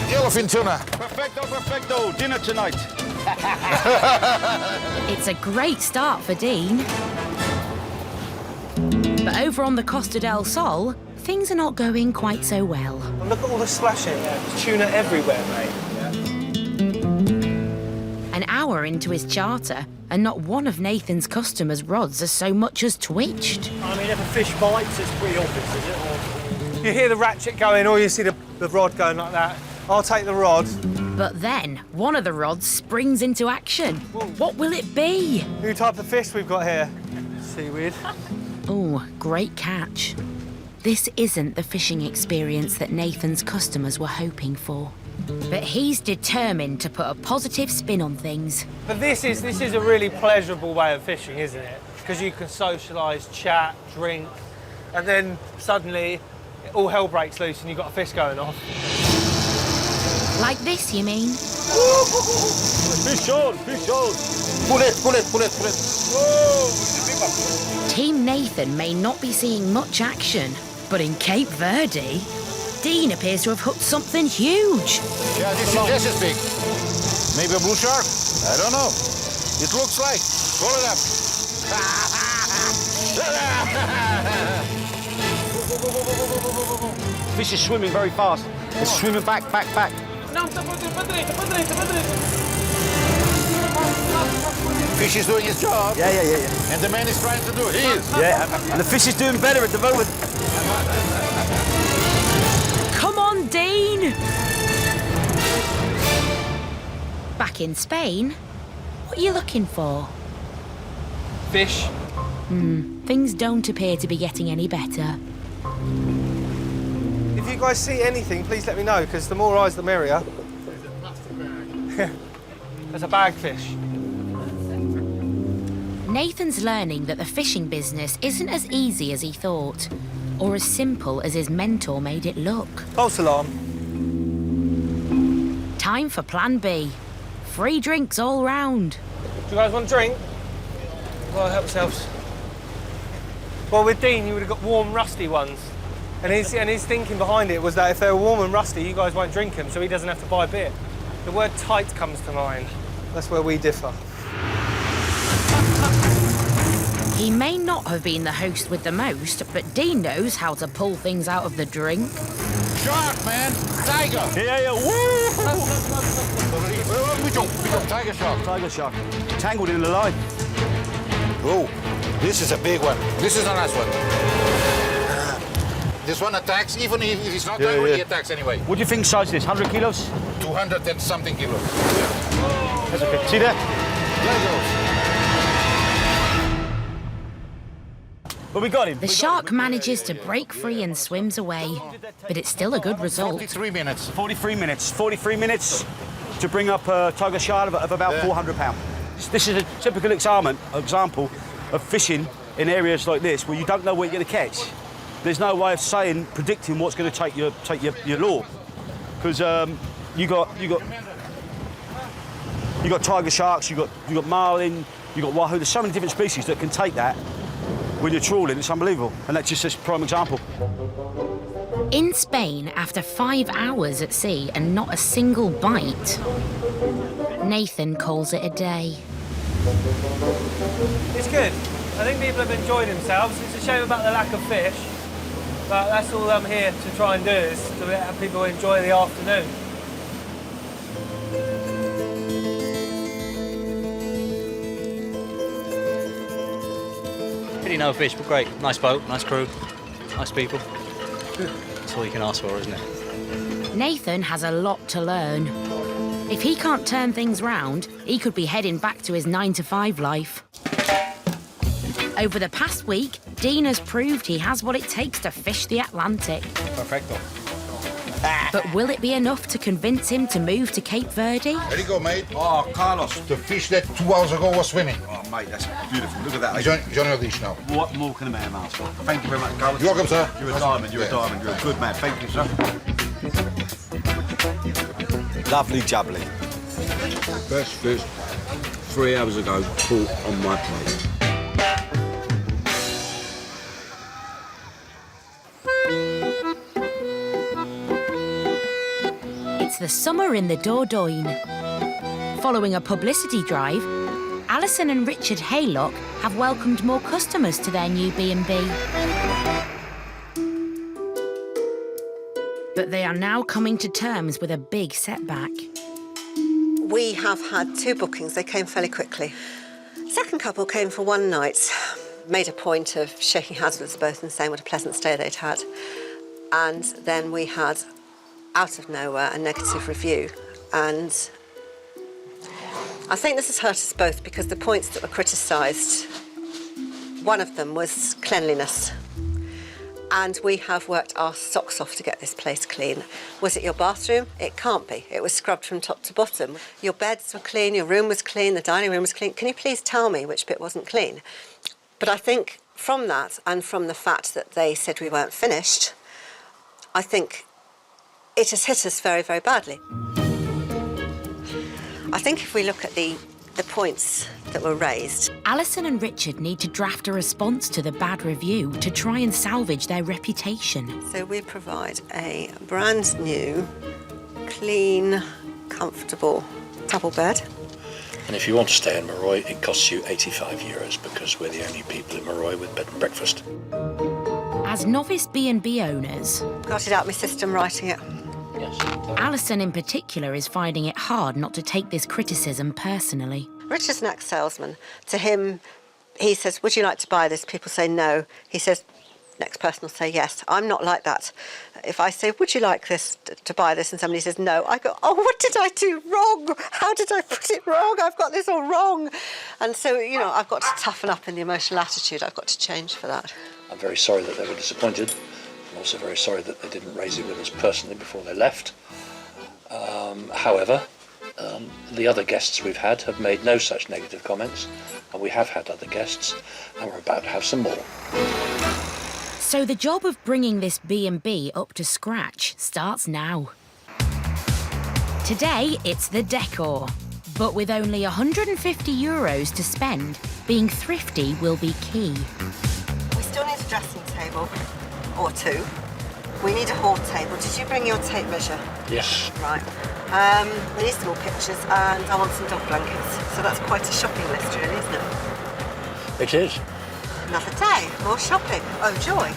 Yellowfin tuna. Perfecto, perfecto. Dinner tonight. It's a great start for Dean. But over on the Costa del Sol, things are not going quite so well. And look at all the splashing. There's tuna everywhere, mate. An hour into his charter, and not one of Nathan's customers' rods has so much as twitched. I mean, if a fish bites, it's pretty obvious, is it? Or... You hear the ratchet going, or you see the rod going like that. I'll take the rod. But then, one of the rods springs into action. What will it be? New type of fish we've got here. Seaweed. Oh, great catch. This isn't the fishing experience that Nathan's customers were hoping for. But he's determined to put a positive spin on things. But this is a really pleasurable way of fishing, isn't it? Because you can socialise, chat, drink, and then suddenly all hell breaks loose and you've got a fish going off. Like this, you mean? Fish on, fish on. Pull it, pull it, pull it, pull it. Whoa! Team Nathan may not be seeing much action, but in Cape Verde, Dean appears to have hooked something huge. Yeah, this is big. Maybe a blue shark? I don't know. It looks like. Pull it up. Fish is swimming very fast. It's swimming back, back, back. Fish is doing his job. Yeah. And the man is trying to do his. Yeah, and the fish is doing better at the moment. Come on, Dean! Back in Spain, what are you looking for? Fish. Things don't appear to be getting any better. If you guys see anything, please let me know, because the more eyes, the merrier. There's a bagfish. Nathan's learning that the fishing business isn't as easy as he thought, or as simple as his mentor made it look. False alarm. Time for Plan B. Free drinks all round. Do you guys want a drink? Well, help yourselves. Well, with Dean, you would have got warm, rusty ones. And his thinking behind it was that if they were warm and rusty, you guys won't drink them, so he doesn't have to buy beer. The word tight comes to mind. That's where we differ. He may not have been the host with the most, but Dean knows how to pull things out of the drink. Shark, man! Tiger! Yeah, woo! Tiger shark. Tiger shark. Tangled in the line. Oh, this is a big one. This is a nice one. This one attacks, even if he's not angry, he attacks anyway. What do you think size is? 100 kilos? 200 and something kilos. That's okay. See there? There he goes. But we got him. The shark manages to break free and swims away, but it's still a good result. 43 minutes. 43 minutes. 43 minutes. to bring up a tiger shark of about £400. This is a typical example of fishing in areas like this where you don't know what you're going to catch. There's no way of predicting what's going to take your lure, because you got tiger sharks, you got marlin, you got wahoo. There's so many different species that can take that when you're trawling. It's unbelievable, and that's just a prime example. In Spain, after 5 hours at sea and not a single bite, Nathan calls it a day. It's good. I think people have enjoyed themselves. It's a shame about the lack of fish, but that's all I'm here to try and do, is to have people enjoy the afternoon. Really no fish, but great. Nice boat, nice crew, nice people. That's all you can ask for, isn't it? Nathan has a lot to learn. If he can't turn things round, he could be heading back to his 9-to-5 life. Over the past week, Dean has proved he has what it takes to fish the Atlantic. Perfecto. Ah. But will it be enough to convince him to move to Cape Verde? There you go, mate. Oh, Carlos. The fish that 2 hours ago was swimming. Oh, mate, that's beautiful. Look at that. He's on your dish now. What more can a man ask for? Thank you very much, Carlos. You're welcome, sir. You're a diamond, you're a diamond. You're a good man. Thank you, sir. Lovely jubbly. Best fish 3 hours ago caught on my plate. It's the summer in the Dordogne. Following a publicity drive, Alison and Richard Haylock have welcomed more customers to their new B&B. But they are now coming to terms with a big setback. We have had 2 bookings. They came fairly quickly. Second couple came for 1 night, made a point of shaking hands with us both and saying what a pleasant stay they'd had. And then we had, out of nowhere, a negative review. And I think this has hurt us both because the points that were criticised, one of them was cleanliness. And we have worked our socks off to get this place clean. Was it your bathroom? It can't be. It was scrubbed from top to bottom. Your beds were clean, your room was clean, the dining room was clean. Can you please tell me which bit wasn't clean? But I think from that and from the fact that they said we weren't finished, I think it has hit us very, very badly. I think if we look at the points that were raised. Alison and Richard need to draft a response to the bad review to try and salvage their reputation. So we provide a brand new, clean, comfortable double bed. And if you want to stay in Marroy, it costs you €85 because we're the only people in Marroy with bed and breakfast. As novice B&B owners... Got it out my system writing it. Yes. Alison in particular is finding it hard not to take this criticism personally. Richard's an ex-salesman. To him, he says, would you like to buy this? People say no. He says, next person will say yes. I'm not like that. If I say, would you like this to buy this? And somebody says no, I go, oh, what did I do wrong? How did I put it wrong? I've got this all wrong. And so, you know, I've got to toughen up in the emotional attitude. I've got to change for that. I'm very sorry that they were disappointed. I'm also very sorry that they didn't raise it with us personally before they left. However, the other guests we've had have made no such negative comments, and we have had other guests, and we're about to have some more. So the job of bringing this B&B up to scratch starts now. Today, it's the decor. But with only €150 to spend, being thrifty will be key. We still need a dressing table, or 2. We need a hall table. Did you bring your tape measure? Yes. Right. We need some more pictures, and I want some dog blankets. So that's quite a shopping list, really, isn't it? It is. Another day, more shopping. Oh, joy.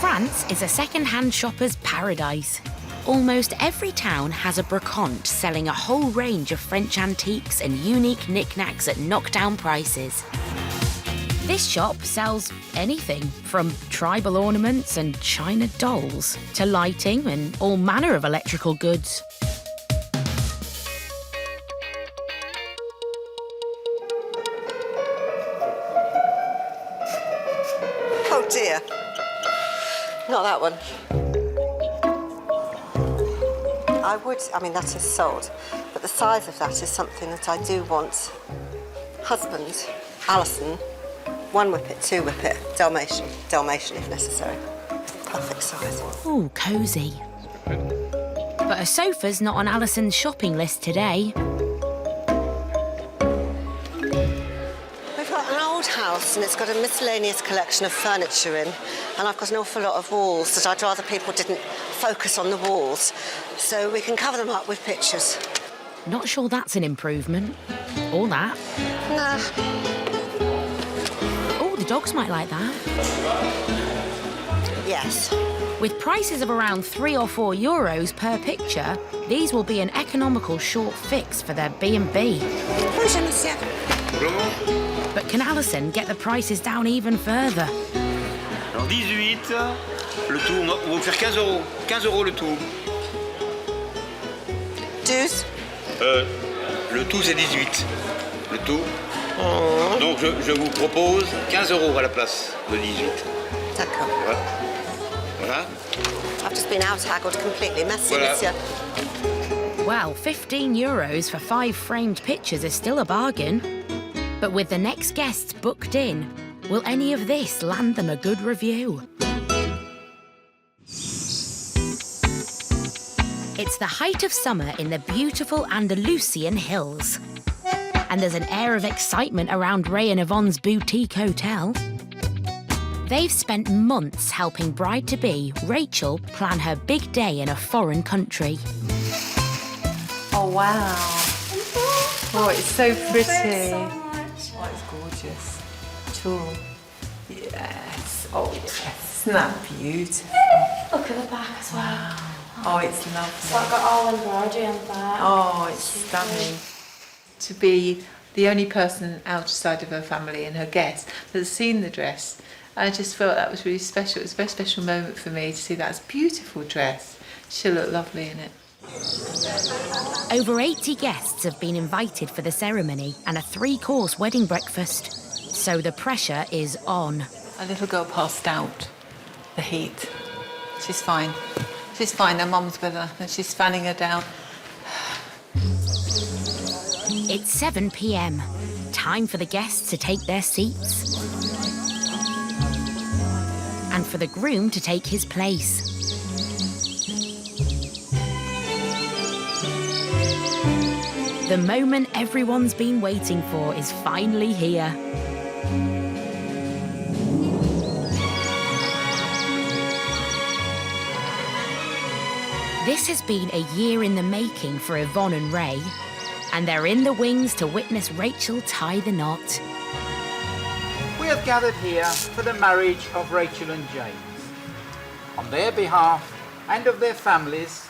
France is a second-hand shopper's paradise. Almost every town has a brocante selling a whole range of French antiques and unique knickknacks at knockdown prices. This shop sells anything from tribal ornaments and china dolls to lighting and all manner of electrical goods. Oh dear. Not that one. I would, I mean, that is sold, but the size of that is something that I do want. Husband, Alison, 1 whippet, 2 whippet, Dalmatian if necessary. Perfect size. Ooh, cosy. But a sofa's not on Alison's shopping list today. We've got an old house and it's got a miscellaneous collection of furniture in, and I've got an awful lot of walls that I'd rather people didn't focus on the walls, so we can cover them up with pictures. Not sure that's an improvement. Or that. Nah. Oh, the dogs might like that. Yes. With prices of around €3 or €4 per picture, these will be an economical short fix for their B&B. Bonjour, monsieur. But can Alison get the prices down even further? Alors 18, le tout, on va vous faire 15 euros. 15 euros le tout. 12. Le tout c'est 18. Le tout. Donc je vous propose 15 euros à la place de 18. D'accord. Voilà. Voilà. I've just been out-haggled completely. Merci, Voilà. monsieur. Well, €15 for 5 framed pictures is still a bargain. But with the next guests booked in, will any of this land them a good review? It's the height of summer in the beautiful Andalusian hills. And there's an air of excitement around Ray and Yvonne's boutique hotel. They've spent months helping bride-to-be Rachel plan her big day in a foreign country. Oh, wow. Oh, it's so pretty. Oh, it's gorgeous. Cool. Yes. Oh, yes. Isn't that beautiful? Look at the back as well. Wow. Oh, it's lovely. So I've got all embroidery on the back. Oh, it's stunning. To be the only person outside of her family and her guests that's seen the dress, I just felt that was really special. It was a very special moment for me to see that beautiful dress. She'll look lovely in it. Over 80 guests have been invited for the ceremony and a 3-course wedding breakfast. So the pressure is on. A little girl passed out. The heat. She's fine. She's fine. Her mum's with her and she's fanning her down. It's 7 p.m. Time for the guests to take their seats. And for the groom to take his place. The moment everyone's been waiting for is finally here. This has been a year in the making for Yvonne and Ray, and they're in the wings to witness Rachel tie the knot. We have gathered here for the marriage of Rachel and James. On their behalf and of their families,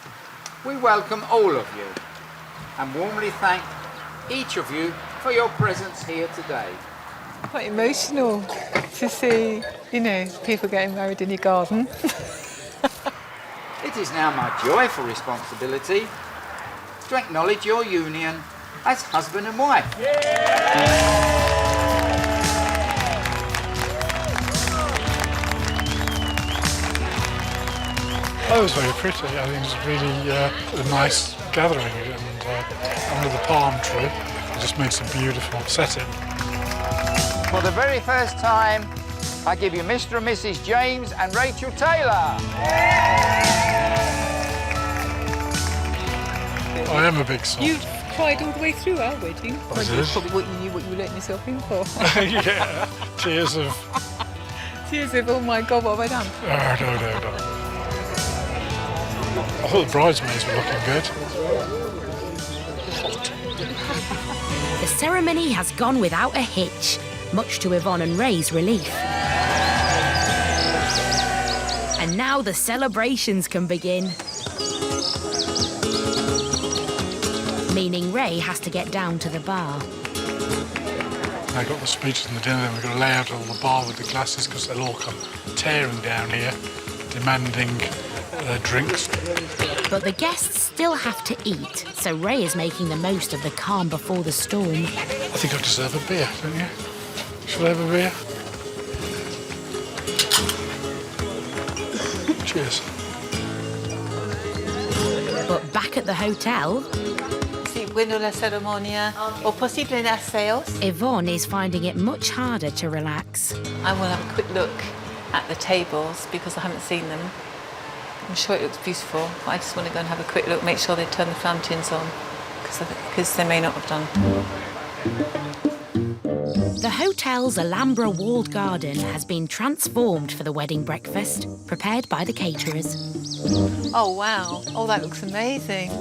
we welcome all of you and warmly thank each of you for your presence here today. Quite emotional to see, you know, people getting married in your garden. It is now my joyful responsibility to acknowledge your union as husband and wife. Oh, it was very pretty. I think it was really a nice gathering, and under the palm tree, it just makes a beautiful setting. For the very first time, I give you Mr. and Mrs. James and Rachel Taylor. I am a big sot. You cried all the way through our wedding. I did. Probably what you knew what you were letting yourself in for. Yeah, tears of... Tears of, oh my God, what have I done? No. I thought the bridesmaids were looking good. The ceremony has gone without a hitch, much to Yvonne and Ray's relief. And now the celebrations can begin. Meaning Ray has to get down to the bar. They got the speeches and the dinner, then we've got to lay out all the bar with the glasses because they'll all come tearing down here, demanding their drinks. But the guests still have to eat, so Ray is making the most of the calm before the storm. I think I deserve a beer, don't you? Shall I have a beer? Cheers. But back at the hotel, Sí, bueno, la ceremonia, o posible en aseos. Yvonne is finding it much harder to relax. I will have a quick look at the tables because I haven't seen them. I'm sure it looks beautiful, but I just want to go and have a quick look, make sure they turn the fountains on, because they may not have done. The hotel's Alhambra walled garden has been transformed for the wedding breakfast, prepared by the caterers. Oh, wow. Oh, that looks amazing.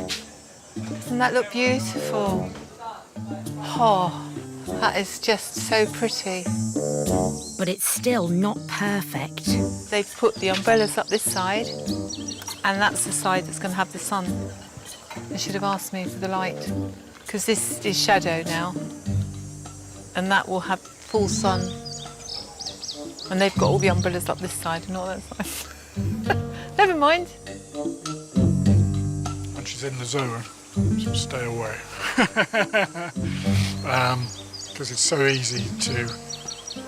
Doesn't that look beautiful? Oh, that is just so pretty. But it's still not perfect. They've put the umbrellas up this side, and that's the side that's going to have the sun. They should have asked me for the light, because this is shadow now, and that will have full sun. And they've got all the umbrellas up this side and not that side. Never mind. When she's in the zone, she'll stay away. Because it's so easy to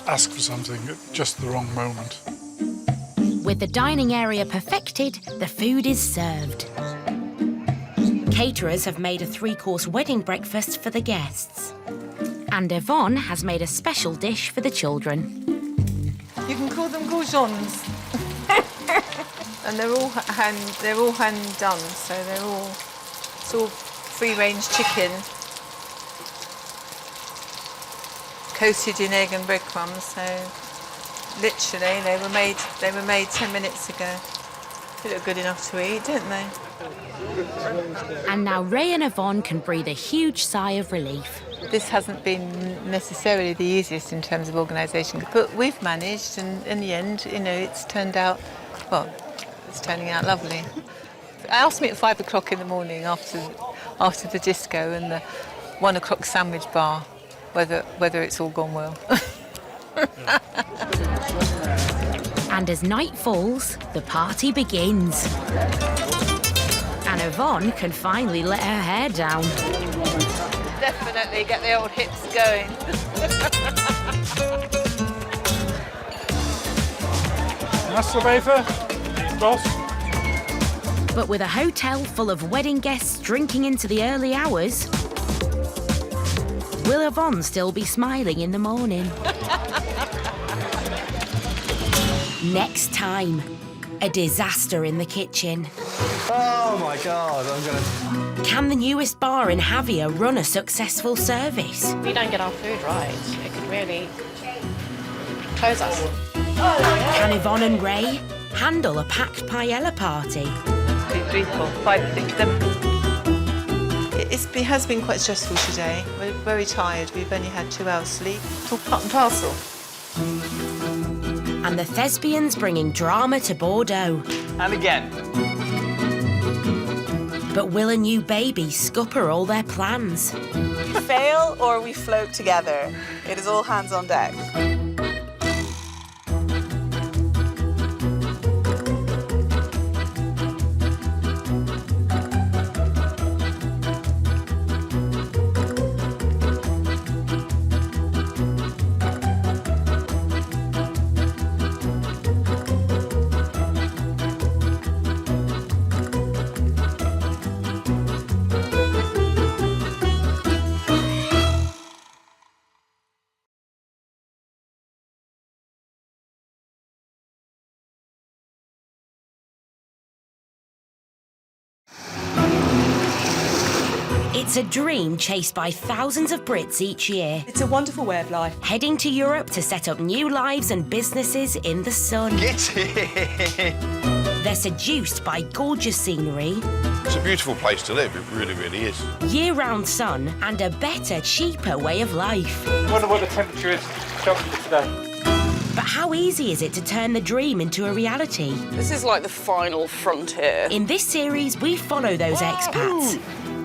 ask for something at just the wrong moment. With the dining area perfected, the food is served. Caterers have made a 3-course wedding breakfast for the guests. And Yvonne has made a special dish for the children. You can call them goujons. And they're all hand done, so it's all free-range chicken, coated in egg and breadcrumbs. So literally, they were made 10 minutes ago. They look good enough to eat, don't they? And now Ray and Yvonne can breathe a huge sigh of relief. This hasn't been necessarily the easiest in terms of organisation, but we've managed, and in the end, you know, it's turning out lovely. Asked me at 5 o'clock in the morning after the disco and the 1 o'clock sandwich bar whether it's all gone well. And as night falls, the party begins. And Yvonne can finally let her hair down. Definitely get the old hips going. Masturbator, boss. But with a hotel full of wedding guests drinking into the early hours, will Yvonne still be smiling in the morning? Next time, a disaster in the kitchen. Oh my God, Can the newest bar in Javier run a successful service? If we don't get our food right, it could really close us. Can Yvonne and Ray handle a packed paella party? 2, 3, 4, 5, 6, 7. It has been quite stressful today. We're very tired. We've only had 2 hours sleep. It's all part and parcel. And the thespians bringing drama to Bordeaux. And again. But will a new baby scupper all their plans? We fail or we float together. It is all hands on deck. It's a dream chased by thousands of Brits each year. It's a wonderful way of life. Heading to Europe to set up new lives and businesses in the sun. Get it! They're seduced by gorgeous scenery. It's a beautiful place to live, it really, really is. Year-round sun and a better, cheaper way of life. I wonder what the temperature is today. But how easy is it to turn the dream into a reality? This is like the final frontier. In this series, we follow those expats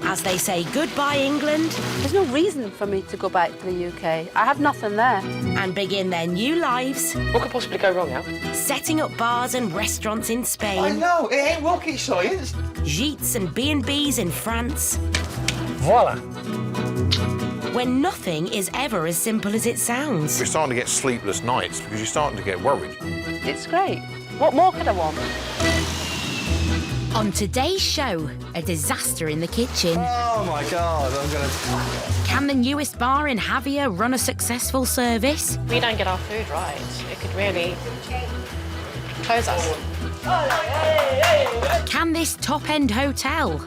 as they say goodbye England. There's no reason for me to go back to the UK. I have nothing there. And begin their new lives. What could possibly go wrong, Al? Setting up bars and restaurants in Spain. I know, it ain't rocket science. Gîtes and B&Bs in France. Voila. When nothing is ever as simple as it sounds. We're starting to get sleepless nights because you're starting to get worried. It's great. What more could I want? On today's show, a disaster in the kitchen. Oh my God, I'm gonna... Can the newest bar in Javier run a successful service? We don't get our food right. It could really close us. Can this top-end hotel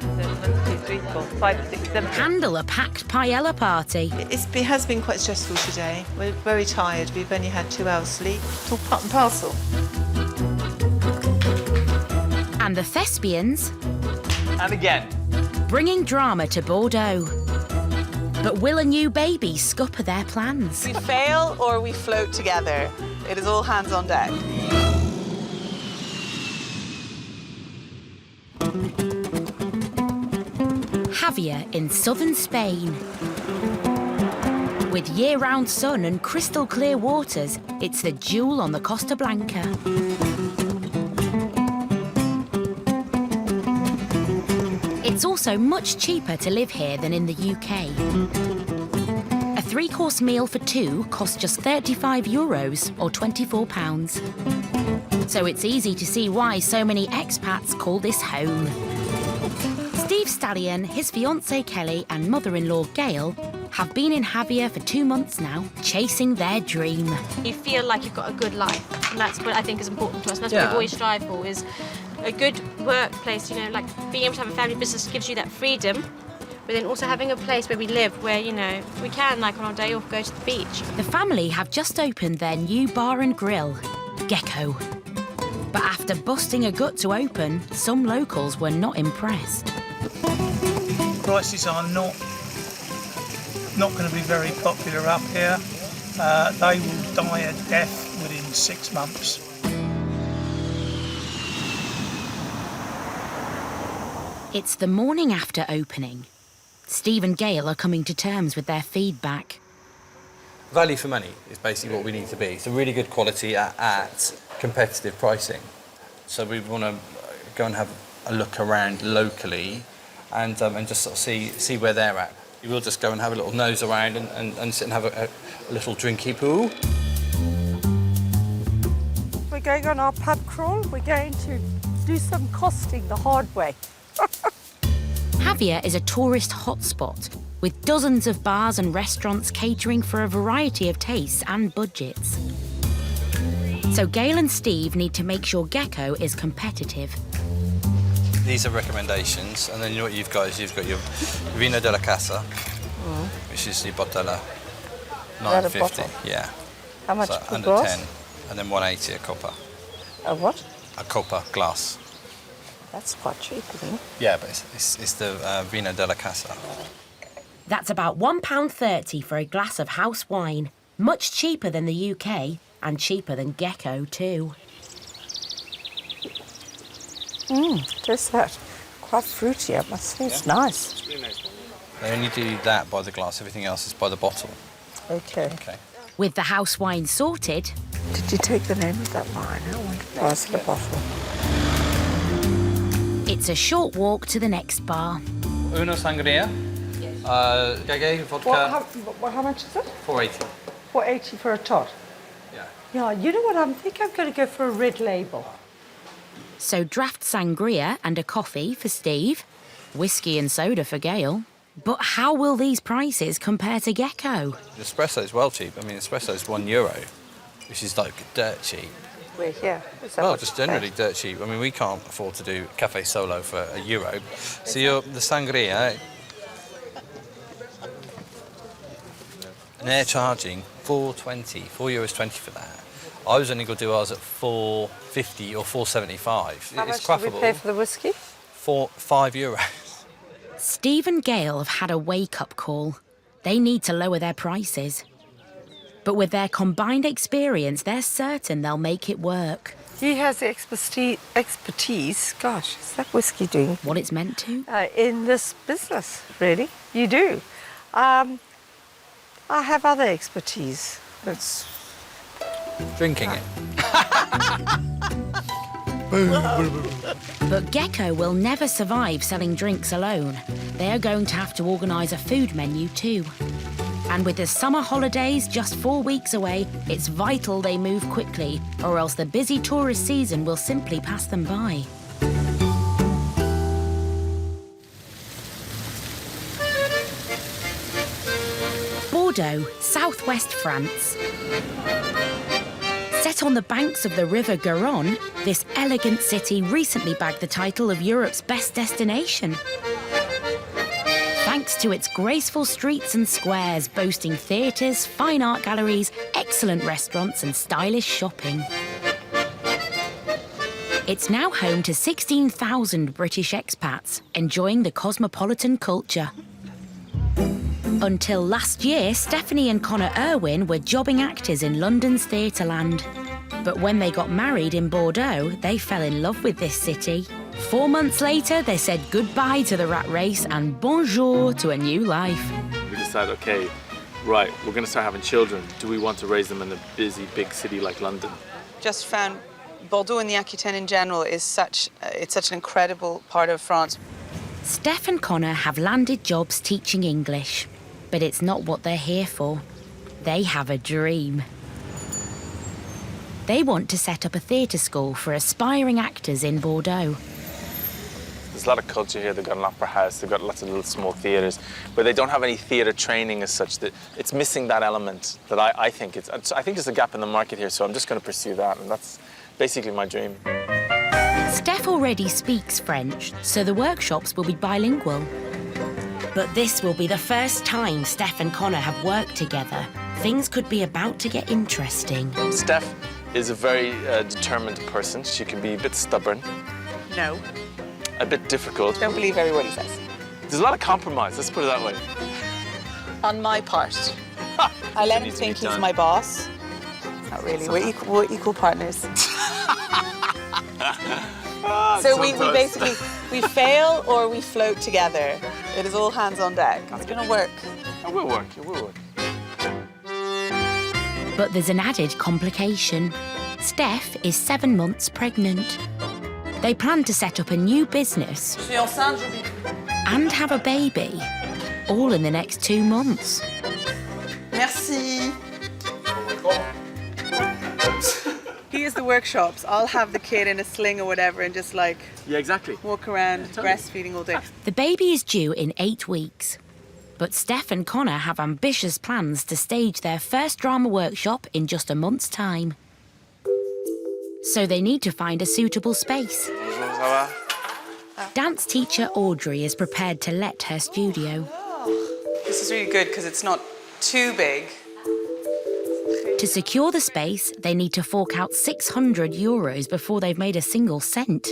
handle a packed paella party? It has been quite stressful today. We're very tired. We've only had 2 hours sleep. It's all part and parcel. And the thespians? And again. Bringing drama to Bordeaux. But will a new baby scupper their plans? We fail or we float together. It is all hands on deck. Javier in southern Spain. With year-round sun and crystal clear waters, it's the jewel on the Costa Blanca. It's also much cheaper to live here than in the UK. A 3-course meal for 2 costs just €35 or £24. So it's easy to see why so many expats call this home. Steve Stallion, his fiancée Kelly and mother-in-law Gail have been in Javier for 2 months now, chasing their dream. You feel like you've got a good life, and that's what I think is important to us. And that's what we always strive for, is a good workplace, you know, like being able to have a family business gives you that freedom, but then also having a place where we live, where, you know, we can, like on our day off, go to the beach. The family have just opened their new bar and grill, Gecko. But after busting a gut to open, some locals were not impressed. Prices are not going to be very popular up here. They will die a death within 6 months. It's the morning after opening. Steve and Gail are coming to terms with their feedback. Value for money is basically what we need to be. So really good quality at competitive pricing. So we want to go and have a look around locally and just sort of see where they're at. We will just go and have a little nose around and sit and have a little drinky poo. We're going on our pub crawl. We're going to do some costing the hard way. Javier is a tourist hotspot with dozens of bars and restaurants catering for a variety of tastes and budgets. So Gail and Steve need to make sure Gecko is competitive. These are recommendations, and then you know what you've got is you've got your Vino de la Casa, which is the Botella, $9.50. Yeah. How much so per under glass? 10, and then $1.80 a copper. A what? A copper glass. That's quite cheap, isn't it? Yeah, but it's the Vino de la Casa. That's about £1.30 for a glass of house wine. Much cheaper than the UK and cheaper than Gecko too. Tastes that. Quite fruity, I must say. It's nice. They only do that by the glass, everything else is by the bottle. Okay. With the house wine sorted... Did you take the name of that wine? I want to pass the bottle. It's a short walk to the next bar. Uno sangria. Gage, vodka. How much is it? $4.80. $4.80 for a tot. Yeah, you know what? I think I'm going to go for a red label. So draft sangria and a coffee for Steve, whiskey and soda for Gail. But how will these prices compare to Gecko? The espresso's well cheap. I mean, espresso's €1, which is like dirt cheap. We're here. Well, just generally dirt cheap. I mean, we can't afford to do cafe solo for €1. So the sangria, and they're charging €4.20 for that. I was only going to do ours at $4.50 or $4.75. How much did we pay for the whiskey? €5. Steve and Gail have had a wake-up call. They need to lower their prices. But with their combined experience, they're certain they'll make it work. He has the expertise. Gosh, is that whiskey doing? What it's meant to? In this business, really. You do. I have other expertise. It's drinking it. But Gecko will never survive selling drinks alone. They are going to have to organise a food menu too. And with the summer holidays just 4 weeks away, it's vital they move quickly, or else the busy tourist season will simply pass them by. Bordeaux, southwest France. Set on the banks of the River Garonne, this elegant city recently bagged the title of Europe's best destination. Thanks to its graceful streets and squares boasting theatres, fine art galleries, excellent restaurants and stylish shopping. It's now home to 16,000 British expats enjoying the cosmopolitan culture. Until last year, Stephanie and Connor Irwin were jobbing actors in London's Theatreland. But when they got married in Bordeaux, they fell in love with this city. 4 months later, they said goodbye to the rat race and bonjour to a new life. We decided, okay, right, we're going to start having children. Do we want to raise them in a busy, big city like London? Just found Bordeaux and the Aquitaine in general is such an incredible part of France. Steph and Connor have landed jobs teaching English, but it's not what they're here for. They have a dream. They want to set up a theatre school for aspiring actors in Bordeaux. There's a lot of culture here. They've got an opera house, they've got lots of little small theatres, but they don't have any theatre training as such. That it's missing that element that I think there's a gap in the market here, so I'm just going to pursue that, and that's basically my dream. Steph already speaks French, so the workshops will be bilingual. But this will be the first time Steph and Connor have worked together. Things could be about to get interesting. Steph is a very determined person. She can be a bit stubborn. No. A bit difficult. Don't believe every word he says. There's a lot of compromise, let's put it that way. On my part. I let him think he's my boss. Not really. We're equal partners. So we basically, we fail or we float together. It is all hands on deck. It's going to work. It will work, it will work. But there's an added complication. Steph is 7 months pregnant. They plan to set up a new business and have a baby, all in the next 2 months. Merci. Here's the workshops. I'll have the kid in a sling or whatever and just like walk around breastfeeding all day. The baby is due in 8 weeks. But Steph and Connor have ambitious plans to stage their first drama workshop in just a month's time. So they need to find a suitable space. Dance teacher Audrey is prepared to let her studio. This is really good because it's not too big. To secure the space, they need to fork out €600 before they've made a single cent.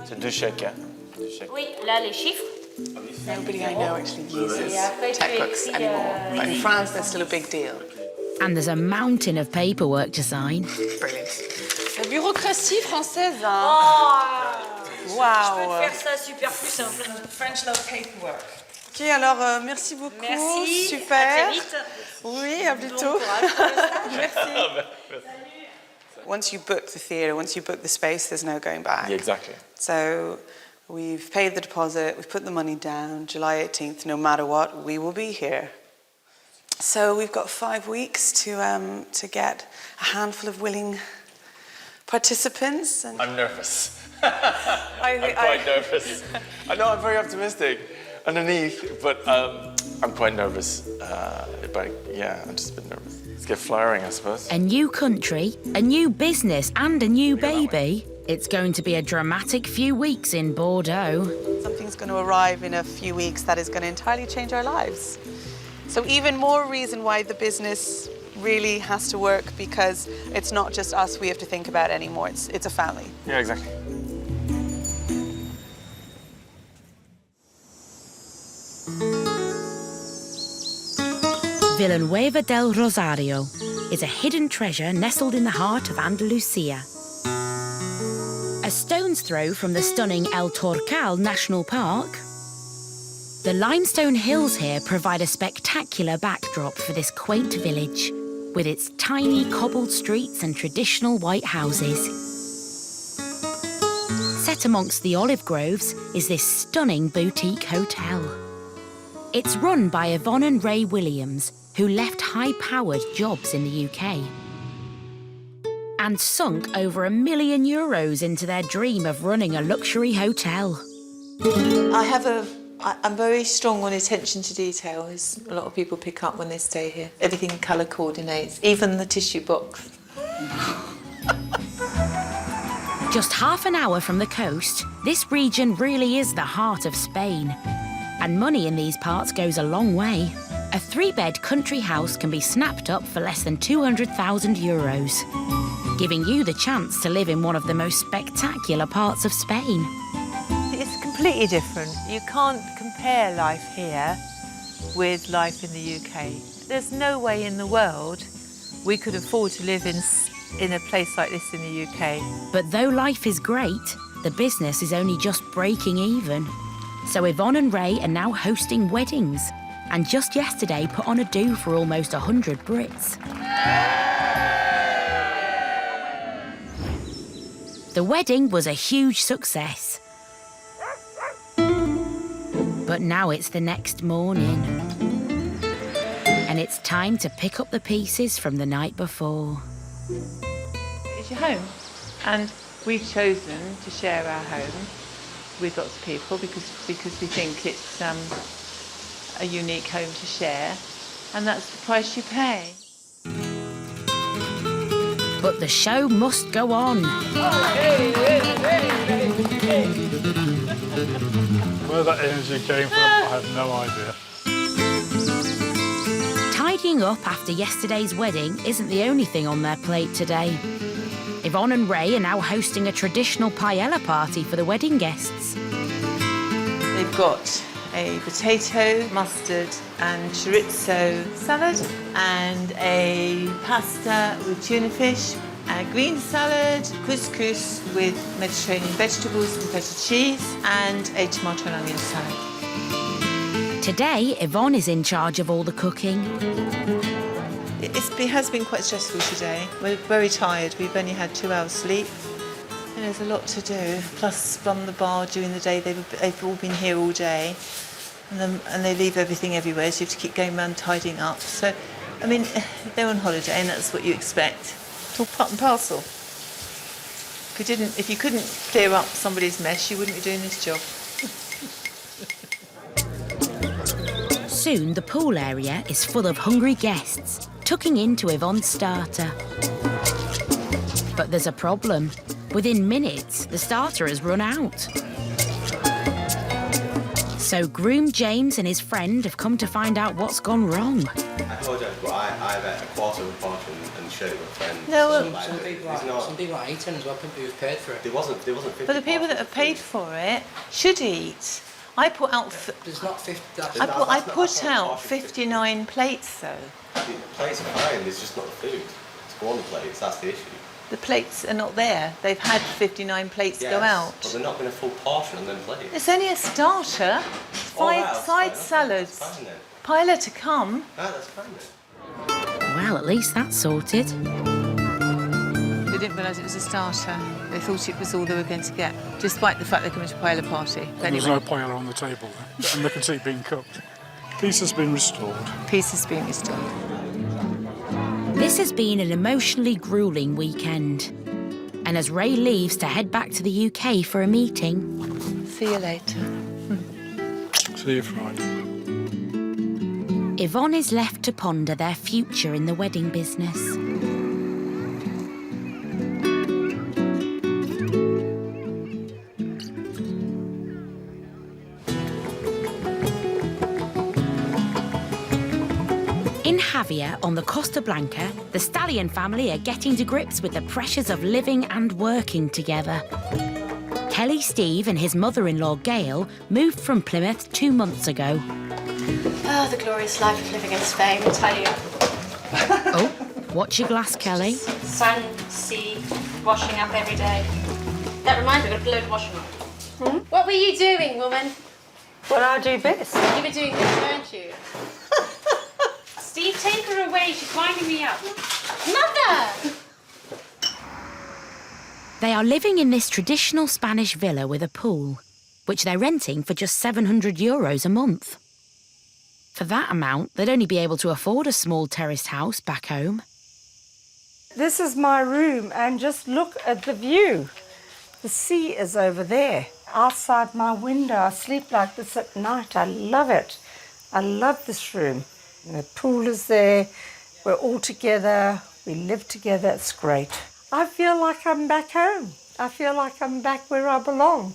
C'est 2 chèques, hein? Oui, là, les chiffres. Nobody I know actually uses textbooks anymore. But in France, they're still a big deal. And there's a mountain of paperwork to sign. Brilliant. La bureaucratie française, hein? Oh! Wow. Je peux te faire ça super plus simple. French love paperwork. Ok, alors merci beaucoup. Merci. Super. À très vite. Oui, à bientôt. Merci. Once you book the theatre, once you book the space, there's no going back. Yeah, exactly. So we've paid the deposit, we've put the money down. July 18th, no matter what, we will be here. So we've got 5 weeks to get a handful of willing participants. And I'm nervous. I'm quite nervous. I know I'm very optimistic underneath, but I'm quite nervous. But yeah, I'm just a bit nervous. Let's get flying, I suppose. A new country, a new business and a new baby. It's going to be a dramatic few weeks in Bordeaux. Something's going to arrive in a few weeks that is going to entirely change our lives. So even more reason why the business really has to work, because it's not just us we have to think about anymore. It's a family. Yeah, exactly. Villanueva del Rosario is a hidden treasure nestled in the heart of Andalusia. A stone's throw from the stunning El Torcal National Park, the limestone hills here provide a spectacular backdrop for this quaint village, with its tiny cobbled streets and traditional white houses. Set amongst the olive groves is this stunning boutique hotel. It's run by Yvonne and Ray Williams, who left high-powered jobs in the UK and sunk over €1 million into their dream of running a luxury hotel. I have a I'm very strong on attention to detail, as a lot of people pick up when they stay here. Everything colour coordinates, even the tissue box. Just half an hour from the coast, this region really is the heart of Spain. And money in these parts goes a long way. A 3-bed country house can be snapped up for less than €200,000, giving you the chance to live in one of the most spectacular parts of Spain. It's completely different. You can't compare life here with life in the UK. There's no way in the world we could afford to live in a place like this in the UK. But though life is great, the business is only just breaking even. So Yvonne and Ray are now hosting weddings, and just yesterday put on a do for almost 100 Brits. The wedding was a huge success. But now it's the next morning, and it's time to pick up the pieces from the night before. It's your home, and we've chosen to share our home with lots of people because we think it's a unique home to share, and that's the price you pay. But the show must go on. Where that energy came from, I have no idea. Tidying up after yesterday's wedding isn't the only thing on their plate today. Yvonne and Ray are now hosting a traditional paella party for the wedding guests. They've got a potato, mustard and chorizo salad, and a pasta with tuna fish, a green salad, couscous with Mediterranean vegetables and feta cheese, and a tomato and onion salad. Today, Yvonne is in charge of all the cooking. It has been quite stressful today. We're very tired. We've only had 2 hours sleep. And there's a lot to do. Plus, from the bar during the day, they've all been here all day. And they leave everything everywhere, so you have to keep going around tidying up. So, I mean, they're on holiday, and that's what you expect. It's all part and parcel. If you couldn't clear up somebody's mess, you wouldn't be doing this job. Soon, the pool area is full of hungry guests, tucking into Yvonne's starter. But there's a problem. Within minutes, the starter has run out. So groom James and his friend have come to find out what's gone wrong. I apologise, but I bet a quarter of a portion and shared it with friends. No, some people are eating as well, people who've paid for it. There wasn't 50. But the people that have paid for it should eat. I put out. There's not 50. I put out 59 plates though. The plates are fine. It's just not the food. It's go on the plates. That's the issue. The plates are not there. They've had 59 plates go out. But they're not been a full portion on them plates. It's only a starter. Side salads. That's fine then. Paella to come. That's fine then. Well, at least that's sorted. They didn't realise it was a starter. They thought it was all they were going to get, despite the fact they're coming to a paella party. There was no paella on the table there, and they can see it being cooked. Peace has been restored. Peace has been restored. This has been an emotionally gruelling weekend. And as Ray leaves to head back to the UK for a meeting... See you later. See you Friday. Yvonne is left to ponder their future in the wedding business. In Javier, on the Costa Blanca, the stallion family are getting to grips with the pressures of living and working together. Kelly Steve and his mother-in-law Gail moved from Plymouth 2 months ago. Oh, the glorious life of living in Spain, I tell you. Oh, watch your glass, Kelly. Sun, sea, washing up every day. That reminds me, I've got a load of washing up. What were you doing, woman? What I do best. You were doing this, weren't you? Steve, take her away. She's winding me up. Mother! They are living in this traditional Spanish villa with a pool, which they're renting for just €700 a month. For that amount, they'd only be able to afford a small terraced house back home. This is my room, and just look at the view. The sea is over there, outside my window. I sleep like this at night. I love it. I love this room. The pool is there. We're all together. We live together. It's great. I feel like I'm back home. I feel like I'm back where I belong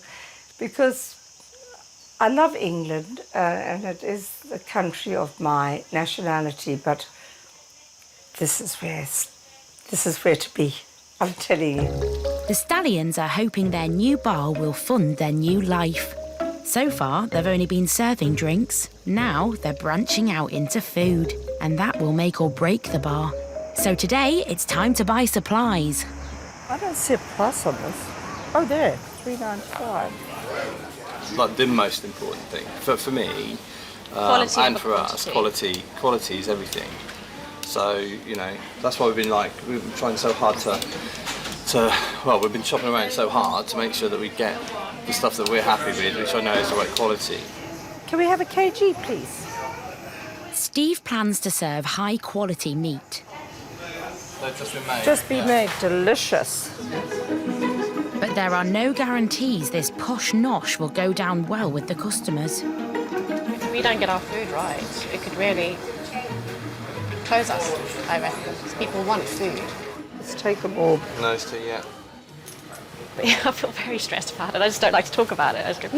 because I love England and it is the country of my nationality, but this is where to be. I'm telling you. The Stallions are hoping their new bar will fund their new life. So far, they've only been serving drinks. Now they're branching out into food, and that will make or break the bar. So today, it's time to buy supplies. I don't see a price on this. Oh, there, $3.95. Like the most important thing for me Quality and over for us, quality is everything. So that's why we've been trying so hard we've been shopping around so hard to make sure that we get the stuff that we're happy with, which I know is the right quality. Can we have a kg, please? Steve plans to serve high-quality meat. They've just been made. Just be made delicious. But there are no guarantees this posh nosh will go down well with the customers. If we don't get our food right, it could really close us, I reckon, because people want food. Let's take them all. Nice to, yeah. But yeah, I feel very stressed about it. I just don't like to talk about it. I just go,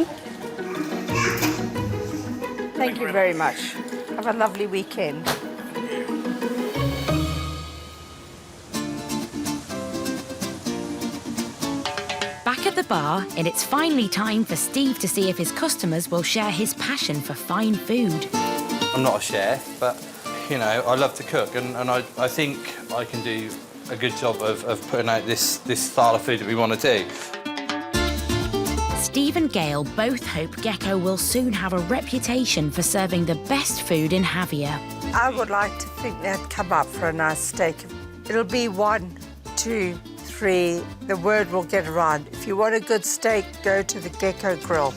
Thank you very much. Have a lovely weekend. Back at the bar, and it's finally time for Steve to see if his customers will share his passion for fine food. I'm not a chef, but I love to cook, and I think I can do a good job of putting out this style of food that we want to do. Steve and Gail both hope Gecko will soon have a reputation for serving the best food in Javier. I would like to think they'd come up for a nice steak. It'll be 1, 2, 3. The word will get around. If you want a good steak, go to the Gecko Grill.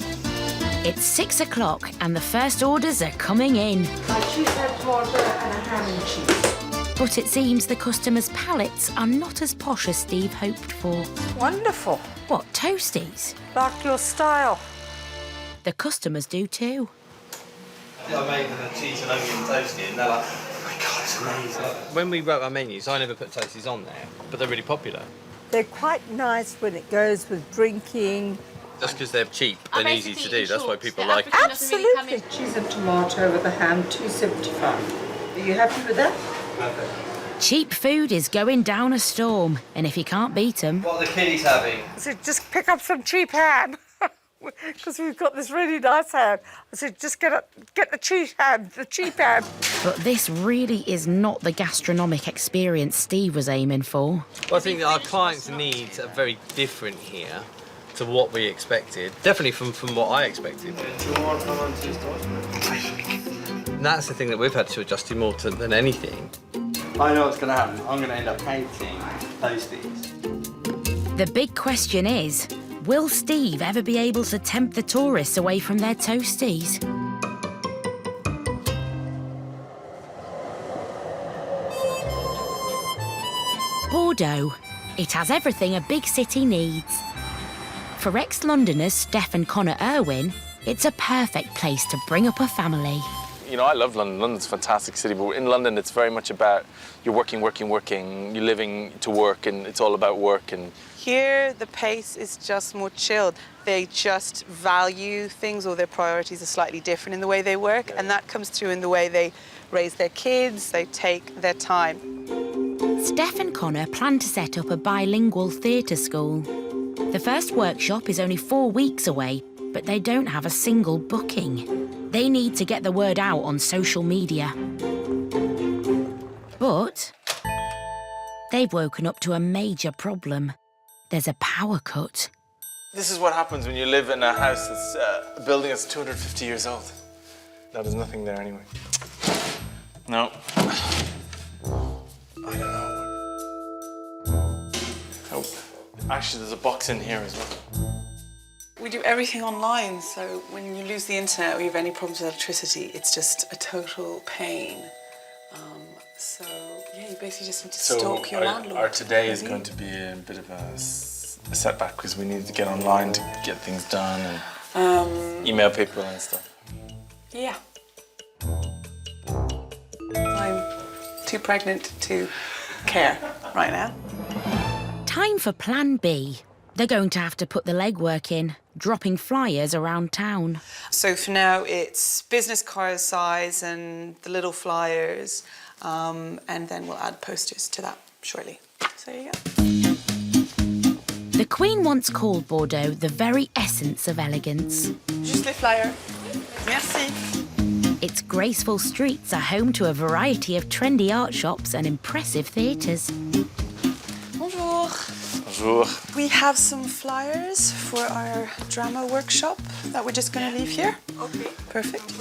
It's 6 o'clock and the first orders are coming in. My cheese and tomato and a ham and cheese. But it seems the customers' palates are not as posh as Steve hoped for. Wonderful. What, toasties? Like your style. The customers do too. I made the cheese and onion toasty, and they're like, oh my God, it's amazing. When we wrote our menus, I never put toasties on there, but they're really popular. They're quite nice when it goes with drinking. Just because they're cheap and easy to do, that's why people like it. Absolutely. Cheese and tomato with a ham, $2.75. Are you happy with that? Perfect. Cheap food is going down a storm, and if you can't beat them... What are the kiddies having? I said, just pick up some cheap ham. Because we've got this really nice ham. I said, just get the cheap ham, But this really is not the gastronomic experience Steve was aiming for. Well, I think that our clients' needs are very different here to what we expected. Definitely from what I expected. And that's the thing that we've had to adjust to more than anything. I know what's going to happen. I'm going to end up hating toasties. The big question is, will Steve ever be able to tempt the tourists away from their toasties? Bordeaux. It has everything a big city needs. For ex-Londoners Steph and Connor Irwin, it's a perfect place to bring up a family. I love London. London's a fantastic city, but in London it's very much about you're working, you're living to work, and it's all about work. And here, the pace is just more chilled. They just value things, or their priorities are slightly different in the way they work, and that comes through in the way they raise their kids, they take their time. Steph and Connor plan to set up a bilingual theatre school. The first workshop is only 4 weeks away, but they don't have a single booking. They need to get the word out on social media. But they've woken up to a major problem. There's a power cut. this is what happens when you live in a house that's a building that's 250 years old. No, there's nothing there anyway. No. I don't know. Oh, actually, there's a box in here as well. We do everything online, so when you lose the internet or you have any problems with electricity, it's just a total pain. So, yeah, you basically just need to stalk your landlord. Our today is going to be a bit of a a setback because we needed to get online to get things done and email people and stuff. Yeah. I'm too pregnant to care right now. Time for plan B. They're going to have to put the legwork in, dropping flyers around town. So for now, it's business card size and the little flyers, and then we'll add posters to that shortly. So there you go. The Queen once called Bordeaux the very essence of elegance. Juste les flyers. Merci. Its graceful streets are home to a variety of trendy art shops and impressive theatres. Bonjour. Bonjour. We have some flyers for our drama workshop that we're just going to leave here. Okay. Perfect.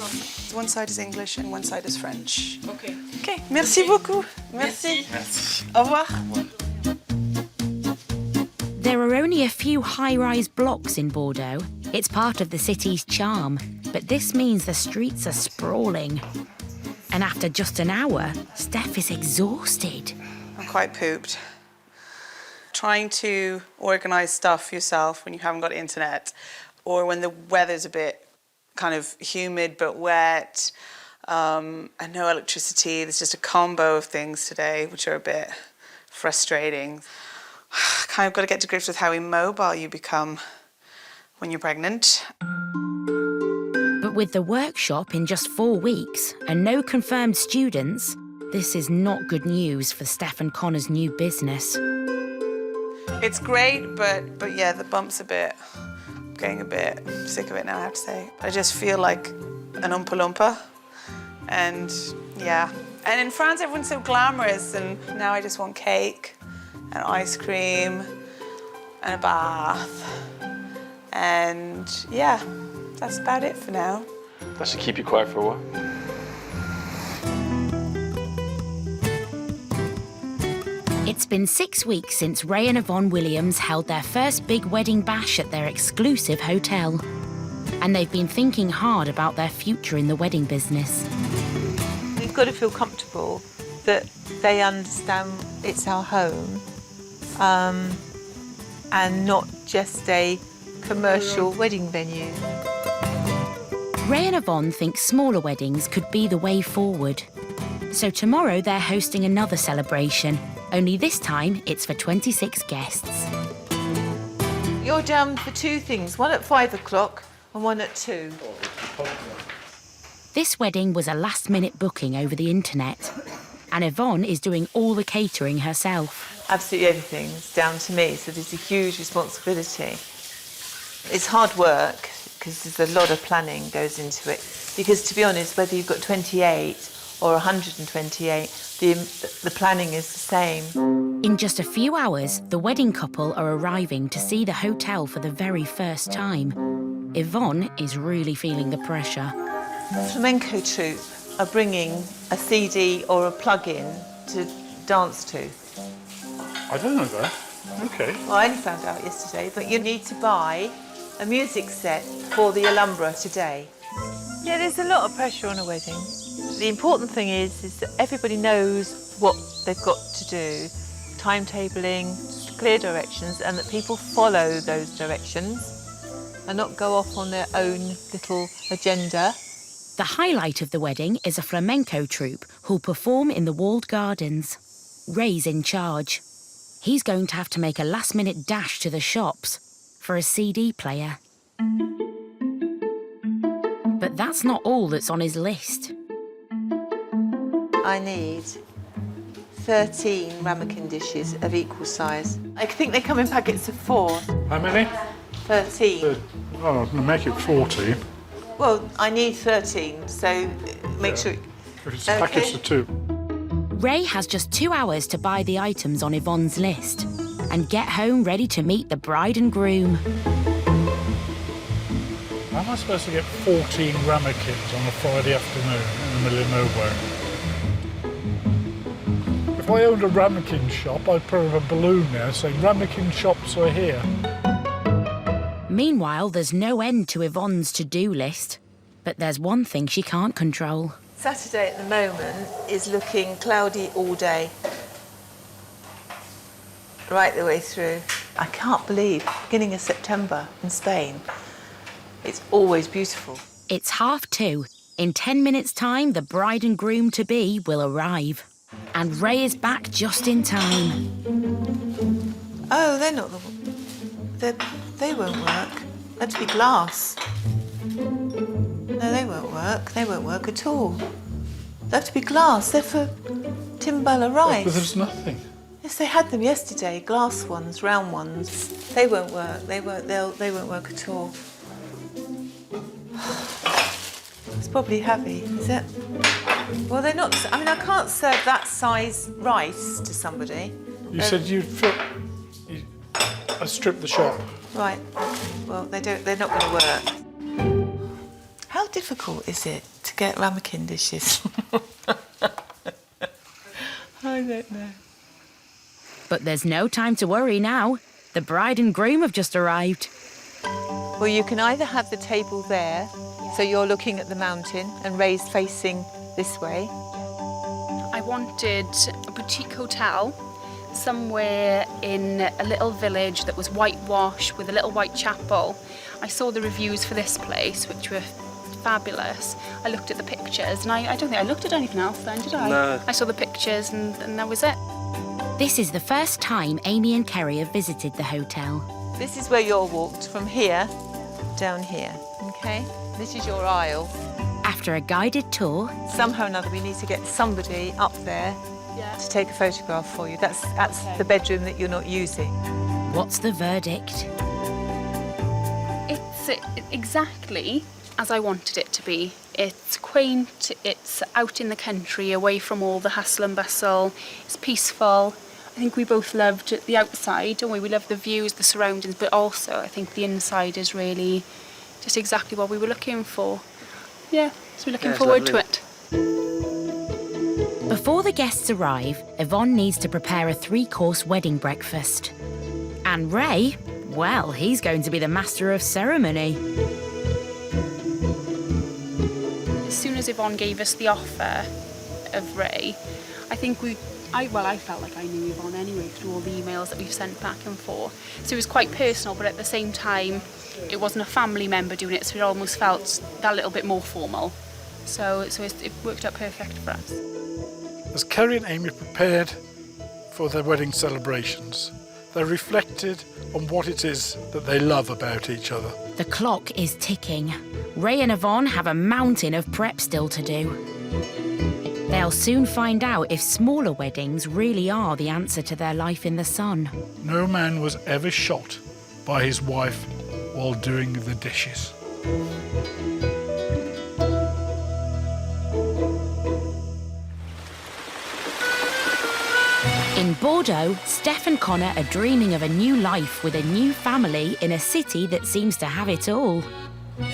One side is English and one side is French. Okay. Okay. Merci beaucoup. Merci. Au revoir. There are only a few high-rise blocks in Bordeaux. It's part of the city's charm, but this means the streets are sprawling. And after just an hour, Steph is exhausted. I'm quite pooped. Trying to organise stuff yourself when you haven't got internet, or when the weather's a bit kind of humid but wet, and no electricity. There's just a combo of things today which are a bit frustrating. Kind of got to get to grips with how immobile you become when you're pregnant. But with the workshop in just 4 weeks and no confirmed students, this is not good news for Steph and Connor's new business. It's great, but yeah, the bump's I'm getting a bit sick of it now, I have to say. I just feel like an Oompa Loompa, and yeah. And in France, everyone's so glamorous, and now I just want cake and ice cream and a bath. And yeah, that's about it for now. That should keep you quiet for a while. It's been 6 weeks since Ray and Yvonne Williams held their first big wedding bash at their exclusive hotel. And they've been thinking hard about their future in the wedding business. We've got to feel comfortable that they understand it's our home, and not just a commercial wedding venue. Ray and Yvonne think smaller weddings could be the way forward. So tomorrow they're hosting another celebration, only this time it's for 26 guests. You're down for 2 things, one at 5 o'clock and one at 2. This wedding was a last-minute booking over the internet, and Yvonne is doing all the catering herself. Absolutely everything's down to me, so there's a huge responsibility. It's hard work, because there's a lot of planning goes into it. Because to be honest, whether you've got 28 or 128, the planning is the same. In just a few hours, the wedding couple are arriving to see the hotel for the very first time. Yvonne is really feeling the pressure. The flamenco troupe are bringing a CD or a plug-in to dance to. I don't know that. Okay. Well, I only found out yesterday, but you need to buy a music set for the Alhambra today. Yeah, there's a lot of pressure on a wedding. The important thing is that everybody knows what they've got to do, timetabling, clear directions, and that people follow those directions and not go off on their own little agenda. The highlight of the wedding is a flamenco troupe who'll perform in the walled gardens. Ray's in charge. He's going to have to make a last-minute dash to the shops for a CD player. But that's not all that's on his list. I need 13 ramekin dishes of equal size. I think they come in packets of 4. How many? 13. Oh, make it 14. Well, I need 13, so make sure... If it's packets of 2. Ray has just 2 hours to buy the items on Yvonne's list and get home ready to meet the bride and groom. How am I supposed to get 14 ramekins on a Friday afternoon in the middle of nowhere? If I owned a ramekin shop, I'd put up a balloon there saying ramekin shops are here. Meanwhile, there's no end to Yvonne's to-do list, but there's one thing she can't control. Saturday at the moment is looking cloudy all day, right the way through. I can't believe, beginning of September in Spain, it's always beautiful. It's 2:30. In 10 minutes' time, the bride and groom-to-be will arrive. And Ray is back just in time. Oh, they're not they won't work. They're to be glass. No, they won't work. They won't work at all. They have to be glass. They're for timbala rice. But there's nothing. Yes, they had them yesterday. Glass ones, round ones. They won't work. They won't work at all. It's probably heavy, is it? Well, they're not. I mean, I can't serve that size rice to somebody. You said you'd strip the shop. Right. Well, they're not going to work. How difficult is it to get ramekin dishes? I don't know. But there's no time to worry now. The bride and groom have just arrived. Well, you can either have the table there, so you're looking at the mountain and Ray's facing this way. I wanted a boutique hotel somewhere in a little village that was whitewashed with a little white chapel. I saw the reviews for this place, which were fabulous. I looked at the pictures, and I don't think I looked at anything else then, did I? No. I saw the pictures, and that was it. This is the first time Amy and Kerry have visited the hotel. This is where you're walked, from here down here, OK? This is your aisle. After a guided tour... Somehow or another, we need to get somebody up there to take a photograph for you. That's the bedroom that you're not using. What's the verdict? It's exactly as I wanted it to be. It's quaint, it's out in the country, away from all the hustle and bustle. It's peaceful. I think we both loved the outside, don't we? We loved the views, the surroundings, but also I think the inside is really just exactly what we were looking for. Yeah, so we're looking forward to it. Before the guests arrive, Yvonne needs to prepare a 3-course wedding breakfast. And Ray, well, he's going to be the master of ceremony. As soon as Yvonne gave us the offer of Ray, I think I felt like I knew Yvonne anyway through all the emails that we've sent back and forth. So it was quite personal, but at the same time, it wasn't a family member doing it, so it almost felt that little bit more formal. So it worked out perfect for us. As Kerry and Amy prepared for their wedding celebrations, they reflected on what it is that they love about each other. The clock is ticking. Ray and Yvonne have a mountain of prep still to do. They'll soon find out if smaller weddings really are the answer to their life in the sun. No man was ever shot by his wife while doing the dishes. In Bordeaux, Steph and Connor are dreaming of a new life with a new family in a city that seems to have it all.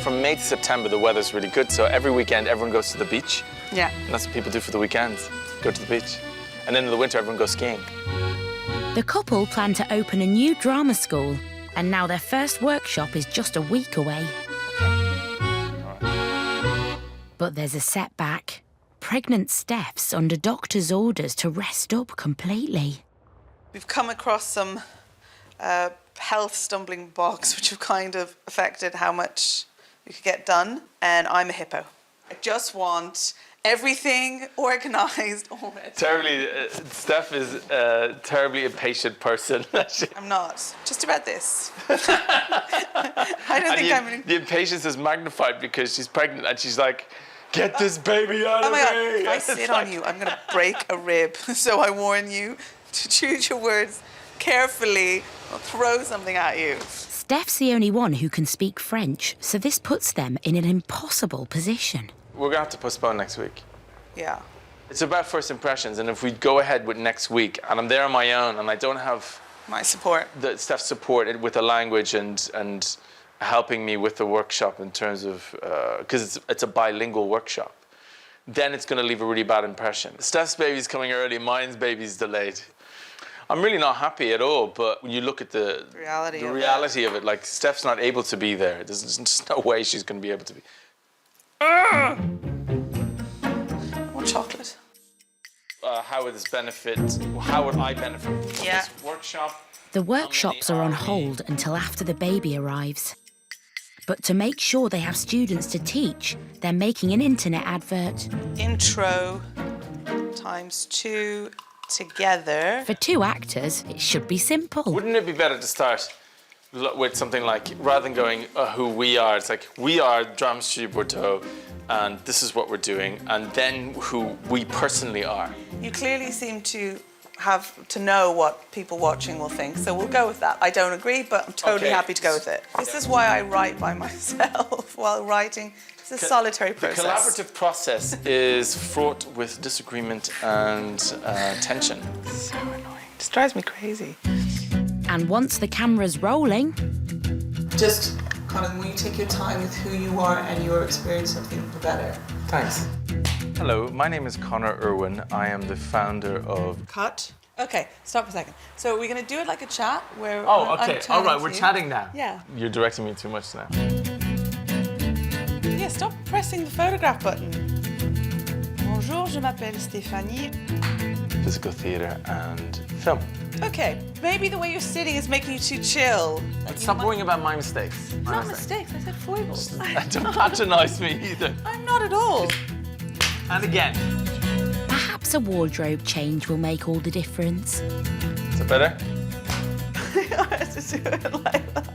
From May to September, the weather's really good, so every weekend everyone goes to the beach. Yeah. And that's what people do for the weekends, go to the beach. And then in the winter, everyone goes skiing. The couple plan to open a new drama school, and now their first workshop is just a week away. But there's a setback. Pregnant Steph's under doctor's orders to rest up completely. We've come across some health stumbling blocks which have kind of affected how much we could get done, and I'm a hippo. I just want everything organised already. Terribly, Steph is a terribly impatient person. I'm not. Just about this. I don't think I'm... The impatience is magnified because she's pregnant and she's like, get this baby out of me! Oh my God, if I sit on you, I'm going to break a rib. So I warn you to choose your words carefully. I'll throw something at you. Steph's the only one who can speak French, so this puts them in an impossible position. We're going to have to postpone next week. Yeah. It's about first impressions, and if we go ahead with next week, and I'm there on my own, and I don't have... my support. Steph's support with the language and helping me with the workshop in terms of... because it's a bilingual workshop. Then it's going to leave a really bad impression. Steph's baby's coming early, mine's baby's delayed. I'm really not happy at all, but when you look at the reality of it, like, Steph's not able to be there. There's just no way she's going to be able to be... More chocolate. How would this benefit? How would I benefit from Yeah. this workshop? The workshops are on hold until after the baby arrives. But to make sure they have students to teach, they're making an internet advert. Intro times 2 together. For 2 actors, it should be simple. Wouldn't it be better to start with something like, rather than going who we are, it's like, we are Drama Studio Bordeaux, and this is what we're doing, and then who we personally are. You clearly seem to have to know what people watching will think, so we'll go with that. I don't agree, but I'm totally happy to go with it. This is why I write by myself while writing. It's a solitary process. The collaborative process is fraught with disagreement and tension. So annoying. It drives me crazy. And once the camera's rolling... Just kind of, when you take your time with who you are and your experience, I think the better. Thanks. Hello, my name is Connor Irwin. I am the founder of... Cut. Okay, stop for a second. So we're going to do it like a chat where... Oh, okay. All right, we're chatting now. Yeah. You're directing me too much now. Yeah, stop pressing the photograph button. Bonjour, je m'appelle Stéphanie. Physical theatre and film. Okay, maybe the way you're sitting is making you too chill. But stop worrying about my mistakes. Not mistakes, I said foibles. Don't patronise me either. I'm not at all. And again. Perhaps a wardrobe change will make all the difference. Is it better? I have to do it like that.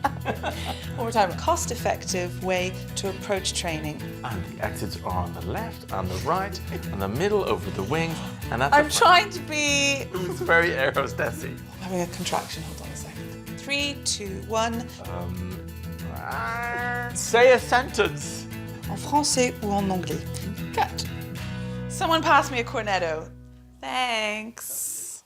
One more time, a cost-effective way to approach training. And the exits are on the left, on the right, in the middle, over the wings, and at I'm trying to be... It's very aerostessy. I'm having a contraction, hold on a second. 3, 2, 1. Say a sentence. En français ou en anglais. Cut. Someone pass me a cornetto. Thanks.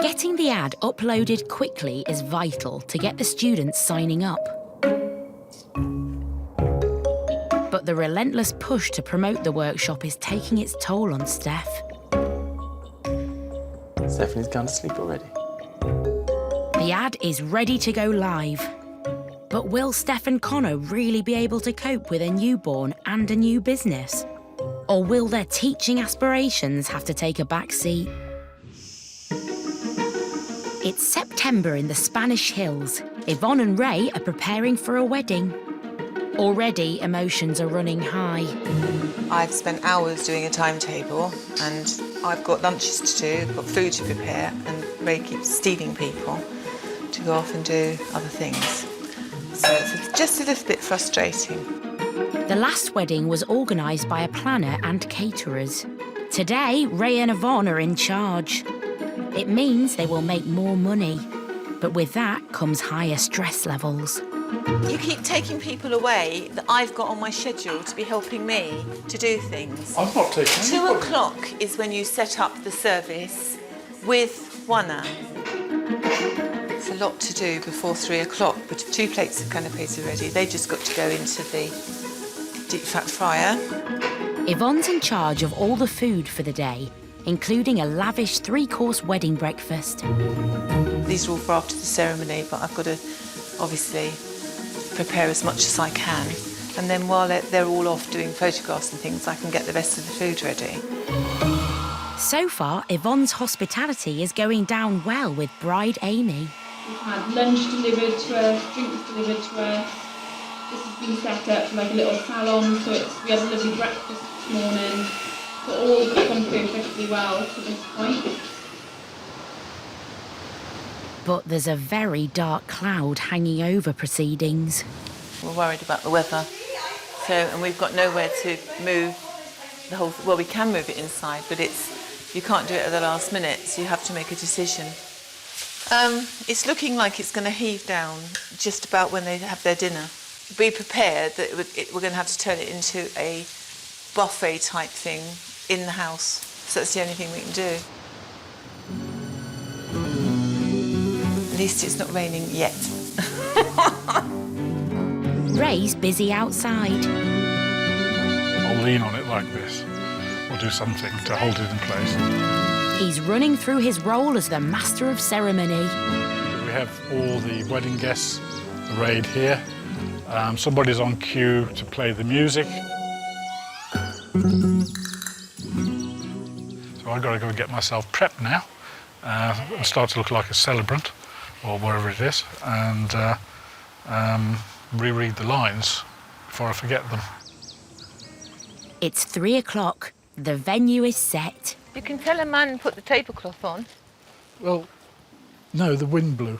Getting the ad uploaded quickly is vital to get the students signing up. But the relentless push to promote the workshop is taking its toll on Steph. Stephanie's gone to sleep already. The ad is ready to go live. But will Steph and Connor really be able to cope with a newborn and a new business? Or will their teaching aspirations have to take a back seat? It's September in the Spanish hills. Yvonne and Ray are preparing for a wedding. Already, emotions are running high. I've spent hours doing a timetable, and I've got lunches to do, I've got food to prepare, and Ray keeps stealing people to go off and do other things. So it's just a little bit frustrating. The last wedding was organised by a planner and caterers. Today, Ray and Yvonne are in charge. It means they will make more money, but with that comes higher stress levels. You keep taking people away that I've got on my schedule to be helping me to do things. I'm not taking 2 o'clock is when you set up the service with Juana. It's a lot to do before 3 o'clock, but 2 plates of canapés are ready. They just got to go into the deep fat fryer. Yvonne's in charge of all the food for the day, including a lavish 3-course wedding breakfast. These are all for after the ceremony, but I've got to obviously prepare as much as I can. And then while they're all off doing photographs and things, I can get the rest of the food ready. So far, Yvonne's hospitality is going down well with bride Amy. We've had lunch delivered to us, drinks delivered to us. This has been set up like a little salon, so we had a lovely breakfast this morning. So all gone perfectly well to this point. But there's a very dark cloud hanging over proceedings. We're worried about the weather. And we've got nowhere to move the whole... Well, we can move it inside, but you can't do it at the last minute, so you have to make a decision. It's looking like it's going to heave down just about when they have their dinner. Be prepared that we're going to have to turn it into a buffet type thing in the house. So that's the only thing we can do. At least it's not raining yet. Ray's busy outside. I'll lean on it like this, or do something to hold it in place. He's running through his role as the master of ceremony. We have all the wedding guests arrayed here. Somebody's on cue to play the music. So I've got to go get myself prepped now and start to look like a celebrant, or whatever it is, and reread the lines before I forget them. It's 3 o'clock. The venue is set. You can tell a man put the tablecloth on. Well, no, the wind blew.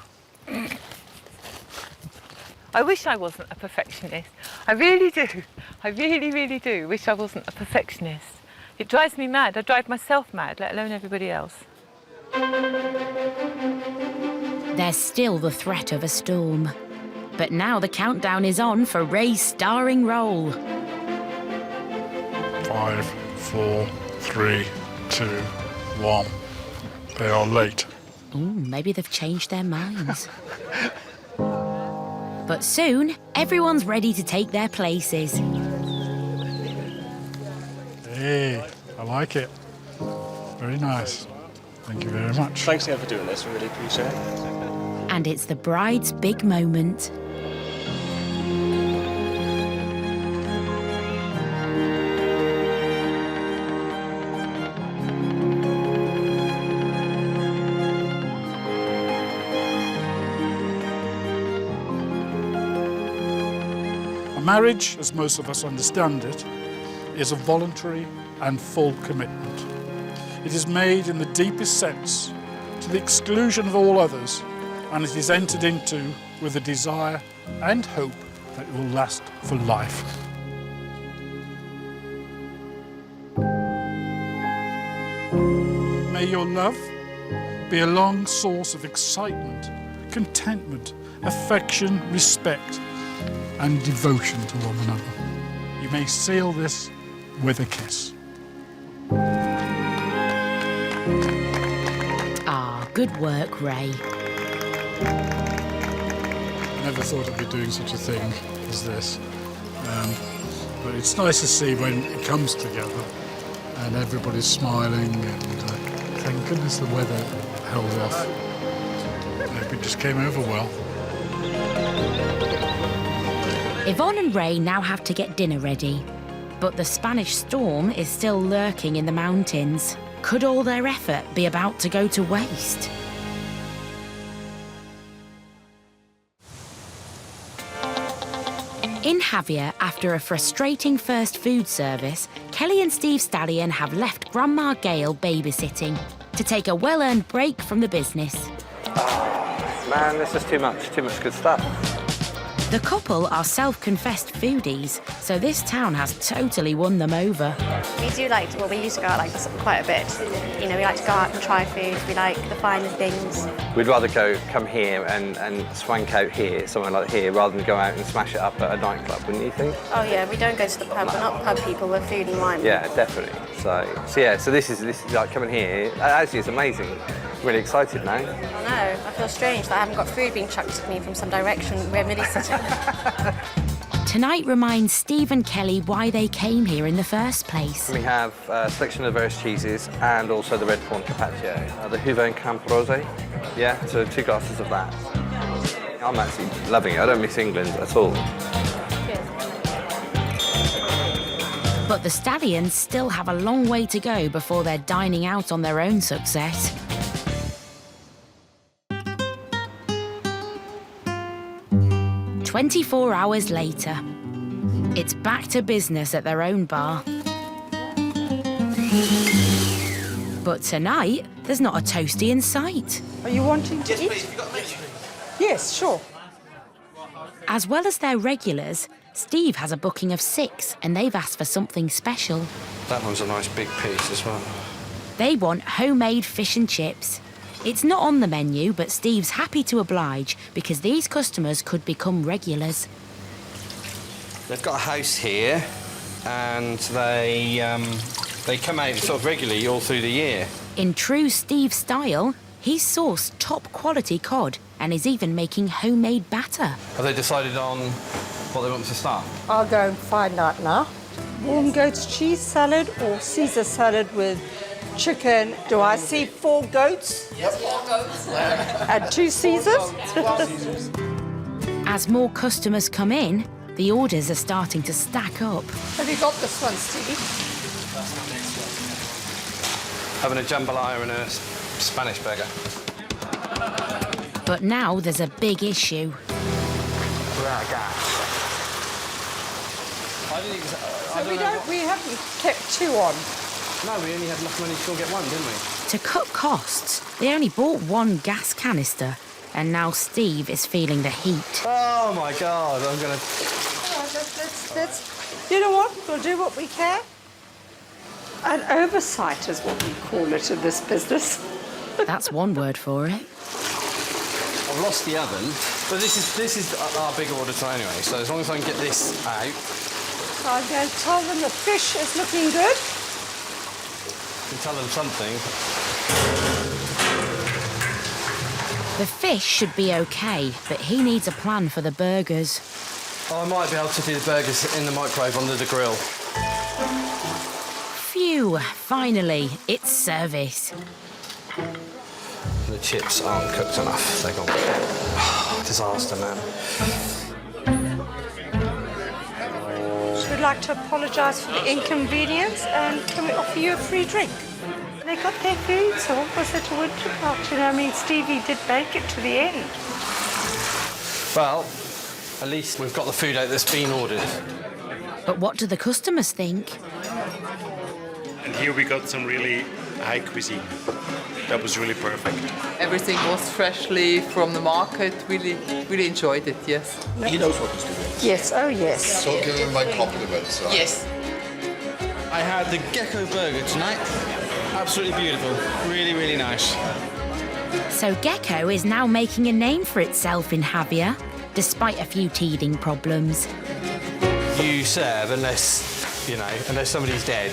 I wish I wasn't a perfectionist. I really do. I really, really do wish I wasn't a perfectionist. It drives me mad. I drive myself mad, let alone everybody else. There's still the threat of a storm. But now the countdown is on for Ray's starring role. 5, 4, 3, 2, 1. They are late. Ooh, maybe they've changed their minds. But soon, everyone's ready to take their places. Hey, I like it. Very nice. Thank you very much. Thanks again for doing this, we really appreciate it. And it's the bride's big moment. Marriage, as most of us understand it, is a voluntary and full commitment. It is made in the deepest sense, to the exclusion of all others, and it is entered into with a desire and hope that it will last for life. May your love be a long source of excitement, contentment, affection, respect, and devotion to one another. You may seal this with a kiss. Ah, good work, Ray. I never thought I'd be doing such a thing as this. But it's nice to see when it comes together and everybody's smiling, and thank goodness the weather held off. It just came over well. Yvonne and Ray now have to get dinner ready. But the Spanish storm is still lurking in the mountains. Could all their effort be about to go to waste? In Javier, after a frustrating first food service, Kelly and Steve Stallion have left Grandma Gail babysitting to take a well-earned break from the business. Man, this is too much good stuff. The couple are self-confessed foodies, so this town has totally won them over. We do like, well, we used to go out like this quite a bit. You know, we like to go out and try food. We like the finer things. We'd rather come here and swank out here, somewhere like here, rather than go out and smash it up at a nightclub, wouldn't you think? Oh yeah, we don't go to the pub. We're not pub people. We're food and wine. Yeah, definitely. So this is like coming here. Actually, it's amazing. Really excited now. I know. I feel strange that I haven't got food being chucked at me from some direction where Millie's sitting. Tonight reminds Steve and Kelly why they came here in the first place. We have a selection of various cheeses and also the red corn carpaccio, the Huve Camp Rosé. Yeah, so 2 glasses of that. I'm actually loving it. I don't miss England at all. But the Stallions still have a long way to go before they're dining out on their own success. "24 hours later, it's back to business at their own bar. But tonight, there's not a toastie in sight. Are you wanting to eat? Please, have you got a menu? Yes, sure. As well as their regulars, Steve has a booking of 6 and they've asked for something special. That one's a nice big piece as well. They want homemade fish and chips. It's not on the menu, but Steve's happy to oblige because these customers could become regulars. They've got a house here, and they come out sort of regularly all through the year. In true Steve style, he's sourced top quality cod and is even making homemade batter. Have they decided on what they want to start? I'll go and find out now. Warm goat's cheese salad or Caesar salad with chicken. Do I see 4 goats? Yep. 4 goats. And 2 Caesars? As more customers come in, the orders are starting to stack up. Have you got this one, Steve? Having a jambalaya and a Spanish burger. But now there's a big issue. We're out of gas. We haven't kept two on. No, we only had enough money to go get one, didn't we? To cut costs, they only bought one gas canister, and now Steve is feeling the heat. Oh my God, I'm gonna... Let's, you know what? We'll do what we can. An oversight is what we call it in this business. That's one word for it. I've lost the oven, but this is our big order time anyway, so as long as I can get this out... So I'm going to tell them the fish is looking good. You can tell them something. The fish should be okay, but he needs a plan for the burgers. I might be able to do the burgers in the microwave under the grill. Phew, finally, it's service. The chips aren't cooked enough. They're gone. Disaster, man. We'd like to apologise for the inconvenience, and can we offer you a free drink? They got their food, so what was it a winter pot? You know, I mean, Stevie did make it to the end. Well, at least we've got the food out that's been ordered. But what do the customers think? And here we got some really high cuisine. That was really perfect. Everything was freshly from the market. Really enjoyed it, yes. He knows what he's doing. Yes, oh yes. So give him my compliments. Right? Yes. I had the Gecko burger tonight. Absolutely beautiful. Really, really nice. So Gecko is now making a name for itself in Javier, despite a few teething problems. You serve unless somebody's dead.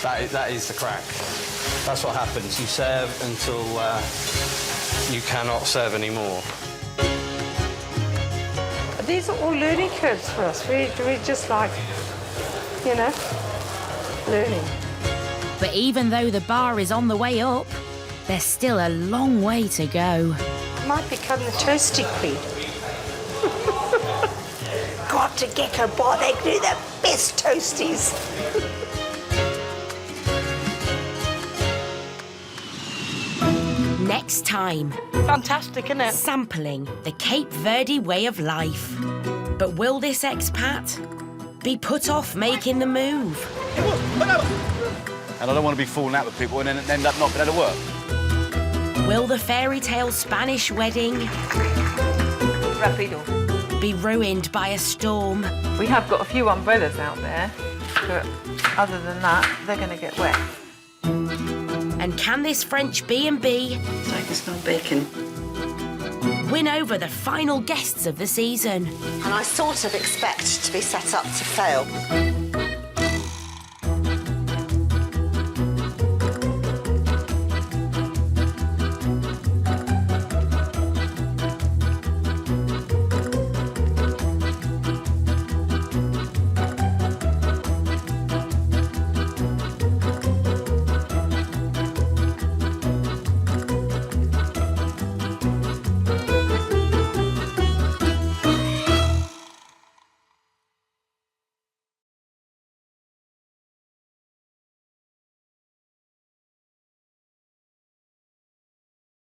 That is the crack. That's what happens. You serve until you cannot serve anymore. These are all learning curves for us. We just like, you know, learning. But even though the bar is on the way up, there's still a long way to go. Might become the toasty queen. Go up to Gecko Bar, they do the best toasties. Next time. Fantastic, isn't it? Sampling the Cape Verde way of life. But will this expat be put off making the move? And I don't want to be falling out with people and then end up not being able to work. Will the fairy tale Spanish wedding Rapido. be ruined by a storm? We have got a few umbrellas out there, but other than that, they're going to get wet. And can this French B&B I can smell bacon. win over the final guests of the season? And I sort of expect to be set up to fail.